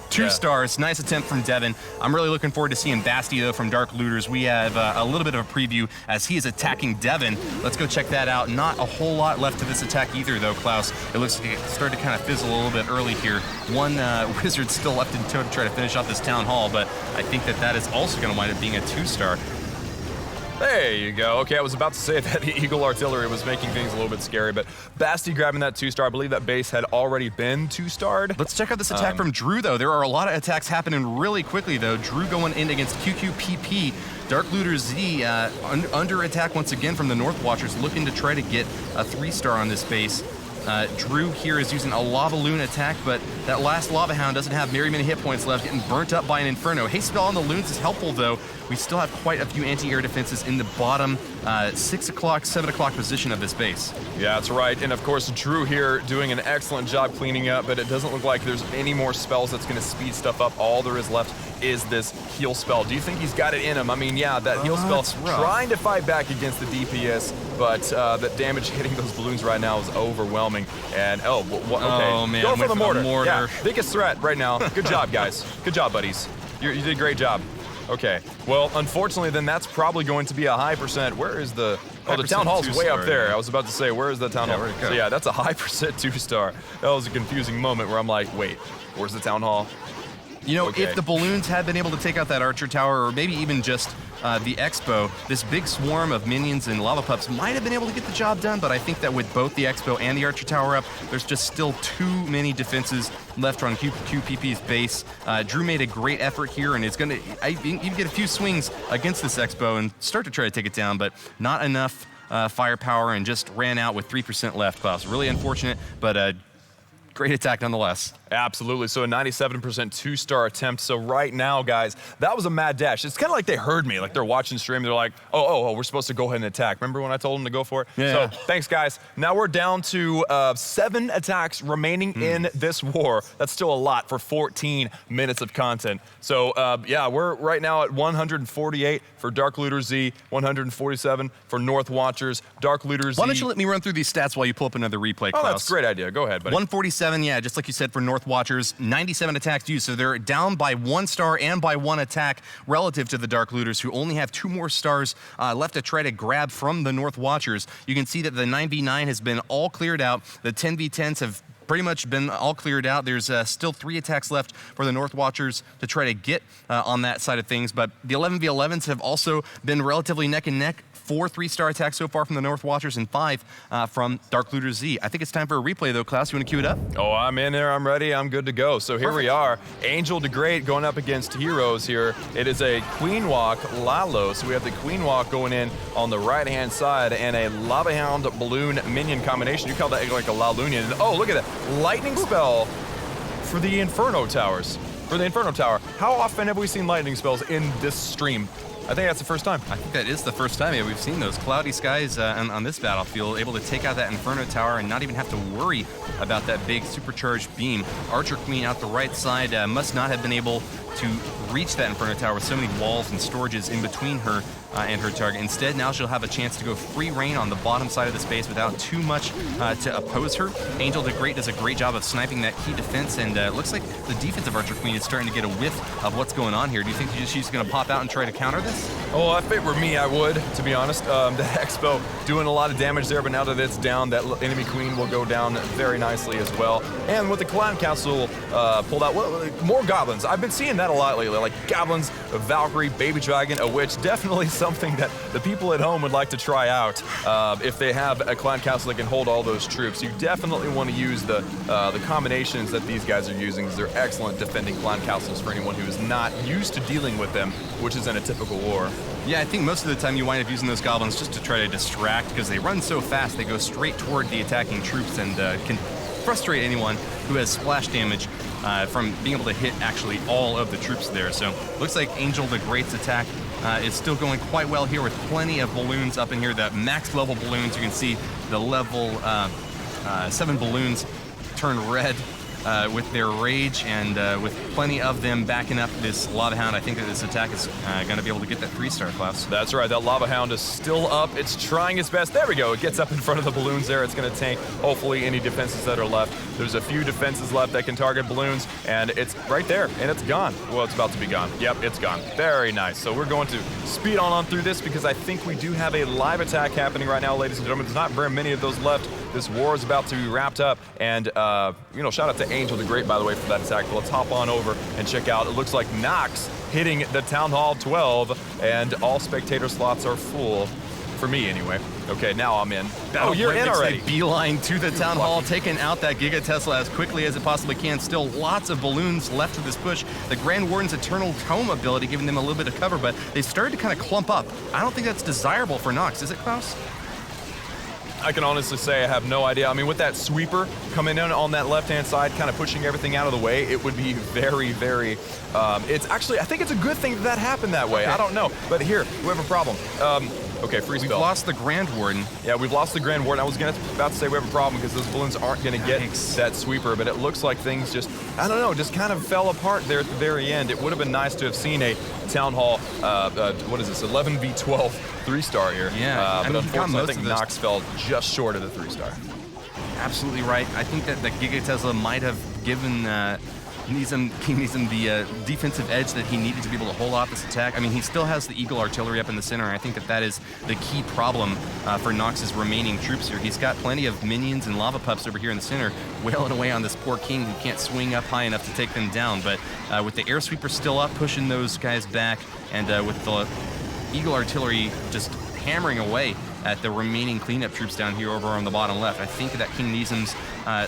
2 stars, nice attempt from Devin. I'm really looking forward to seeing Basti, though, from Dark Looters. We have a little bit of a preview as he is attacking Devin. Let's go check that out. Not a whole lot left to this attack either, though, Klaus. It looks like it started to kind of fizzle a little bit early here. One wizard still left in tow to try to finish off this town hall, but I think that is also going to wind up being a 2-star. There you go. Okay, I was about to say that the Eagle Artillery was making things a little bit scary, but Basti grabbing that 2-star. I believe that base had already been 2-starred. Let's check out this attack from Drew, though. There are a lot of attacks happening really quickly, though. Drew going in against QQPP. Dark Looter Z under attack once again from the North Watchers, looking to try to get a 3-star on this base. Drew here is using a lava loon attack, but that last lava hound doesn't have very many hit points left, getting burnt up by an inferno. Haste spell on the loons is helpful though. We still have quite a few anti-air defenses in the bottom 6 o'clock, 7 o'clock position of this base. Yeah, that's right. And of course, Drew here doing an excellent job cleaning up, but it doesn't look like there's any more spells that's going to speed stuff up. All there is left is this heal spell. Do you think he's got it in him? I mean, yeah, that heal spell trying to fight back against the DPS, but the damage hitting those balloons right now is overwhelming. And okay, oh man, go for the mortar. mortar. Yeah, biggest threat right now. Good job, guys. Good job, buddies. You did a great job. Okay, well, unfortunately, then that's probably going to be a high percent. Where is the... Oh, the Town Hall's way up there. Yeah. I was about to say, where is the Town Hall? Where'd it go? So yeah, that's a high percent 2-star. That was a confusing moment where I'm like, wait, where's the Town Hall? You know, Okay. if the balloons had been able to take out that archer tower, or maybe even just the expo, this big swarm of minions and lava pups might have been able to get the job done, but I think that with both the expo and the archer tower up, there's just still too many defenses left on QPP's base. Drew made a great effort here, and it's going to even get a few swings against this expo and start to try to take it down, but not enough firepower, and just ran out with 3% left, Klaus. Really unfortunate, but great attack nonetheless. Absolutely. So a 97% 2-star attempt. So right now, guys, that was a mad dash. It's kind of like they heard me, like they're watching stream. They're like, oh, we're supposed to go ahead and attack. Remember when I told them to go for it? Yeah. So thanks, guys. Now we're down to 7 attacks remaining in this war. That's still a lot for 14 minutes of content. So yeah, we're right now at 148 for Dark Looter Z, 147 for North Watchers, Dark Looter Z. Why don't you let me run through these stats while you pull up another replay, Klaus? Oh, that's a great idea. Go ahead, buddy. 147, yeah, just like you said, for North Watchers, 97 attacks used, so they're down by 1 star and by 1 attack relative to the Dark Looters, who only have 2 more stars left to try to grab from the North Watchers. You can see that the 9v9 has been all cleared out. The 10v10s have pretty much been all cleared out. There's still 3 attacks left for the North Watchers to try to get on that side of things, but the 11v11s have also been relatively neck and neck. 4 3-star attacks so far from the North Watchers and 5 from Dark Looter Z. I think it's time for a replay though, Klaus. You want to cue it up? Oh, I'm in there. I'm ready. I'm good to go. So here we are. Angel the Great going up against heroes here. It is a Queen Walk Lalo. So we have the Queen Walk going in on the right-hand side and a Lava Hound Balloon Minion combination. You call that like a Lalunian. Oh, look at that. Lightning spell for the Inferno Towers. For the Inferno Tower. How often have we seen lightning spells in this stream? I think that's the first time. I think that is the first time we've seen those cloudy skies on this battlefield, able to take out that Inferno Tower and not even have to worry about that big supercharged beam. Archer Queen out the right side must not have been able to reach that Inferno Tower with so many walls and storages in between her and her target. Instead, now she'll have a chance to go free reign on the bottom side of the space without too much to oppose her. Angel the Great does a great job of sniping that key defense, and it looks like the defensive Archer Queen is starting to get a whiff of what's going on here. Do you think she's going to pop out and try to counter this? Oh, if it were me, I would, to be honest. The Expo doing a lot of damage there, but now that it's down, that enemy queen will go down very nicely as well. And with the Clan Council pulled out, more goblins. I've been seeing that a lot lately, like goblins, a Valkyrie, Baby Dragon, a Witch. Definitely something that the people at home would like to try out. If they have a Clan Council that can hold all those troops, you definitely want to use the combinations that these guys are using, because they're excellent defending Clan Councils for anyone who is not used to dealing with them, which is in a typical war. Yeah, I think most of the time you wind up using those goblins just to try to distract, because they run so fast, they go straight toward the attacking troops and can frustrate anyone who has splash damage from being able to hit actually all of the troops there. So looks like Angel the Great's attack is still going quite well here with plenty of balloons up in here. The max level balloons, you can see the level 7 balloons turn red with their rage, and with plenty of them backing up this Lava Hound, I think that this attack is going to be able to get that 3-star, Klaus. That's right, that Lava Hound is still up. It's trying its best. There we go. It gets up in front of the balloons there. It's going to tank, hopefully, any defenses that are left. There's a few defenses left that can target balloons, and it's right there, and it's gone. Well, it's about to be gone. Yep, it's gone. Very nice. So we're going to speed on through this, because I think we do have a live attack happening right now, ladies and gentlemen. There's not very many of those left. This war is about to be wrapped up, and shout out to Angel the Great, by the way, for that attack. But let's hop on over and check out. It looks like Nox hitting the Town Hall 12, and all spectator slots are full. For me, anyway. Okay, now I'm in. Oh, you're in already. Beeline to the Town Hall, taking out that Giga Tesla as quickly as it possibly can. Still lots of balloons left for this push. The Grand Warden's Eternal Tome ability giving them a little bit of cover, but they started to kind of clump up. I don't think that's desirable for Nox, is it, Klaus? I can honestly say I have no idea. I mean, with that sweeper coming in on that left-hand side, kind of pushing everything out of the way, it would be very, very, it's actually, I think it's a good thing that happened that way. Okay. I don't know. But here, we have a problem. Okay, free spell. We've lost the Grand Warden. Yeah, we've lost the Grand Warden. I was about to say we have a problem because those balloons aren't going to get that sweeper, but it looks like things just, I don't know, just kind of fell apart there at the very end. It would have been nice to have seen a Town Hall, what is this, 11v12 3-star here. Yeah, but unfortunately, I think Nox fell just short of the 3-star. Absolutely right. I think that the Giga Tesla might have given King Nizam the defensive edge that he needed to be able to hold off this attack. I mean, he still has the Eagle Artillery up in the center, and I think that that is the key problem for Nox's remaining troops here. He's got plenty of minions and lava pups over here in the center, wailing away on this poor king who can't swing up high enough to take them down. But with the air sweeper still up, pushing those guys back, and with the Eagle Artillery just hammering away at the remaining cleanup troops down here over on the bottom left, I think that King Nizam's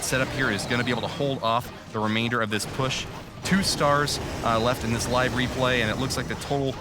setup here is going to be able to hold off the remainder of this push. 2 stars left in this live replay, and it looks like the total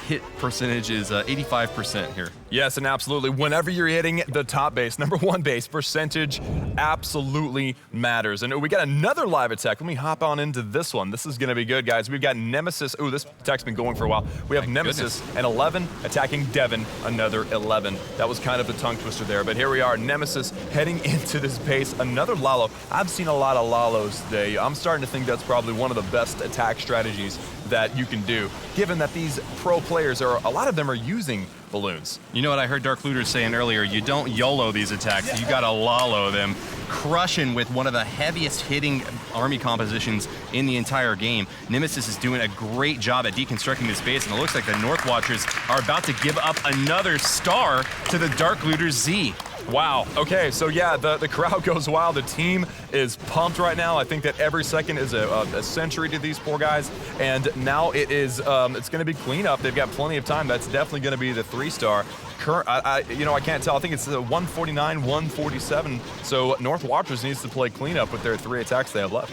hit percentage is 85% here. Yes, and absolutely. Whenever you're hitting the top base, number 1 base, percentage absolutely matters. And we got another live attack. Let me hop on into this one. This is going to be good, guys. We've got Nemesis. Ooh, this attack's been going for a while. We have Nemesis and 11 attacking Devon, another 11. That was kind of the tongue twister there, but here we are. Nemesis heading into this base, another Lalo. I've seen a lot of Lalos today. I'm starting to think that's probably one of the best attack strategies that you can do, given that these pro players a lot of them are using balloons. You know what I heard Dark Looters saying earlier? You don't YOLO these attacks, you gotta Lalo them. Crushing with one of the heaviest hitting army compositions in the entire game. Nemesis is doing a great job at deconstructing this base, and it looks like the North Watchers are about to give up another star to the Dark Looters Z. Wow. Okay, so yeah, the crowd goes wild. The team is pumped right now. I think that every second is a century to these poor guys, and now it's going to be cleanup. They've got plenty of time. That's definitely going to be the 3-star. I can't tell. I think it's 149, 147. So North Watchers needs to play cleanup with their 3 attacks they have left.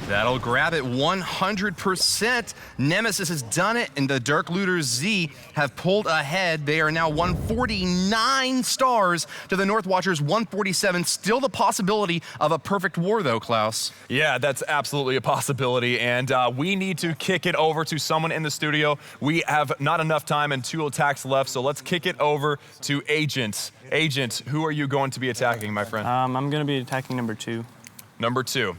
That'll grab it 100%. Nemesis has done it, and the Dark Looters Z have pulled ahead. They are now 149 stars to the North Watchers 147. Still the possibility of a perfect war, though, Klaus. Yeah, that's absolutely a possibility, and we need to kick it over to someone in the studio. We have not enough time and 2 attacks left, so let's kick it over to Agent. Agent, who are you going to be attacking, my friend? I'm going to be attacking number 2. Number 2.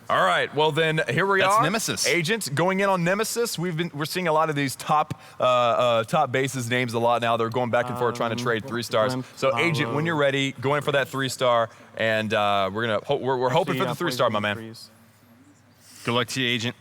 All right, well then, here we are. That's Nemesis. Agent going in on Nemesis. We're seeing a lot of these top bases names a lot now. They're going back and forth trying to trade 3 stars. So Agent, when you're ready, go in for that 3-star, and we're hoping for the 3-star, my man. Good luck to you, Agent.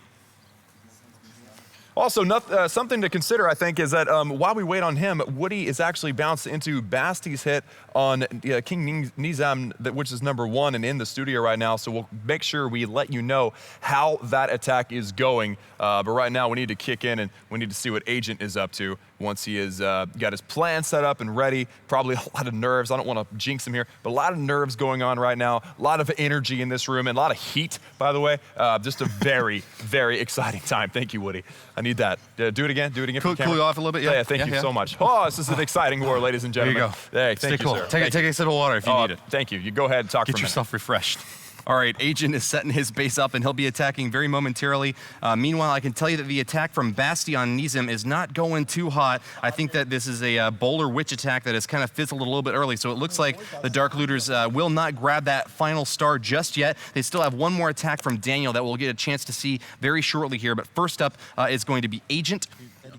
Also, something to consider, I think, is that while we wait on him, Woody is actually bounced into Basti's hit on King Nizam, which is number 1 and in the studio right now. So we'll make sure we let you know how that attack is going. But right now, we need to kick in and we need to see what Agent is up to once he has got his plan set up and ready. Probably a lot of nerves. I don't want to jinx him here, but a lot of nerves going on right now. A lot of energy in this room and a lot of heat, by the way. Just a very, very exciting time. Thank you, Woody. I need that. Do it again. Do it again. Cool you off a little bit. Yeah, thank you so much. Oh, this is an exciting war, ladies and gentlemen. There you go. Hey, thank you, cool. sir. Take a sip of water if you need it. Thank you. You go ahead and talk for a minute. Get yourself refreshed. All right, Agent is setting his base up, and he'll be attacking very momentarily. Meanwhile, I can tell you that the attack from Basti on Nizam is not going too hot. I think that this is a Bowler Witch attack that has kind of fizzled a little bit early, so it looks like the Dark Looters will not grab that final star just yet. They still have one more attack from Daniel that we'll get a chance to see very shortly here, but first up is going to be Agent.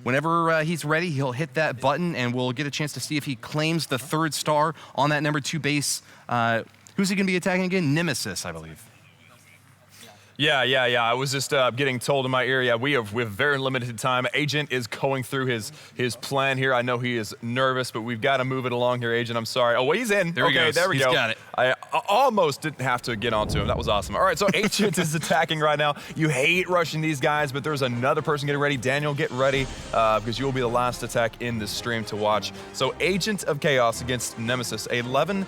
Whenever he's ready, he'll hit that button, and we'll get a chance to see if he claims the 3rd star on that number 2 base. Who's he going to be attacking again? Nemesis, I believe. Yeah. I was just getting told in my ear, yeah, we have very limited time. Agent is going through his plan here. I know he is nervous, but we've got to move it along here, Agent. I'm sorry. Oh, well, he's in. There he goes. There we go. He's got it. I almost didn't have to get onto him. That was awesome. All right, so Agent is attacking right now. You hate rushing these guys, but there's another person getting ready. Daniel, get ready, because you will be the last attack in this stream to watch. So Agent of Chaos against Nemesis, 11v11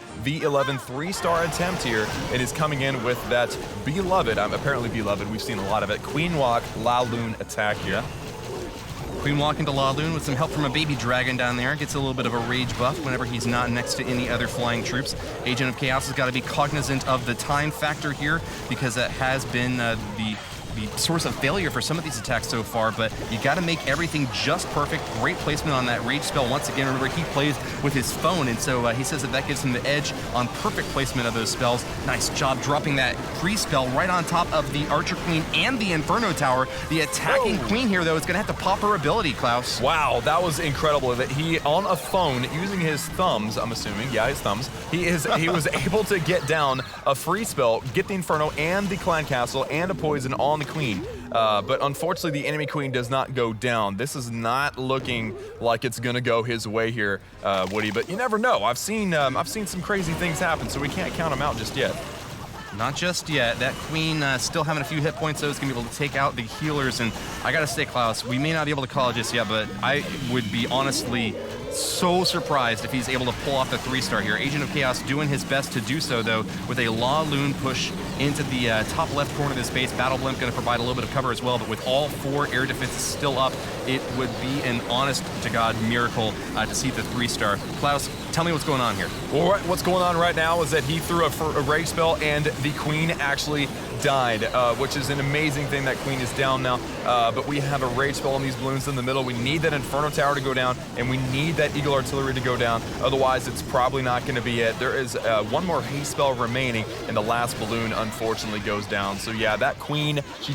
3-star attempt here. It is coming in with that beloved, apparently beloved, we've seen a lot of it, Queen Walk Laloon attack here. Queen walking to Laloon with some help from a baby dragon down there. Gets a little bit of a rage buff whenever he's not next to any other flying troops. Agent of Chaos has got to be cognizant of the time factor here, because that has been the source of failure for some of these attacks so far, but you got to make everything just perfect. Great placement on that rage spell. Once again, remember, he plays with his phone, and so he says that gives him the edge on perfect placement of those spells. Nice job dropping that pre-spell right on top of the Archer Queen and the Inferno Tower. The attacking Queen here, though, is going to have to pop her ability, Klaus. Wow, that was incredible. That he, on a phone, using his thumbs, I'm assuming, yeah, his thumbs, he was able to get down a free spell, get the Inferno and the Clan Castle and a poison on the Queen. But unfortunately, the enemy Queen does not go down. This is not looking like it's going to go his way here, Woody. But you never know. I've seen some crazy things happen, so we can't count them out just yet. Not just yet. That Queen still having a few hit points, though, is going to be able to take out the healers. And I got to say, Klaus, we may not be able to call it just yet, but I would be honestly so surprised if he's able to pull off the 3-star here. Agent of Chaos doing his best to do so, though, with a Laloon push into the top left corner of this base. Battle Blimp going to provide a little bit of cover as well, but with all 4 air defenses still up, it would be an honest-to-God miracle to see the 3-star. Klaus, tell me what's going on here. Well, what's going on right now is that he threw a rage spell, and the Queen actually died, which is an amazing thing. That Queen is down now, but we have a rage spell on these balloons in the middle. We need that Inferno Tower to go down, and we need that Eagle Artillery to go down. Otherwise, it's probably not going to be it. There is one more haste spell remaining, and the last balloon unfortunately goes down. So yeah, that Queen, she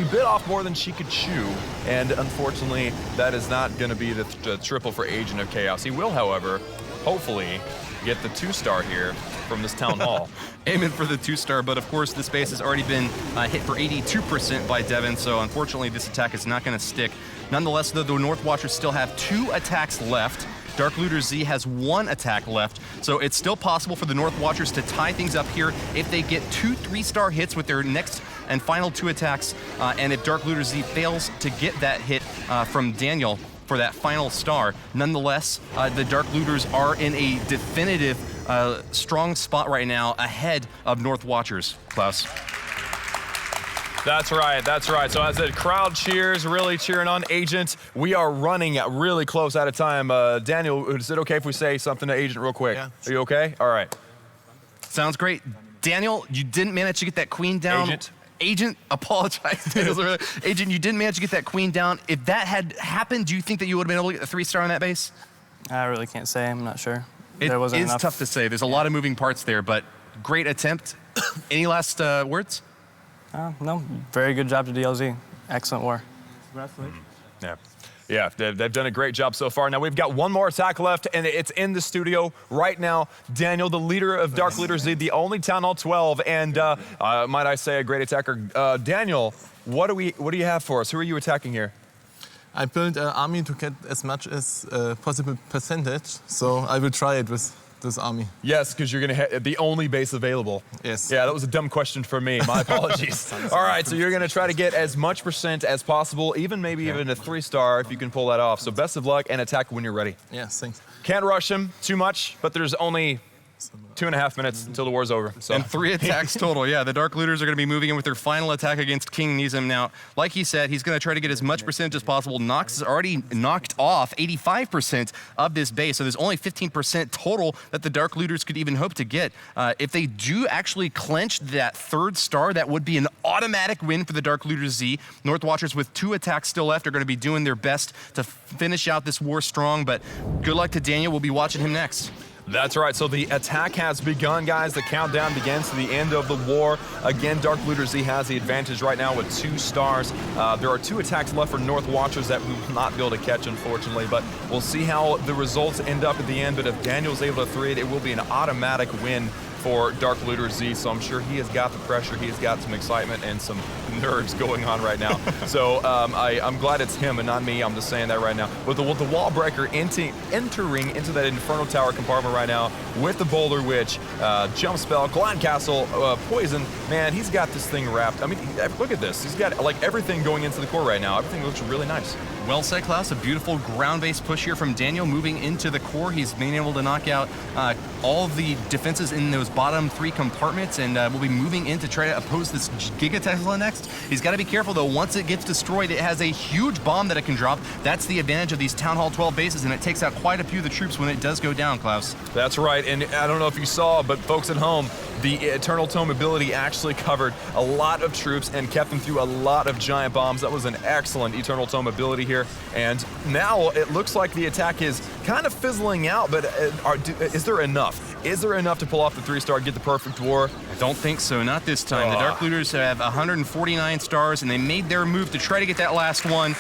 bit off more than she could chew, and unfortunately, that is not going to be the triple for Agent of Chaos. He will, however, hopefully get the 2-star here from this town hall. Aiming for the 2-star, but of course this base has already been hit for 82% by Devin, so unfortunately this attack is not going to stick. Nonetheless, though, the North Watchers still have 2 attacks left. Dark Looter Z has 1 attack left, so it's still possible for the North Watchers to tie things up here if they get 2 3-star hits with their next and final 2 attacks, and if Dark Looter Z fails to get that hit from Daniel for that final star. Nonetheless, the Dark Looters are in a definitive strong spot right now ahead of North Watchers, Klaus. That's right, that's right. So as the crowd cheers, really cheering on Agent, we are running really close out of time. Daniel, is it okay if we say something to Agent real quick? Yeah. Are you okay? All right. Sounds great. Daniel, you didn't manage to get that Queen down. Agent, apologize. Agent, you didn't manage to get that Queen down. If that had happened, do you think that you would have been able to get the 3-star on that base? I really can't say. I'm not sure. It there wasn't is enough. tough to say. There's a lot of moving parts there, but great attempt. Any last words? No. Very good job to DLZ. Excellent war. Yeah, they've done a great job so far. Now we've got one more attack left, and it's in the studio right now. Daniel, the leader of Dark Looter Z, the only Town Hall 12, and might I say, a great attacker. Daniel, what do you have for us? Who are you attacking here? I built an army to get as much as possible percentage, so I will try it with this army. Yes, because you're going to hit the only base available. Yes. Yeah, that was a dumb question for me. My apologies. All right, so you're going to try to get as much percent as possible, even maybe even a 3-star if you can pull that off. So best of luck and attack when you're ready. Yes, thanks. Can't rush him too much, but there's only 2.5 minutes until the war's over. So. And 3 attacks total. Yeah, the Dark Looters are going to be moving in with their final attack against King Nizam. Now, like he said, he's going to try to get as much percentage as possible. Nox has already knocked off 85% of this base, so there's only 15% total that the Dark Looters could even hope to get. If they do actually clench that 3rd star, that would be an automatic win for the Dark Looters Z. North Watchers with 2 attacks still left are going to be doing their best to finish out this war strong, but good luck to Daniel. We'll be watching him next. That's right, so the attack has begun, guys. The countdown begins to the end of the war. Again, Dark Looter Z has the advantage right now with 2 stars. There are 2 attacks left for North Watchers that we will not be able to catch, unfortunately, but we'll see how the results end up at the end. But if Daniel's able to 3 it will be an automatic win for Dark Looter Z, so I'm sure he has got the pressure, he has got some excitement and some nerves going on right now. So I'm glad it's him and not me, I'm just saying that right now. With the wall breaker entering into that Inferno Tower compartment right now with the Boulder Witch, jump spell, Clan Castle, poison, man, he's got this thing wrapped. I mean, look at this. He's got like everything going into the core right now. Everything looks really nice. Well said, Klaus. A beautiful ground-based push here from Daniel moving into the core. He's been able to knock out all of the defenses in those bottom 3 compartments, and will be moving in to try to oppose this Giga Tesla next. He's got to be careful, though. Once it gets destroyed, it has a huge bomb that it can drop. That's the advantage of these Town Hall 12 bases, and it takes out quite a few of the troops when it does go down, Klaus. That's right, and I don't know if you saw, but folks at home, the Eternal Tome ability actually covered a lot of troops and kept them through a lot of giant bombs. That was an excellent Eternal Tome ability here. And now it looks like the attack is kind of fizzling out, but is there enough? Is there enough to pull off the 3-star, get the perfect war? I don't think so, not this time. The Dark Looters have 149 stars, and they made their move to try to get that last one.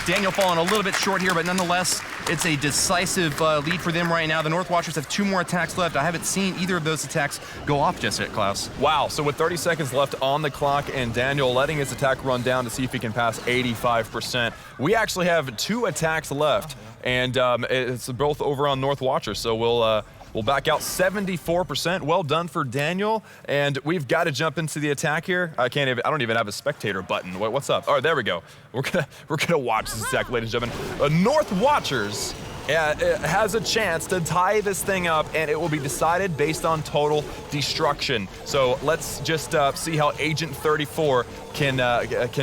Daniel falling a little bit short here, but nonetheless, it's a decisive lead for them right now. The North Watchers have 2 more attacks left. I haven't seen either of those attacks go off just yet, Klaus. Wow, so with 30 seconds left on the clock and Daniel letting his attack run down to see if he can pass 85%, we actually have 2 attacks left, and it's both over on North Watchers, so we'll back out 74%. Well done for Daniel, and we've got to jump into the attack here. I don't even have a spectator button. What's up? Oh, there we go. We're gonna watch this attack, ladies and gentlemen. North Watchers has a chance to tie this thing up, and it will be decided based on total destruction. So let's just see how Agent 34 can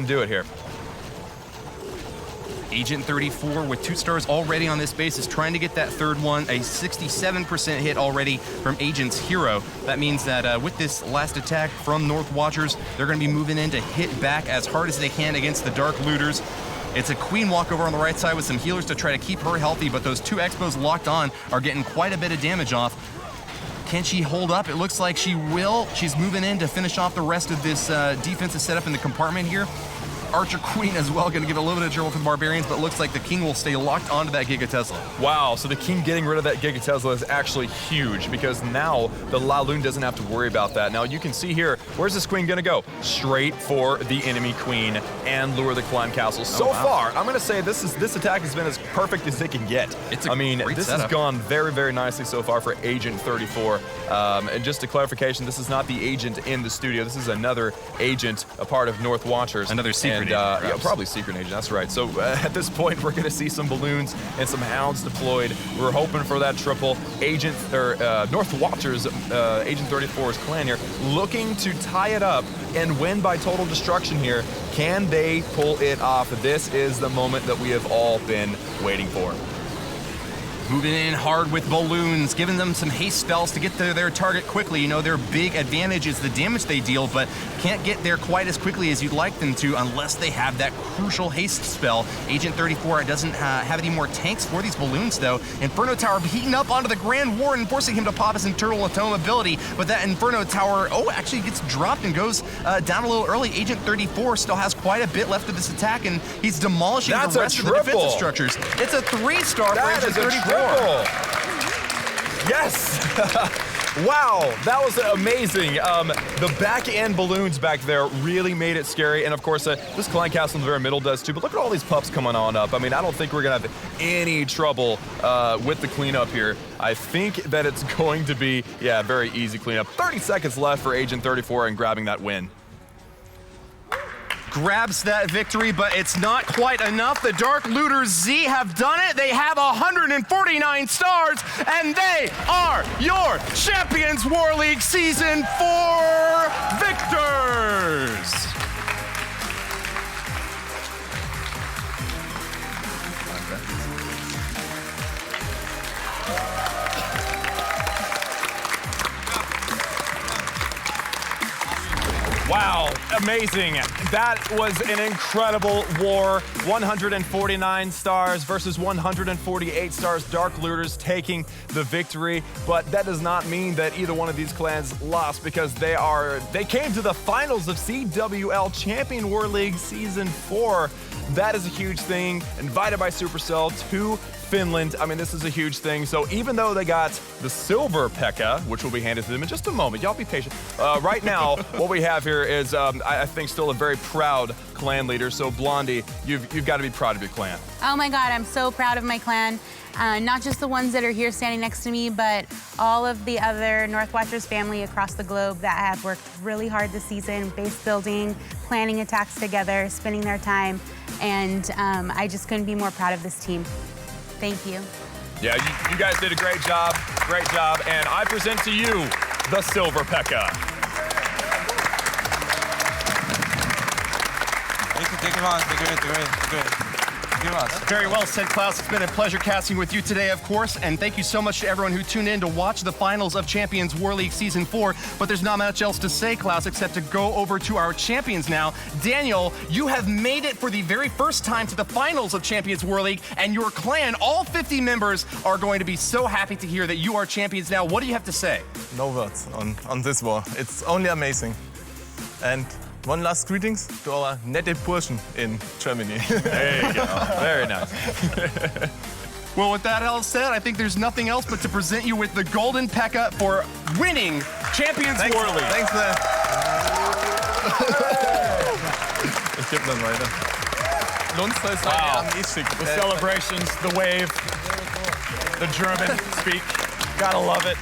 do it here. Agent 34 with 2 stars already on this base is trying to get that 3rd one, a 67% hit already from Agent's hero. That means that with this last attack from North Watchers, they're going to be moving in to hit back as hard as they can against the Dark Looters. It's a Queen walkover on the right side with some healers to try to keep her healthy, but those 2 Expos locked on are getting quite a bit of damage off. Can she hold up? It looks like she will. She's moving in to finish off the rest of this defensive setup in the compartment here. Archer Queen as well, going to give a little bit of trouble for the Barbarians, but it looks like the King will stay locked onto that Giga Tesla. Wow, so the King getting rid of that Giga Tesla is actually huge, because now the Laloon doesn't have to worry about that. Now you can see here, where's this Queen gonna go? Straight for the enemy Queen and lure the Clan Castle. So far, I'm gonna say this attack has been as perfect as it can get. This setup has gone very, very nicely so far for Agent 34. And just a clarification, this is not the agent in the studio. This is another agent, a part of North Watchers. Another secret. Yeah, probably secret agent, that's right. So at this point, we're gonna see some balloons and some hounds deployed. We're hoping for that triple. North Watchers, Agent 34's clan here, looking to tie it up and win by total destruction here. Can they pull it off? This is the moment that we have all been waiting for. Moving in hard with balloons, giving them some haste spells to get to their target quickly. You know, their big advantage is the damage they deal, but can't get there quite as quickly as you'd like them to unless they have that crucial haste spell. Agent 34 doesn't have any more tanks for these balloons, though. Inferno Tower heating up onto the Grand Warden, forcing him to pop his Internal Tome ability, but that Inferno Tower, actually gets dropped and goes down a little early. Agent 34 still has quite a bit left of this attack, and he's demolishing the rest of the defensive structures. It's a 3-star for Agent 34. Yes! Wow, that was amazing. The back end balloons back there really made it scary, and of course, this Clan Castle in the very middle does too, but look at all these pups coming on up. I mean, I don't think we're gonna have any trouble with the cleanup here. I think that it's going to be, very easy cleanup. 30 seconds left for Agent 34 and grabbing that win. Grabs that victory, but it's not quite enough. The Dark Looters Z have done it. They have 149 stars, and they are your Champions War League Season 4 victors! Wow, amazing. That was an incredible war. 149 stars versus 148 stars. Dark Looters taking the victory, but that does not mean that either one of these clans lost, because they came to the finals of CWL Champion War League Season 4. That is a huge thing. Invited by Supercell to Finland. I mean, this is a huge thing. So even though they got the silver P.E.K.K.A., which will be handed to them in just a moment, y'all be patient. Right now, what we have here here is, I think, still a very proud clan leader. So, Blondie, you've got to be proud of your clan. Oh my God, I'm so proud of my clan. Not just the ones that are here standing next to me, but all of the other Northwatchers family across the globe that have worked really hard this season, base building, planning attacks together, spending their time, and I just couldn't be more proud of this team. Thank you. Yeah, you guys did a great job, and I present to you the Silver Pekka. Take him on, good. Very well said, Klaus. It's been a pleasure casting with you today, of course, and thank you so much to everyone who tuned in to watch the finals of Champions War League Season 4. But there's not much else to say, Klaus, except to go over to our champions now. Daniel, you have made it for the very first time to the finals of Champions War League, and your clan, all 50 members, are going to be so happy to hear that you are champions now. What do you have to say? No words on this war. It's only amazing. And one last greetings to our nette Burschen in Germany. There you go. Very nice. Well, with that all said, I think there's nothing else but to present you with the Golden Pekka for winning Champions War League. Thanks, Ich gebe dann weiter. Lunster ist The celebrations, the wave, the German speak. Gotta love it.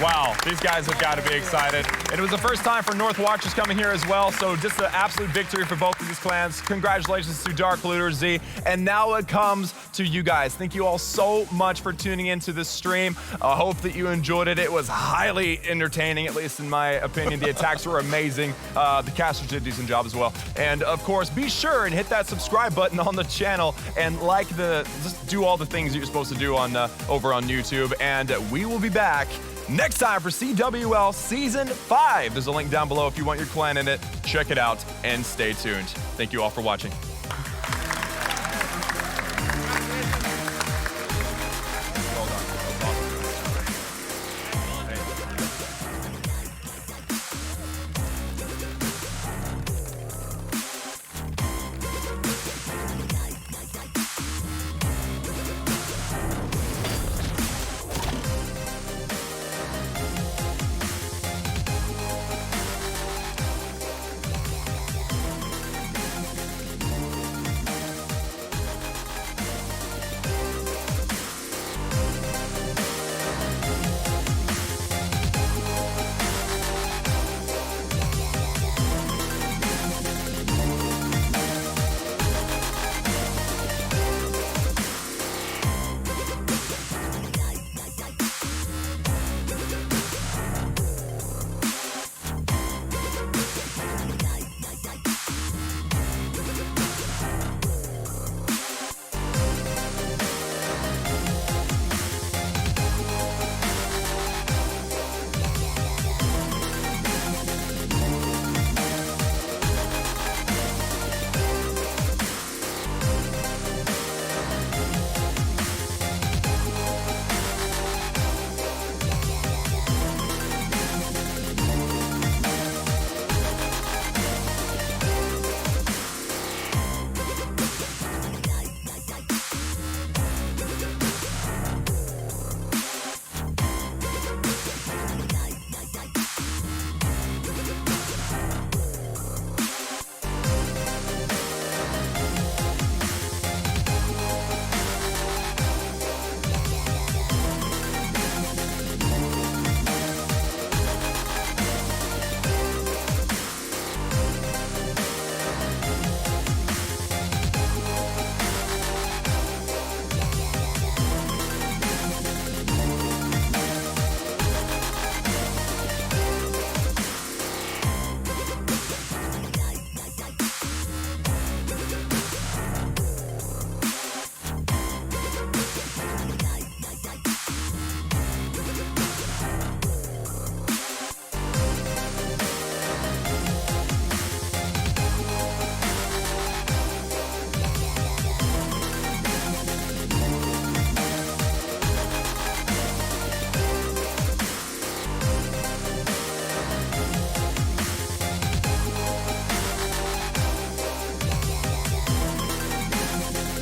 Wow, these guys have got to be excited. And it was the first time for Northwatchers coming here as well, so just an absolute victory for both of these clans. Congratulations to Dark Looter, Z. And now it comes to you guys. Thank you all so much for tuning into this stream. I hope that you enjoyed it. It was highly entertaining, at least in my opinion. The attacks were amazing. The casters did a decent job as well. And of course, be sure and hit that subscribe button on the channel and just do all the things that you're supposed to do on over on YouTube. And we will be back next time for CWL Season 5. There's a link down below if you want your clan in it. Check it out and stay tuned. Thank you all for watching.